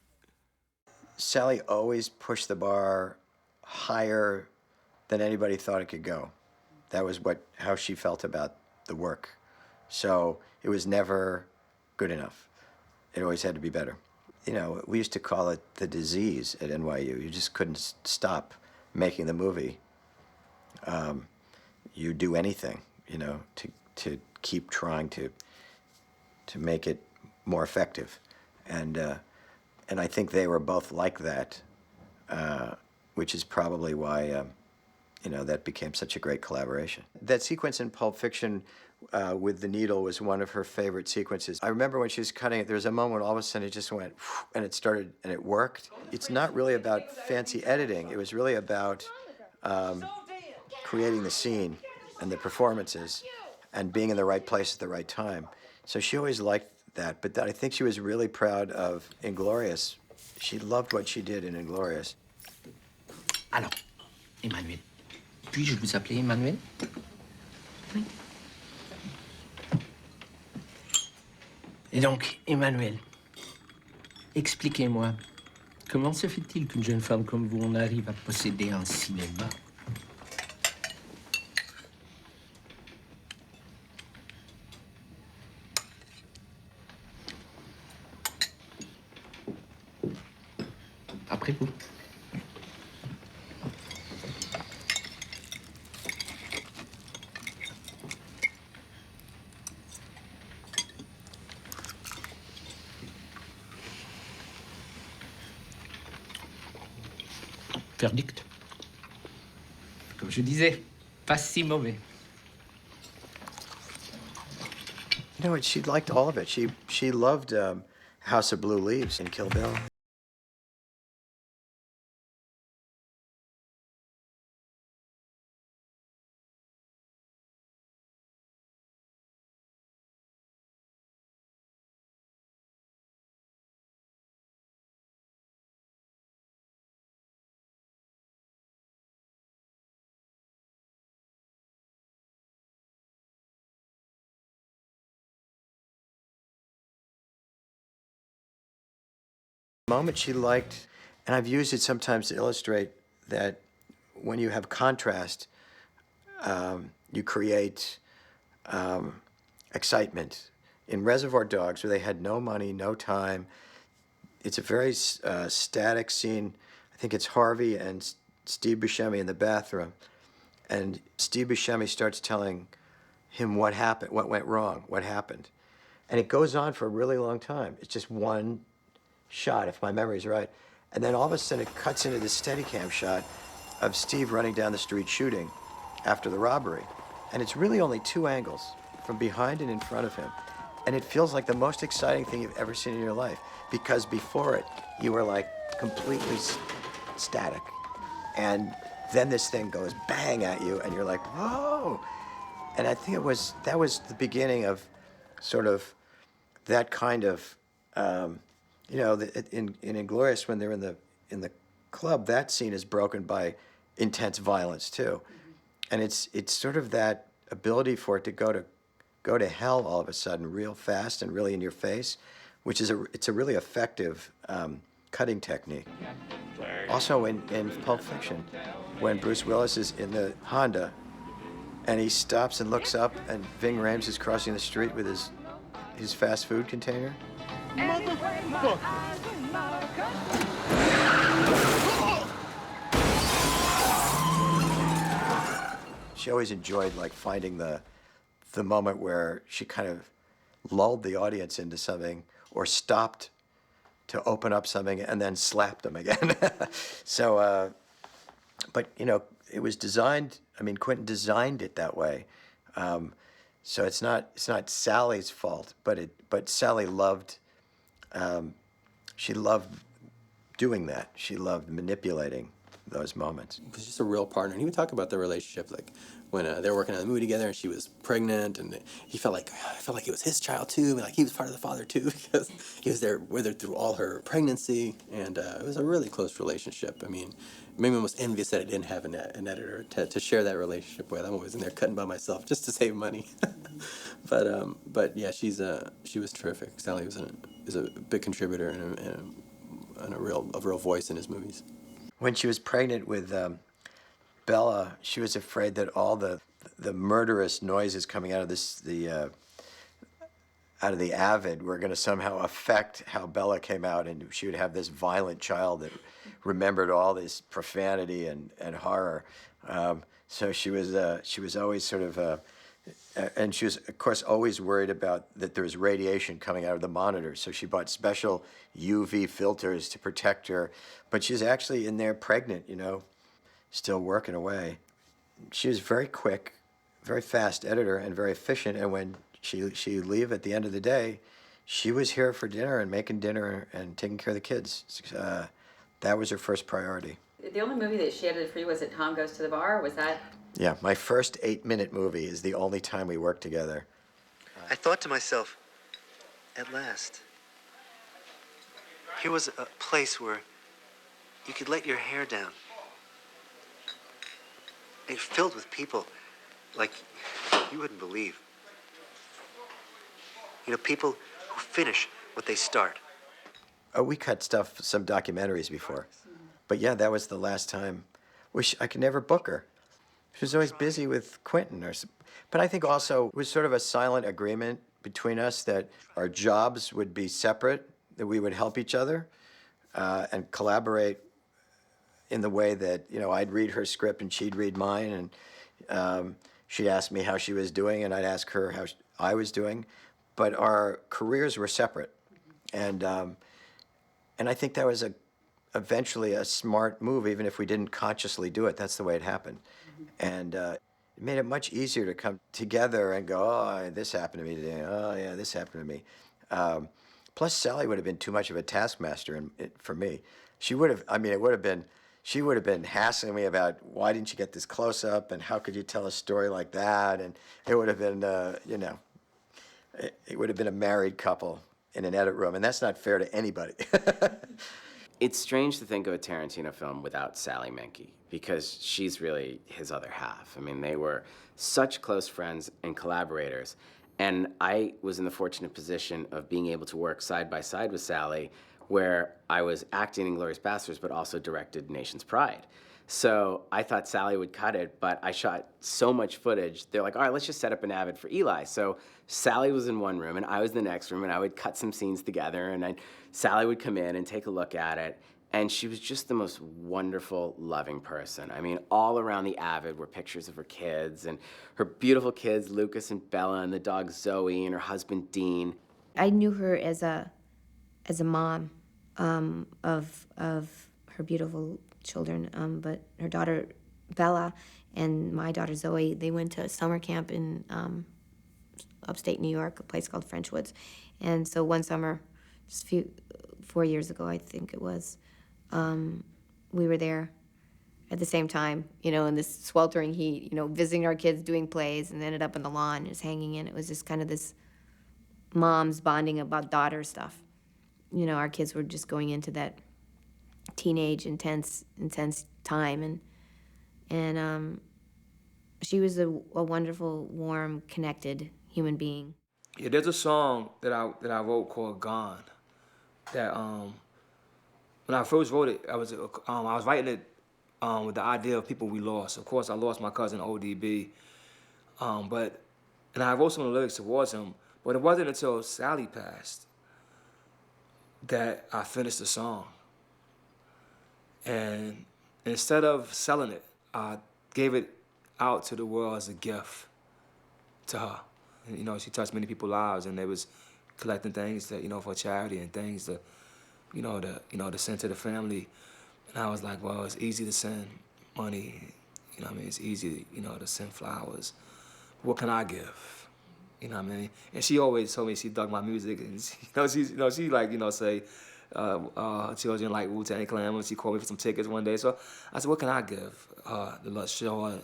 Sally always pushed the bar higher than anybody thought it could go. That was how she felt about the work. So it was never good enough. It always had to be better. We used to call it the disease at NYU. You just couldn't stop making the movie. You do anything, to keep trying to make it more effective. And I think they were both like that, which is probably why, that became such a great collaboration. That sequence in Pulp Fiction with the needle was one of her favorite sequences. I remember when she was cutting it, there was a moment all of a sudden it just went, and it started, and it worked. It's not really about fancy editing. It was really about creating the scene and the performances and being in the right place at the right time. So she always liked that, but I think she was really proud of Inglourious. She loved what she did in Inglourious. Alors, Emmanuel, puis-je vous appeler Emmanuel? Oui. Et donc, Emmanuel, expliquez-moi, comment se fait-il qu'une jeune femme comme vous en arrive à posséder un cinéma? Après vous. Verdict. Comme je disais, pas si mauvais. You know what? She liked all of it. She loved House of Blue Leaves and Kill Bill. Moment she liked, and I've used it sometimes to illustrate that when you have contrast, you create excitement. In Reservoir Dogs, where they had no money, no time, it's a very static scene. I think it's Harvey and Steve Buscemi in the bathroom, and Steve Buscemi starts telling him what happened, what went wrong, what happened. And it goes on for a really long time. It's just one shot, if my memory's right. And then all of a sudden it cuts into this Steadicam shot of Steve running down the street shooting after the robbery. And it's really only two angles, from behind and in front of him. And it feels like the most exciting thing you've ever seen in your life, because before it, you were like completely static. And then this thing goes bang at you and you're like, whoa. And I think that was the beginning of sort of that kind of, you know, in Inglourious, when they're in the club, that scene is broken by intense violence too, and it's sort of that ability for it to go to hell all of a sudden, real fast and really in your face, which is it's a really effective cutting technique. Also in Pulp Fiction, when Bruce Willis is in the Honda, and he stops and looks up, and Ving Rhames is crossing the street with his fast food container. She always enjoyed like finding the moment where she kind of lulled the audience into something or stopped to open up something and then slapped them again. So, but you know, it was designed. I mean, Quentin designed it that way. So it's not Sally's fault, but Sally loved. She loved doing that. She loved manipulating those moments. He was just a real partner. And he would talk about their relationship, like when they were working on the movie together and she was pregnant, and I felt like it was his child too. Like he was part of the father too, because he was there with her through all her pregnancy, and it was a really close relationship. I mean, it made me almost envious that I didn't have an editor to share that relationship with. I'm always in there cutting by myself just to save money. But yeah, she was terrific. Sally is a big contributor and a real voice in his movies. When she was pregnant with Bella, she was afraid that all the murderous noises coming out of out of the Avid were going to somehow affect how Bella came out, and she would have this violent child that remembered all this profanity and horror. So she was always sort of, and she was of course always worried about that there was radiation coming out of the monitor. So she bought special UV filters to protect her, but she's actually in there pregnant, you know, still working away. She was very quick, very fast editor and very efficient. And when she'd leave at the end of the day, she was here for dinner and making dinner and taking care of the kids. That was her first priority. The only movie that she edited for you was Tom Goes to the Bar? Was that? Yeah, my first 8-minute movie is the only time we worked together. I thought to myself, at last, here was a place where you could let your hair down. It's filled with people like you wouldn't believe. You know, people who finish what they start. Oh, we cut some documentaries before. But yeah, that was the last time. I could never book her. She was always busy with Quentin. But I think also it was sort of a silent agreement between us that our jobs would be separate, that we would help each other and collaborate in the way that, you know, I'd read her script and she'd read mine, and she'd ask me how she was doing and I'd ask her how I was doing. But our careers were separate. And I think that was eventually a smart move, even if we didn't consciously do it. That's the way it happened. And it made it much easier to come together and go, oh, this happened to me today. Oh, yeah, this happened to me. Plus, Sally would have been too much of a taskmaster for me. She would have, she would have been hassling me about, why didn't you get this close up? And how could you tell a story like that? And it would have been, it would have been a married couple in an edit room. And that's not fair to anybody. It's strange to think of a Tarantino film without Sally Menke, because she's really his other half. I mean, they were such close friends and collaborators. And I was in the fortunate position of being able to work side by side with Sally, where I was acting in Inglourious Basterds, but also directed Nation's Pride. So I thought Sally would cut it, but I shot so much footage. They're like, all right, let's just set up an Avid for Eli. So Sally was in one room, and I was in the next room, and I would cut some scenes together, and Sally would come in and take a look at it. And she was just the most wonderful, loving person. I mean, all around the Avid were pictures of her kids, and her beautiful kids, Lucas and Bella, and the dog Zoe, and her husband, Dean. I knew her as a mom of her beautiful children, but her daughter Bella and my daughter Zoe, they went to summer camp in upstate New York, a place called French Woods. And so one summer, just 4 years ago, I think it was, we were there at the same time, you know, in this sweltering heat, you know, visiting our kids, doing plays, and ended up on the lawn, just hanging in. It was just kind of this moms bonding about daughter stuff. You know, our kids were just going into that teenage, intense time, and she was a wonderful, warm, connected human being. Yeah, there's a song that I wrote called "Gone." That when I first wrote it, I was writing it with the idea of people we lost. Of course, I lost my cousin ODB, and I wrote some of the lyrics towards him. But it wasn't until Sally passed that I finished the song. And instead of selling it, I gave it out to the world as a gift to her. And, you know, she touched many people's lives, and they was collecting things that, you know, for charity and things to, to send to the family. And I was like, well, it's easy to send money. You know what I mean? It's easy, to send flowers. What can I give? You know what I mean? And she always told me she dug my music, and she like, say, her children like Wu-Tang Clan, when she called me for some tickets one day. So I said, what can I give to show her,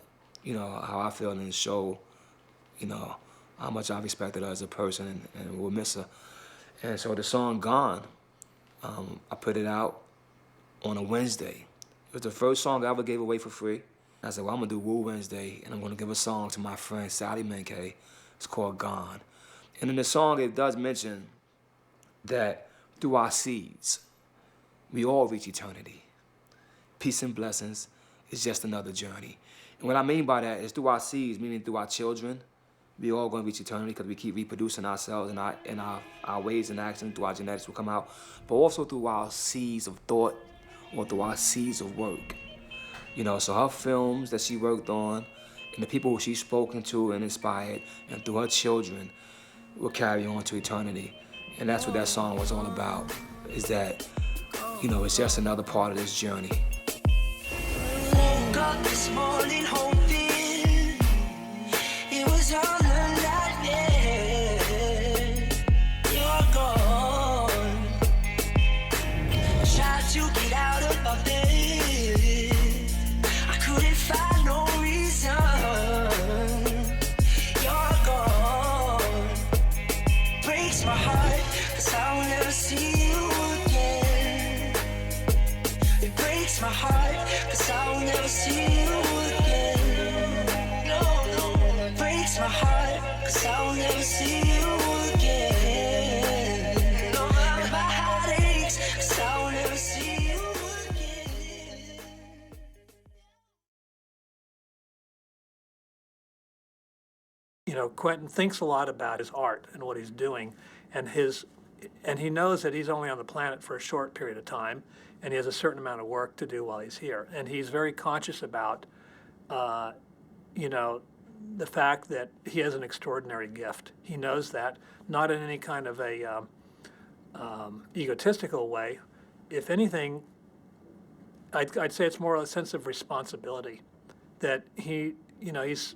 how I feel, and show, how much I respected her as a person and will miss her. And so the song "Gone," I put it out on a Wednesday. It was the first song I ever gave away for free. I said, well, I'm gonna do Woo Wednesday, and I'm gonna give a song to my friend Sally Menke. It's called "Gone." And in the song, it does mention that through our seeds, we all reach eternity. Peace and blessings is just another journey. And what I mean by that is through our seeds, meaning through our children, we all going to reach eternity because we keep reproducing ourselves, and our ways and actions through our genetics will come out, but also through our seeds of thought or through our seeds of work. So her films that she worked on and the people who she's spoken to and inspired, and through her children, will carry on to eternity. And that's what that song was all about, is that, it's just another part of this journey. Woke up this morning hoping it was all a nightmare. You're gone. Tried to get out of my bed. I couldn't find no reason. You're gone. Breaks my heart, 'cause I will never see you again. It breaks my heart, 'cause I will never see you again. No, no. It breaks my heart, 'cause I will never see you again. No, my heart aches, 'cause I will never see you again. You know, Quentin thinks a lot about his art and what he's doing, and he knows that he's only on the planet for a short period of time, and he has a certain amount of work to do while he's here. And he's very conscious about, you know, the fact that he has an extraordinary gift. He knows that, not in any kind of a egotistical way. If anything, I'd say it's more a sense of responsibility that he, you know, he's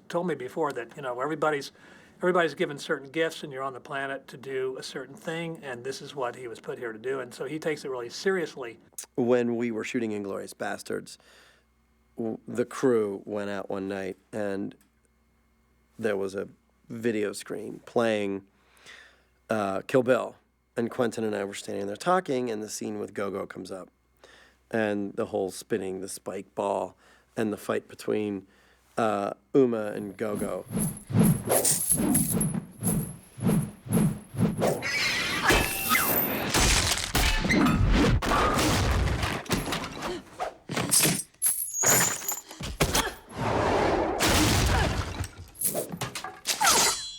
told me before that, you know, everybody's given certain gifts, and you're on the planet to do a certain thing, and this is what he was put here to do, and so he takes it really seriously. When we were shooting Inglourious Bastards, the crew went out one night, and there was a video screen playing Kill Bill, and Quentin and I were standing there talking, and the scene with Go-Go comes up, and the whole spinning the spike ball, and the fight between Uma and Go-Go.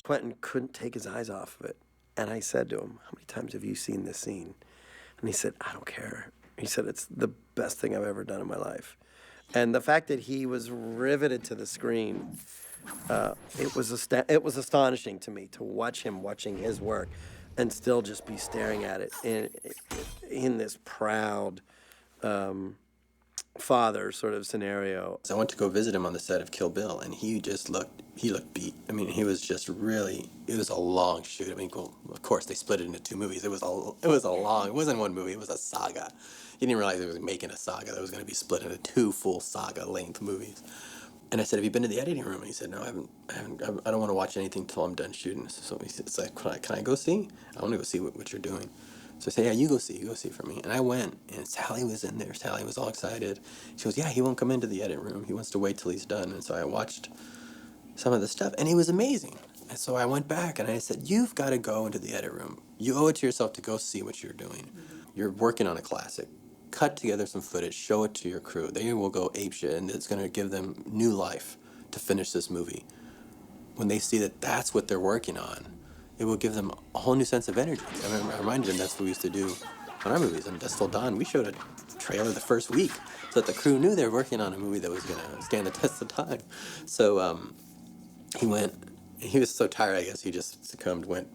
Quentin couldn't take his eyes off of it. And I said to him, "How many times have you seen this scene?" And he said, "I don't care." He said, "It's the best thing I've ever done in my life." And the fact that he was riveted to the screen, it was astonishing to me to watch him watching his work and still just be staring at it in this proud father sort of scenario. I went to go visit him on the set of Kill Bill, and he looked beat. I mean, he was just really, it was a long shoot. I mean, well, of course, they split it into two movies. It wasn't one movie, it was a saga. He didn't realize he was making a saga that was going to be split into two full saga-length movies. And I said, "Have you been to the editing room?" And he said, "No, I haven't. I don't want to watch anything until I'm done shooting." So it's like, can I go see? I want to go see what you're doing. So I said, "Yeah, you go see for me." And I went, and Sally was in there. Sally was all excited. She goes, "Yeah, he won't come into the edit room. He wants to wait till he's done." And so I watched some of the stuff, and it was amazing. And so I went back, and I said, "You've got to go into the edit room. You owe it to yourself to go see what you're doing. You're working on a classic. Cut together some footage, show it to your crew. They will go apeshit, and it's going to give them new life to finish this movie. When they see that that's what they're working on, it will give them a whole new sense of energy." I reminded them that's what we used to do on our movies. On Dusk Till Dawn, we showed a trailer the first week so that the crew knew they were working on a movie that was going to stand the test of time. So he went, he was so tired, I guess he just succumbed, went,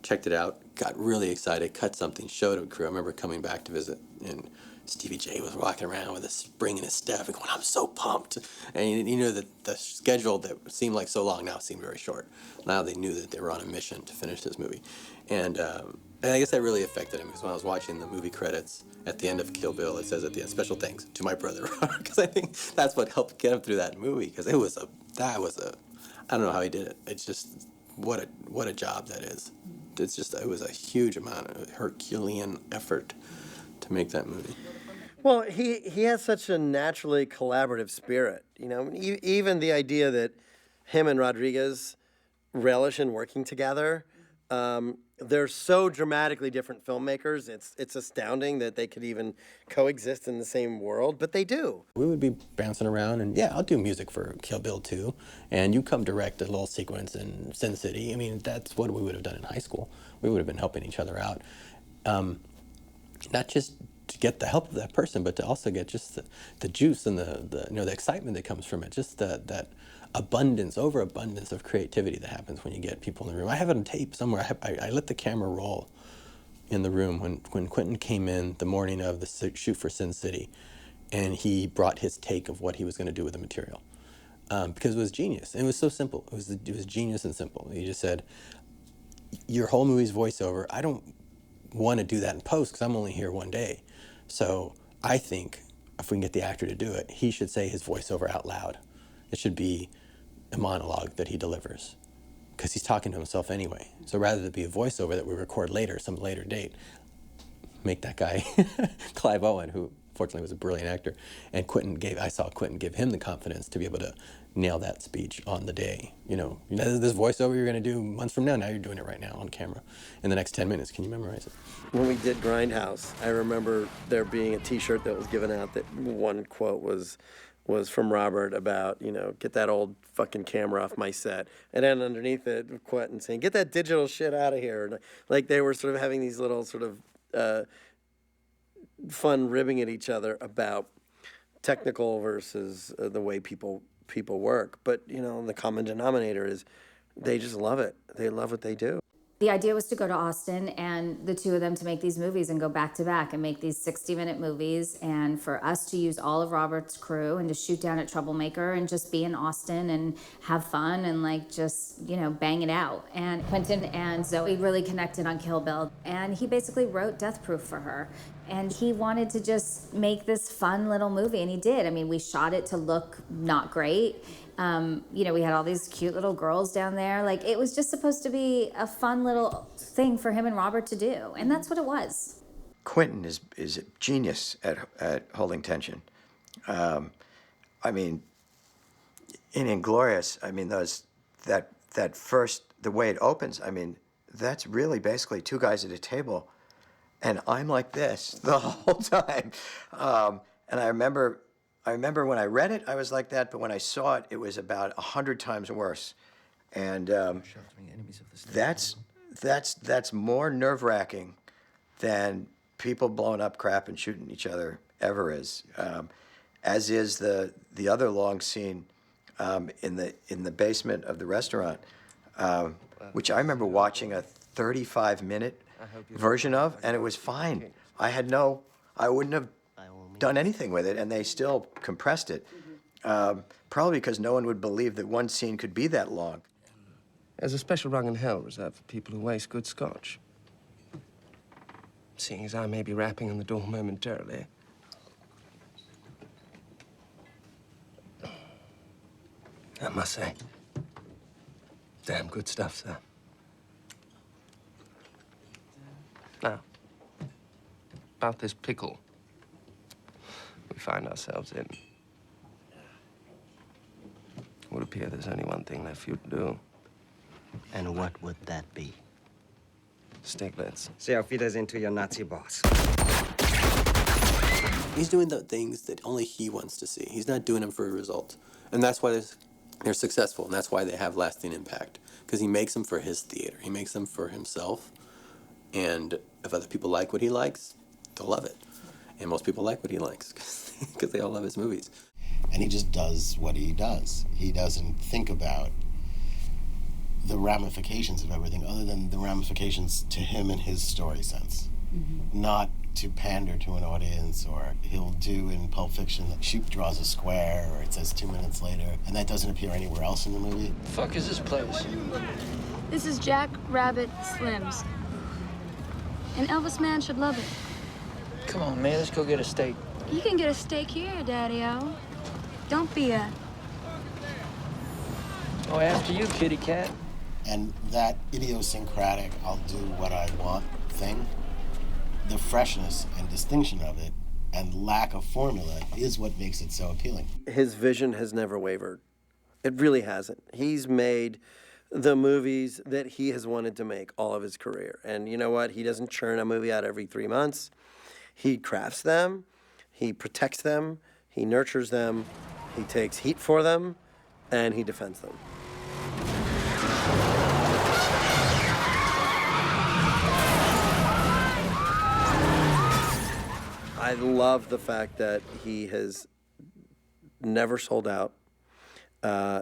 checked it out, got really excited, cut something, showed it to crew. I remember coming back to visit, and Stevie J was walking around with a spring in his step and going, "I'm so pumped." And you know that the schedule that seemed like so long now seemed very short. Now they knew that they were on a mission to finish this movie. And I guess that really affected him, because when I was watching the movie credits at the end of Kill Bill, it says at the end, "Special thanks to my brother," because I think that's what helped get him through that movie, because it was I don't know how he did it. It's just, what a job that is. It was a huge amount of Herculean effort to make that movie. Well, he has such a naturally collaborative spirit. You know, even the idea that him and Rodriguez relish in working together. They're so dramatically different filmmakers. It's astounding that they could even coexist in the same world, but they do. We would be bouncing around, and yeah, I'll do music for Kill Bill 2, and you come direct a little sequence in Sin City. I mean, that's what we would have done in high school. We would have been helping each other out. Not just to get the help of that person, but to also get just the juice and the excitement that comes from it, just that overabundance of creativity that happens when you get people in the room. I have it on tape somewhere. I let the camera roll in the room when Quentin came in the morning of the shoot for Sin City, and he brought his take of what he was going to do with the material. because it was genius. And it was so simple. It was genius and simple. He just said, your whole movie's voiceover. I don't want to do that in post because I'm only here one day. So I think if we can get the actor to do it, he should say his voiceover out loud. It should be a monologue that he delivers because he's talking to himself anyway. So rather than be a voiceover that we record later, some later date, make that guy Clive Owen, who fortunately was a brilliant actor, and I saw Quentin give him the confidence to be able to nail that speech on the day. You know this voiceover you're going to do months from now you're doing it right now on camera. In the next 10 minutes, can you memorize it? When we did Grindhouse, I remember there being a T-shirt that was given out that one quote was from Robert about, get that old fucking camera off my set. And then underneath it, Quentin saying, get that digital shit out of here. And like they were sort of having these little sort of fun ribbing at each other about technical versus the way people work. But, the common denominator is they just love it. They love what they do. The idea was to go to Austin and the two of them to make these movies and go back to back and make these 60-minute movies, and for us to use all of Robert's crew and to shoot down at Troublemaker and just be in Austin and have fun and just bang it out. And Quentin and Zoe really connected on Kill Bill, and he basically wrote Death Proof for her. And he wanted to just make this fun little movie, and he did. I mean, we shot it to look not great. We had all these cute little girls down there. It was just supposed to be a fun little thing for him and Robert to do, and that's what it was. Quentin is a genius at holding tension. In Inglourious, that first, the way it opens, that's really basically two guys at a table, and I'm like this the whole time. And I remember when I read it, I was like that, but when I saw it, it was about 100 times worse. And that's more nerve-wracking than people blowing up crap and shooting each other ever is. As is the other long scene in the basement of the restaurant, which I remember watching a 35-minute version of, and it was fine. I wouldn't have done anything with it, and they still compressed it. Probably because no one would believe that one scene could be that long. There's a special rung in hell reserved for people who waste good scotch. Seeing as I may be rapping on the door momentarily. I must say, damn good stuff, sir. Now, about this pickle we find ourselves in. It would appear there's only one thing left for you to do. And what would that be? Stiglitz. Say auf Wiedersehen to your Nazi boss. He's doing the things that only he wants to see. He's not doing them for a result. And that's why they're successful, and that's why they have lasting impact. Because he makes them for his theater. He makes them for himself. And if other people like what he likes, they'll love it. And most people like what he likes because they all love his movies. And he just does what he does. He doesn't think about the ramifications of everything other than the ramifications to him and his story sense. Mm-hmm. Not to pander to an audience, or he'll do in Pulp Fiction that Shoop draws a square, or it says 2 minutes later, and that doesn't appear anywhere else in the movie. The fuck is this place? This is Jack Rabbit Slim's. An Elvis man should love it. Come on, man, let's go get a steak. You can get a steak here, Daddy-O. Don't be a... Oh, after you, kitty cat. And that idiosyncratic, I'll do what I want thing, the freshness and distinction of it and lack of formula is what makes it so appealing. His vision has never wavered. It really hasn't. He's made the movies that he has wanted to make all of his career. And you know what? He doesn't churn a movie out every 3 months. He crafts them, he protects them, he nurtures them, he takes heat for them, and he defends them. I love the fact that he has never sold out.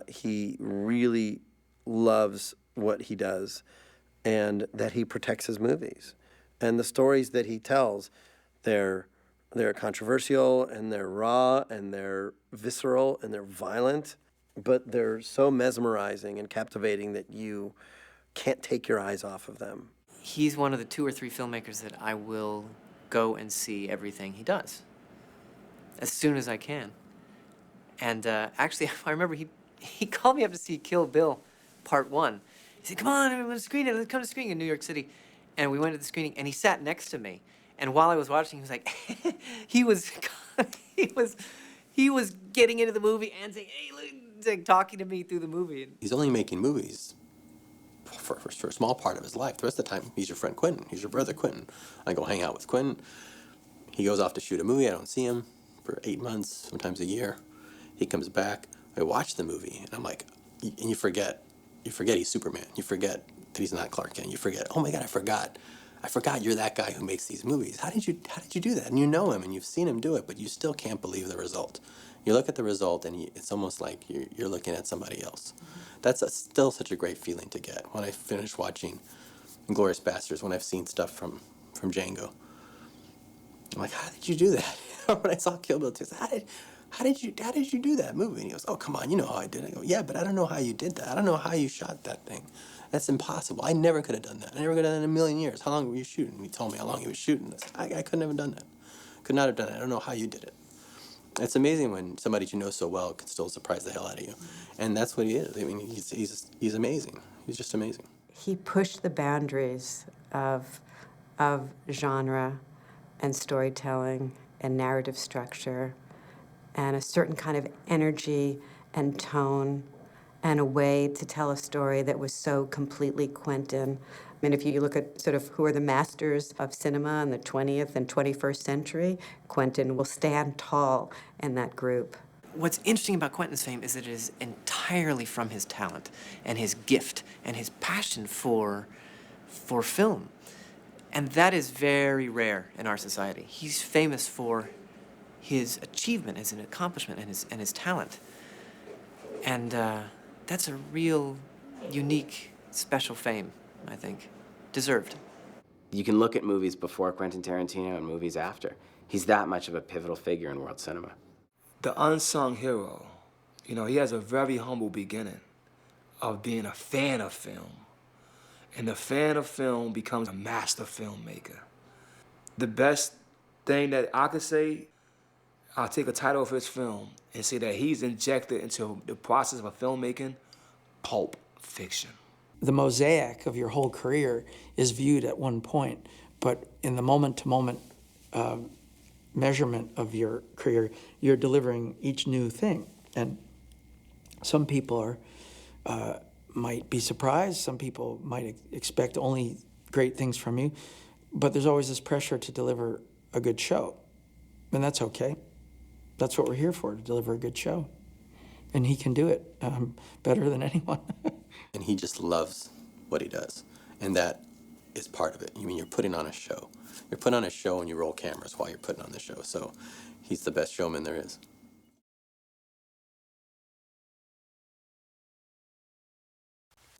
He really loves what he does, and that he protects his movies. And the stories that he tells, they're controversial, and they're raw, and they're visceral, and they're violent. but they're so mesmerizing and captivating that you can't take your eyes off of them. He's one of the 2 or 3 filmmakers that I will go and see everything he does as soon as I can. And actually, I remember he called me up to see Kill Bill Part 1. He said, come on, everyone, screen it. Let's come to screening in New York City. And we went to the screening, and he sat next to me. And while I was watching, he was like, he was getting into the movie and saying, hey, look, like, talking to me through the movie. He's only making movies for a small part of his life. The rest of the time, he's your friend Quentin. He's your brother Quentin. I go hang out with Quentin. He goes off to shoot a movie. I don't see him for 8 months, sometimes a year. He comes back. I watch the movie, and I'm like, and you forget he's Superman. You forget that he's not Clark Kent. You forget, oh my God, I forgot you're that guy who makes these movies. How did you do that? And you know him, and you've seen him do it, but you still can't believe the result. You look at the result, and it's almost like you're looking at somebody else. That's still such a great feeling to get. When I finish watching Inglourious Basterds, when I've seen stuff from Django, I'm like, how did you do that? When I saw Kill Bill 2, I said, how did you do that movie? And he goes, oh, come on, you know how I did it. I go, yeah, but I don't know how you did that. I don't know how you shot that thing. That's impossible. I never could have done that. I never could have done that in a million years. How long were you shooting? He told me how long he was shooting. I couldn't have done that. Could not have done it. I don't know how you did it. It's amazing when somebody you know so well can still surprise the hell out of you. And that's what he is. I mean, he's amazing. He's just amazing. He pushed the boundaries of genre and storytelling and narrative structure and a certain kind of energy and tone and a way to tell a story that was so completely Quentin. I mean, if you look at sort of who are the masters of cinema in the 20th and 21st century, Quentin will stand tall in that group. What's interesting about Quentin's fame is that it is entirely from his talent and his gift and his passion for film. And that is very rare in our society. He's famous for his achievement as an accomplishment and his talent. And that's a real unique, special fame, I think. Deserved. You can look at movies before Quentin Tarantino and movies after. He's that much of a pivotal figure in world cinema. The unsung hero, you know, he has a very humble beginning of being a fan of film. And the fan of film becomes a master filmmaker. The best thing that I could say, I'll take a title of his film and say that he's injected into the process of filmmaking Pulp Fiction. The mosaic of your whole career is viewed at one point, but in the moment-to-moment measurement of your career, you're delivering each new thing. And some people might be surprised, some people might expect only great things from you, but there's always this pressure to deliver a good show, and that's okay. That's what we're here for, to deliver a good show. And he can do it better than anyone. And he just loves what he does. And that is part of it. I mean, you're putting on a show. You're putting on a show and you roll cameras while you're putting on the show. So he's the best showman there is.